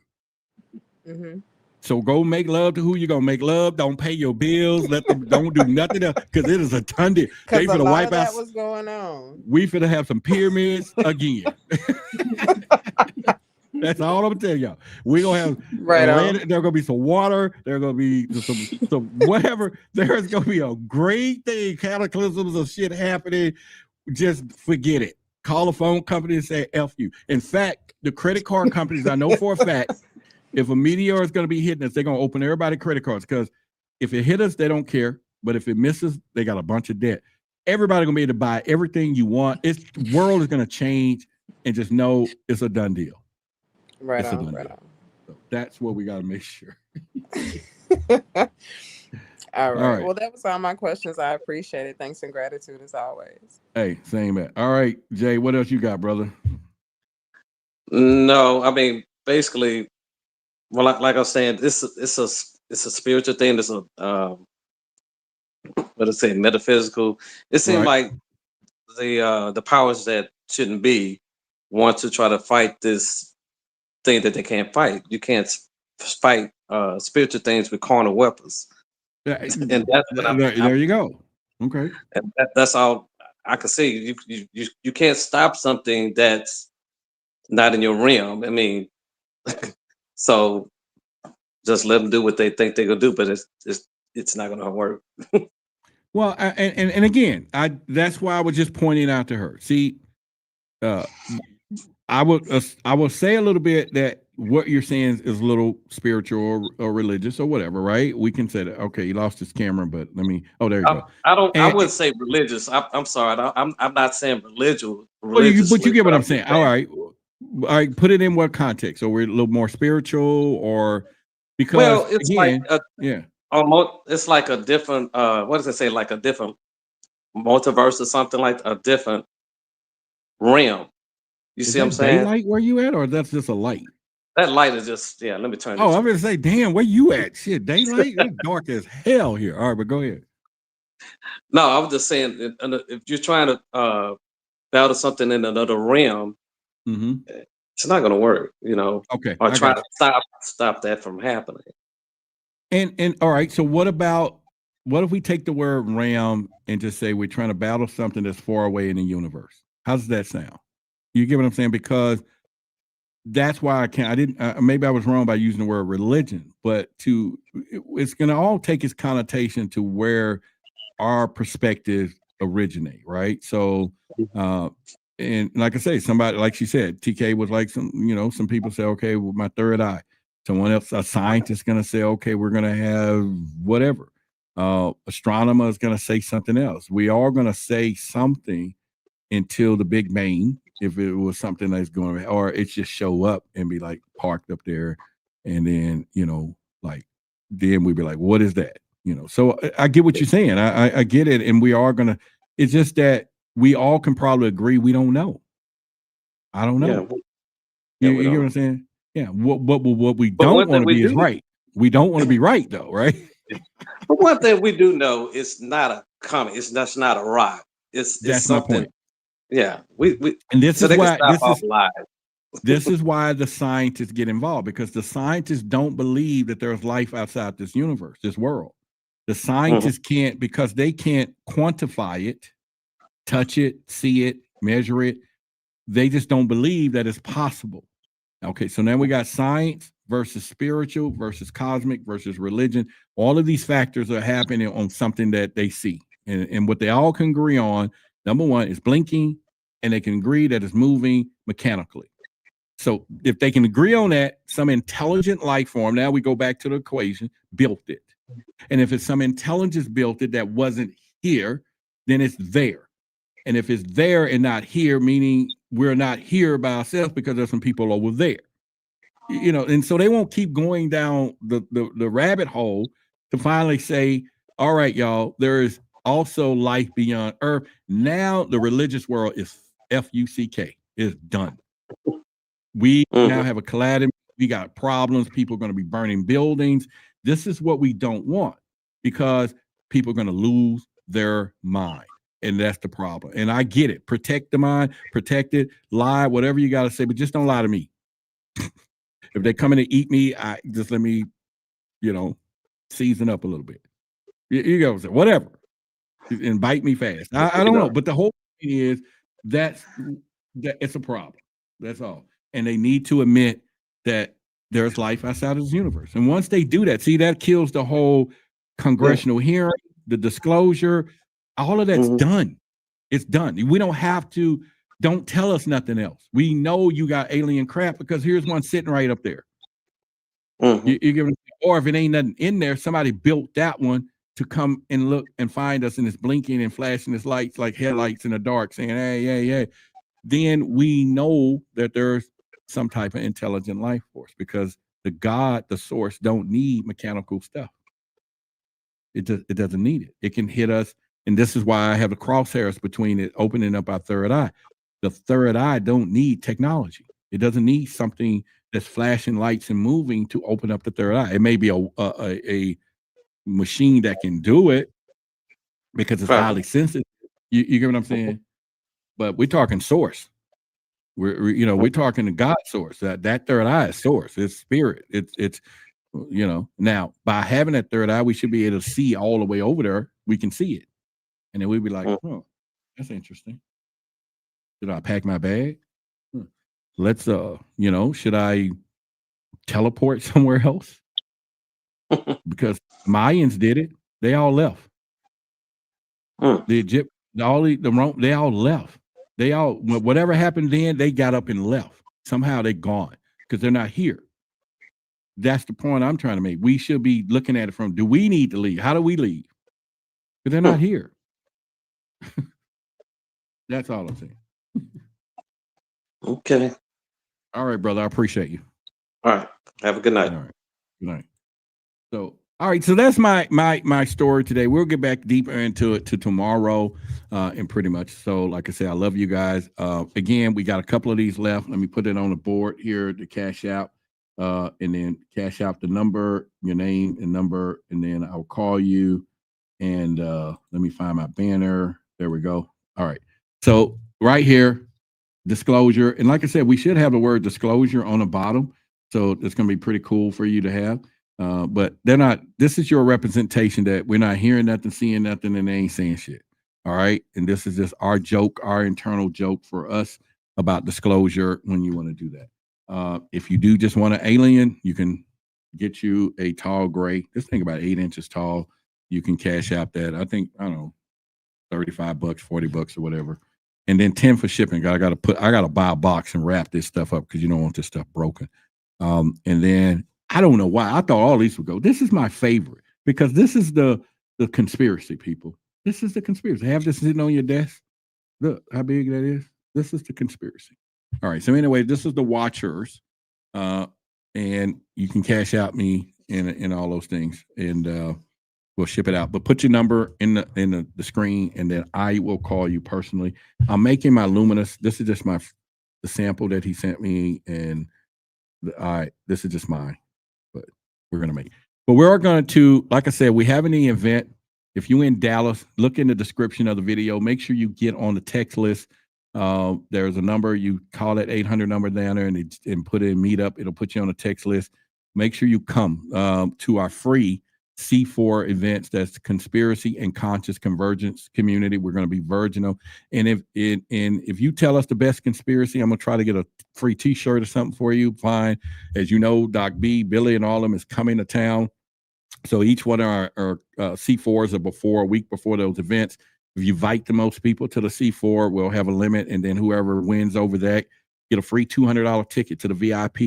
So go make love to who you're gonna make love. Don't pay your bills. Don't do nothing else, because it is a ton of. They finna wipe out.
What's going on?
We finna have some pyramids again. That's all I'm telling y'all. We're gonna have there's gonna be some water. There's gonna be some whatever. There's gonna be a great thing. Cataclysms of shit happening. Just forget it. Call a phone company and say F you. In fact, the credit card companies, I know for a fact, if a meteor is going to be hitting us, they're going to open everybody's credit cards, because if it hit us, they don't care. But if it misses, they got a bunch of debt. Everybody going to be able to buy everything you want. The world is going to change, and just know it's a done deal.
Right
on. So that's what we got to make sure.
All right. Well, that was all my questions. I appreciate it. Thanks and gratitude as always.
Hey, same man. All right, Jay, what else you got, brother?
No, I mean, basically, well, like I was saying, it's a spiritual thing. It's a what I say, metaphysical. It seems like the powers that shouldn't be want to try to fight this thing that they can't fight. You can't fight spiritual things with carnal weapons. And that's what
there you go. Okay.
And that's all I can see. You can't stop something that's not in your realm. I mean, so just let them do what they think they're gonna do, but it's not gonna work.
Well, and again, that's why I was just pointing out to her. See, I will say a little bit that what you're saying is a little spiritual or religious or whatever, right? We can say that. Okay, he lost his camera, but let me. Oh, there you go.
I wouldn't say religious. I'm sorry. I'm not saying religious.
But you get what I'm saying. All right. Put it in what context? So we're a little more spiritual, or because
it's
again,
almost it's like a different. What does it say? Like a different multiverse or something, like a different realm. You see what I'm saying?
Daylight where you at, or that's just a light?
That light is just, yeah, let me turn
Oh,
this.
I'm gonna say, damn, where you at? Shit, daylight? It's dark as hell here. All right, but go ahead.
No, I was just saying, if you're trying to battle something in another realm, it's not going to work, you know.
Okay,
Or
I
try
got
to stop that from happening.
And all right, so what if we take the word realm and just say we're trying to battle something that's far away in the universe? How does that sound? You get what I'm saying? Because that's why I didn't, maybe I was wrong by using the word religion, but it's going to all take its connotation to where our perspectives originate, right? So, and like I say, somebody, like she said, TK was like some people say, okay, well, my third eye. Someone else, a scientist, going to say, okay, we're going to have whatever. Astronomer is going to say something else. We are going to say something until the Big Bang, if it was something that's going, or it's just show up and be like parked up there, and then like then we'd be like, what is that? So I get what you're saying. I get it, and we are gonna. It's just that we all can probably agree we don't know. I don't know. You get what I'm saying? Yeah. What we don't want to be is right. We don't want to be right though, right?
But one thing we do know is not a comet. That's not a rock. It's something. My point. Yeah. We
and this is why this is why the scientists get involved, because the scientists don't believe that there's life outside this universe, this world. The scientists can't, because they can't quantify it, touch it, see it, measure it. They just don't believe that it's possible. Okay, so now we got science versus spiritual versus cosmic versus religion. All of these factors are happening on something that they see. And what they all can agree on, number one, is blinking, and they can agree that it's moving mechanically. So if they can agree on that, some intelligent life form, now we go back to the equation, built it. And if it's some intelligence built it that wasn't here, then it's there. And if it's there and not here, meaning we're not here by ourselves because there's some people over there, and so they won't keep going down the rabbit hole to finally say, all right, y'all, there is also life beyond Earth. Now the religious world is FUCK, is done. We now have a calamity. We got problems. People are going to be burning buildings. This is what we don't want, because people are going to lose their mind. And that's the problem. And I get it. Protect the mind, protect it, lie, whatever you got to say, but just don't lie to me. If they come in to eat me, just let me, season up a little bit. You go, whatever. And bite me fast. I don't know. But the whole thing is that it's a problem. That's all. And they need to admit that there's life outside of this universe. And once they do that, see, that kills the whole congressional hearing, the disclosure. All of that's done. It's done. We don't have to. Don't tell us nothing else. We know you got alien crap because here's one sitting right up there. You give it, or if it ain't nothing in there, somebody built that one to come and look and find us, and it's blinking and flashing its lights like headlights in the dark, saying, hey. Then we know that there's some type of intelligent life force, because the source, don't need mechanical stuff. It doesn't need it. It can hit us. And this is why I have the crosshairs between it opening up our third eye. The third eye don't need technology. It doesn't need something that's flashing lights and moving to open up the third eye. It may be a machine that can do it because it's highly sensitive. You get what I'm saying? But we're talking source. We're talking the God source. That third eye is source. It's spirit. It's now by having that third eye, we should be able to see all the way over there. We can see it. And then we'd be like, oh, that's interesting. Should I pack my bag? Let's, should I teleport somewhere else? Because Mayans did it. They all left. The Egypt, the Rome, they all left. They all, whatever happened then, they got up and left. Somehow they gone because they're not here. That's the point I'm trying to make. We should be looking at it from, do we need to leave? How do we leave? Because they're not here. That's all I'm saying.
Okay.
All right, brother. I appreciate you.
All right. Have a good night.
All right. Good night. So, all right. So that's my story today. We'll get back deeper into it tomorrow, and pretty much. So, like I said, I love you guys. Again, we got a couple of these left. Let me put it on the board here to cash out. and then cash out the number, your name and number, and then I'll call you. And let me find my banner. There we go. All right. So right here, disclosure. And like I said, we should have the word disclosure on the bottom. So it's going to be pretty cool for you to have. But they're not, this is your representation that we're not hearing nothing, seeing nothing, and they ain't saying shit. All right. And this is just our joke, our internal joke for us about disclosure when you want to do that. If you do just want an alien, you can get you a tall gray. This thing about 8 inches tall. You can cash out that. I think, I don't know, $35, $40 or whatever. And then 10 for shipping. I gotta buy a box and wrap this stuff up because you don't want this stuff broken. And then I don't know why. I thought all these would go. This is my favorite because this is the conspiracy, people. This is the conspiracy. Have this sitting on your desk. Look how big that is. This is the conspiracy. All right. So anyway, this is the watchers. And you can cash out me in all those things. And we'll ship it out. But put your number in the screen, and then I will call you personally. I'm making my luminous. This is just the sample that he sent me, and this is just mine. But we're gonna make. But we're going to, like I said, we have an event. If you're in Dallas, look in the description of the video. Make sure you get on the text list. There's a number, you call that 800 number down there and put in Meetup. It'll put you on the text list. Make sure you come to our free C4 events. That's conspiracy and conscious convergence community. We're going to be virginal. And if you tell us the best conspiracy, I'm going to try to get a free t-shirt or something for you. Fine. As you know, Doc B, Billy, and all of them is coming to town. So each one of our C4s are a week before those events. If you invite the most people to the C4, we'll have a limit. And then whoever wins over that, get a free $200 ticket to the VIP,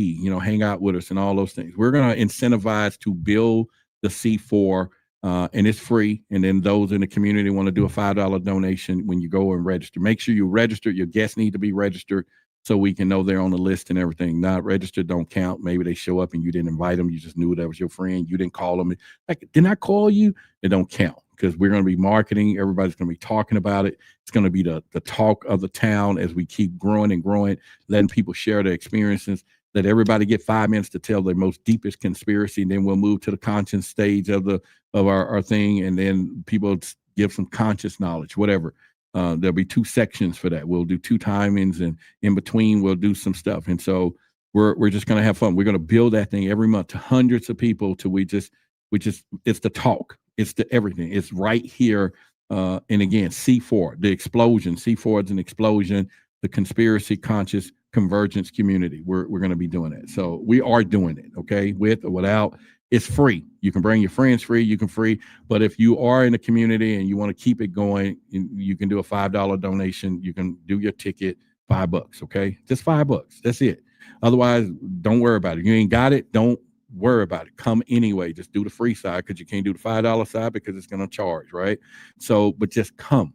hang out with us and all those things. We're going to incentivize to build the C4, and it's free. And then those in the community want to do a $5 donation when you go and register. Make sure you register. Your guests need to be registered so we can know they're on the list and everything. Not registered don't count. Maybe they show up and you didn't invite them. You just knew that was your friend. You didn't call them. Like, didn't I call you? It don't count because we're going to be marketing. Everybody's going to be talking about it. It's going to be the talk of the town as we keep growing and growing, letting people share their experiences. Let everybody get 5 minutes to tell their most deepest conspiracy, and then we'll move to the conscience stage of our thing, and then people give some conscious knowledge, whatever. There'll be 2 sections for that. We'll do 2 timings, and in between we'll do some stuff. And so we're just going to have fun. We're going to build that thing every month to hundreds of people till we just it's the talk. It's the everything. It's right here. And again, C4, the explosion. C4 is an explosion. The conspiracy conscious convergence community. We're going to be doing it. So we are doing it. Okay, with or without. It's free. You can bring your friends free. You can free. But if you are in the community and you want to keep it going, you can do a $5 donation. You can do your ticket, $5. Okay, just $5. That's it. Otherwise, don't worry about it. You ain't got it. Don't worry about it. Come anyway. Just do the free side because you can't do the $5 side because it's going to charge, right? So, but just come.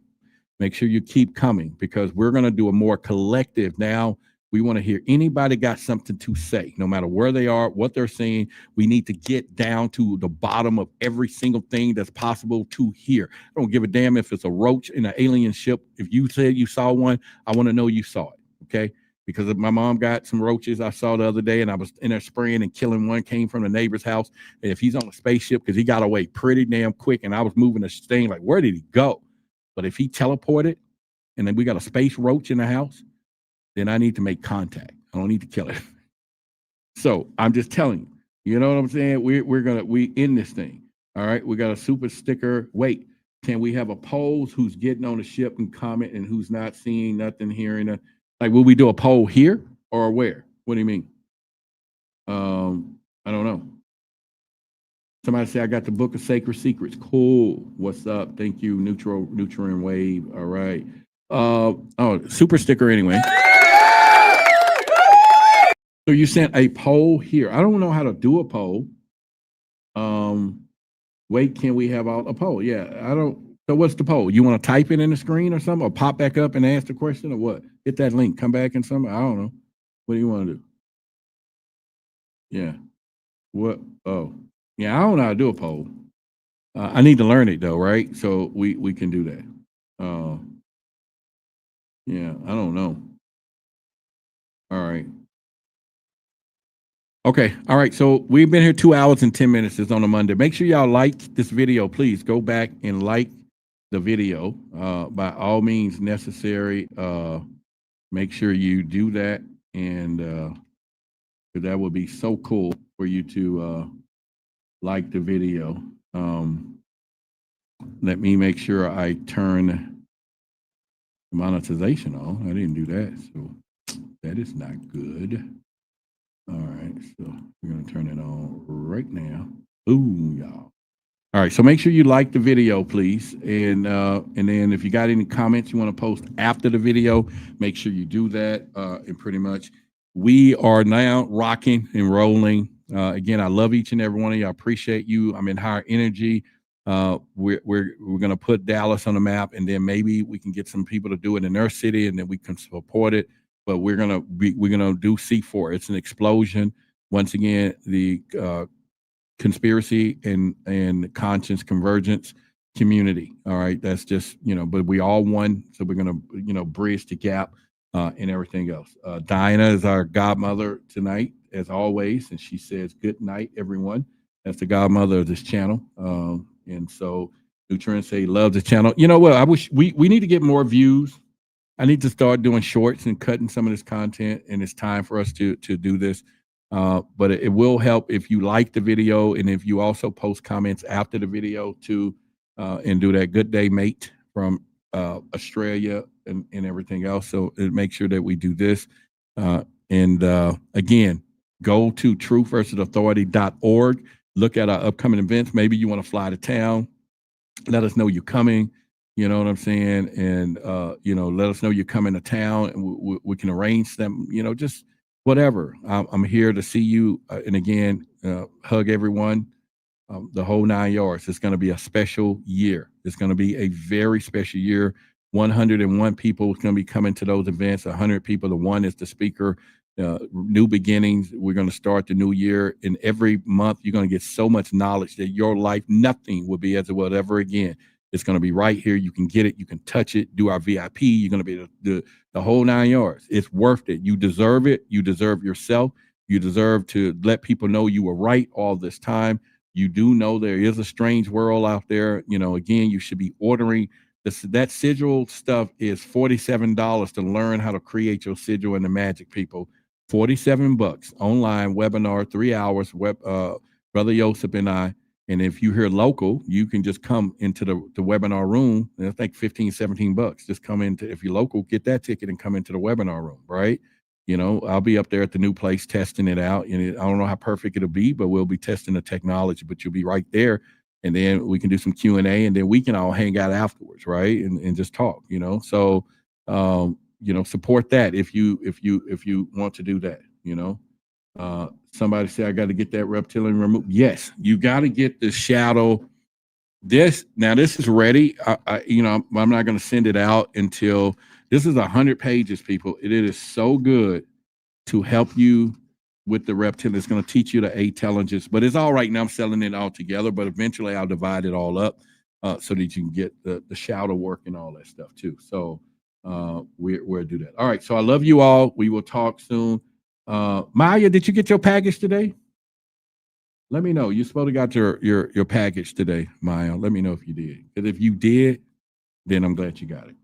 Make sure you keep coming because we're going to do a more collective now. We want to hear anybody got something to say, no matter where they are, what they're saying. We need to get down to the bottom of every single thing that's possible to hear. I don't give a damn if it's a roach in an alien ship. If you said you saw one, I want to know you saw it, okay? Because my mom got some roaches I saw the other day, and I was in there spraying and killing one, came from the neighbor's house. And if he's on a spaceship, because he got away pretty damn quick, and I was moving the thing like, where did he go? But if he teleported, and then we got a space roach in the house, then I need to make contact. I don't need to kill it. So I'm just telling you, you know what I'm saying? We in this thing. All right. We got a super sticker. Wait, can we have a poll? Who's getting on the ship and comment and who's not seeing nothing, hearing it? Like, will we do a poll here or where? What do you mean? I don't know. Somebody say I got the book of sacred secrets. Cool. What's up? Thank you. Neutron wave. All right. Super sticker anyway. So you sent a poll here. I don't know how to do a poll. Wait, can we have a poll? Yeah, I don't. So what's the poll? You want to type it in the screen or something, or pop back up and ask the question, or what? Hit that link, come back and something. I don't know. What do you want to do? Yeah. What? Oh, yeah. I don't know how to do a poll. I need to learn it though, right? So we can do that. Yeah. I don't know. All right. Okay. All right. So we've been here 2 hours and 10 minutes. It's on a Monday. Make sure y'all like this video. Please go back and like the video by all means necessary. Make sure you do that. And that would be so cool for you to like the video. Let me make sure I turn monetization on. I didn't do that. So that is not good. All right, so we're gonna turn it on right now. Ooh, y'all. All right, so make sure you like the video, please, and then if you got any comments you want to post after the video, make sure you do that. And pretty much, we are now rocking and rolling. Again, I love each and every one of you. I appreciate you. I'm in higher energy. We're gonna put Dallas on the map, and then maybe we can get some people to do it in their city, and then we can support it. But we're gonna do C4. It's an explosion. Once again, the conspiracy and conscience convergence community. All right, that's just but we all one, so we're gonna bridge the gap and everything else. Diana is our godmother tonight, as always, and she says good night, everyone. That's the godmother of this channel. And so Nutrient say love the channel. You know what? I wish we need to get more views. I need to start doing shorts and cutting some of this content, and it's time for us to do this. But it will help if you like the video, and if you also post comments after the video too, and do that good day, mate, from Australia and everything else. So make sure that we do this. And again, go to truthversusauthority.org. Look at our upcoming events. Maybe you want to fly to town. Let us know you're coming. You know what I'm saying? And, let us know you're coming to town, and we can arrange them, just whatever. I'm here to see you. And again, hug everyone, the whole 9 yards. It's going to be a special year. It's going to be a very special year. 101 people is going to be coming to those events. 100 people. The one is the speaker. New beginnings. We're going to start the new year. And every month, you're going to get so much knowledge that your life, nothing will be as it was ever again. It's going to be right here. You can get it. You can touch it. Do our VIP. You're going to be the whole 9 yards. It's worth it. You deserve it. You deserve yourself. You deserve to let people know you were right all this time. You do know there is a strange world out there. Again, you should be ordering this. That sigil stuff is $47 to learn how to create your sigil and the magic, people. $47 online webinar, 3 hours. Brother YOSEF and I. And if you're here local, you can just come into the webinar room. And I think $15-17. Just come into, if you're local, get that ticket and come into the webinar room, right? I'll be up there at the new place testing it out. And I don't know how perfect it'll be, but we'll be testing the technology. But you'll be right there, and then we can do some Q&A, and then we can all hang out afterwards, right? And just talk, So, support that if you want to do that, Somebody said I got to get that reptilian removed. Yes, you got to get the shadow. This is ready. I'm not going to send it out until this is 100 pages, people. It is so good to help you with the reptilian. It's going to teach you the intelligence, but it's all right now. I'm selling it all together, but eventually I'll divide it all up so that you can get the shadow work and all that stuff too. So we'll do that. All right. So I love you all. We will talk soon. Maya, did you get your package today? Let me know. You're supposed to got your package today, Maya. Let me know if you did. Because if you did, then I'm glad you got it.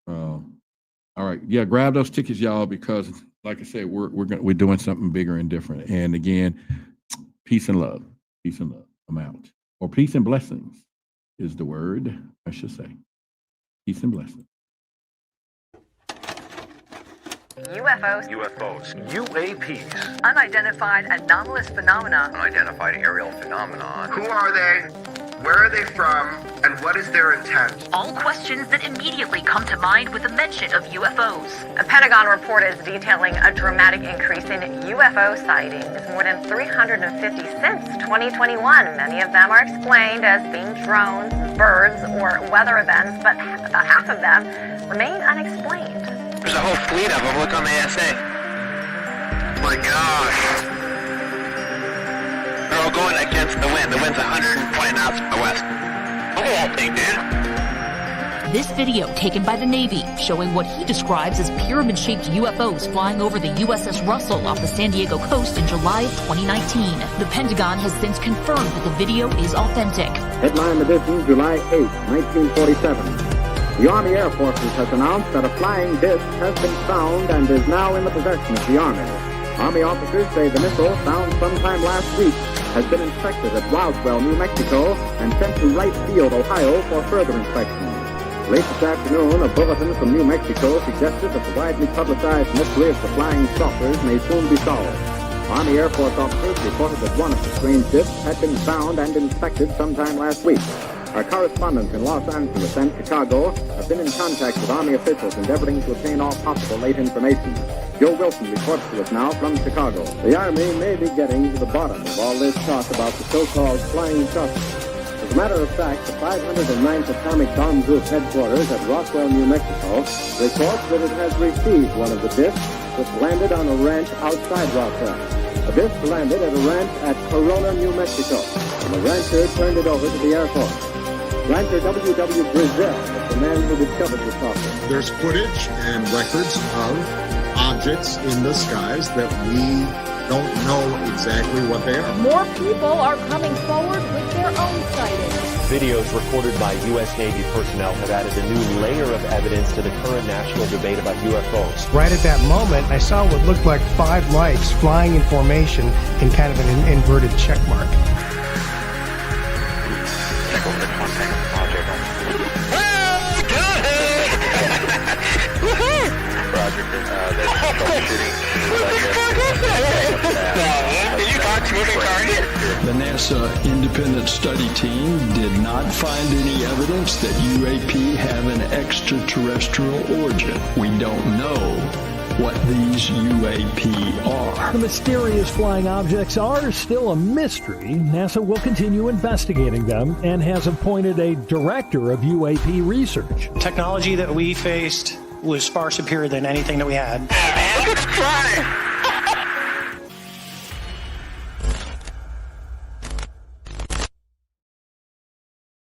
All right. Yeah, grab those tickets, y'all, because like I said, we're doing something bigger and different. And again, peace and love. Peace and love. I'm out. Or peace and blessings is the word, I should say. Peace and blessings.
UFOs. UAPs. Unidentified anomalous phenomena.
Unidentified aerial phenomenon.
Who are they? Where are they from? And what is their intent?
All questions that immediately come to mind with the mention of UFOs.
A Pentagon report is detailing a dramatic increase in UFO sightings, more than 350 since 2021. Many of them are explained as being drones, birds, or weather events, but about half of them remain unexplained.
There's a whole fleet of them. Look on the ASA. Oh my gosh. They're all going against the wind. The wind's 120 knots from the west. Look at that thing, dude.
This video taken by the Navy showing what he describes as pyramid-shaped UFOs flying over the USS Russell off the San Diego coast in July of 2019. The Pentagon has since confirmed that the video is authentic.
Headline edition, July 8, 1947. The Army Air Forces has announced that a flying disc has been found and is now in the possession of the Army. Army officers say the missile, found sometime last week, has been inspected at Roswell, New Mexico, and sent to Wright Field, Ohio, for further inspection. Late this afternoon, a bulletin from New Mexico suggested that the widely publicized mystery of the flying saucers may soon be solved. Army Air Force officers reported that one of the strange discs had been found and inspected sometime last week. Our correspondents in Los Angeles and Chicago have been in contact with Army officials endeavoring to obtain all possible late information. Joe Wilson reports to us now from Chicago. The Army may be getting to the bottom of all this talk about the so-called flying saucers. As a matter of fact, the 509th Atomic Bomb Group headquarters at Roswell, New Mexico, reports that it has received one of the discs which landed on a ranch outside Roswell. A disc landed at a ranch at Corona, New Mexico, and the rancher turned it over to the Air Force. Rancher W.W. Brazil is the man who discovered the saucer.
There's footage and records of objects in the skies that we don't know exactly what they are.
More people are coming forward with their own sightings.
Videos recorded by U.S. Navy personnel have added a new layer of evidence to the current national debate about UFOs.
Right at that moment, I saw what looked like 5 lights flying in formation in kind of an inverted check mark.
The NASA independent study team did not find any evidence that UAP have an extraterrestrial origin. We don't know what these UAP are.
The mysterious flying objects are still a mystery. NASA will continue investigating them and has appointed a director of UAP research.
Technology that we faced was far superior than anything that we had.
Let's try.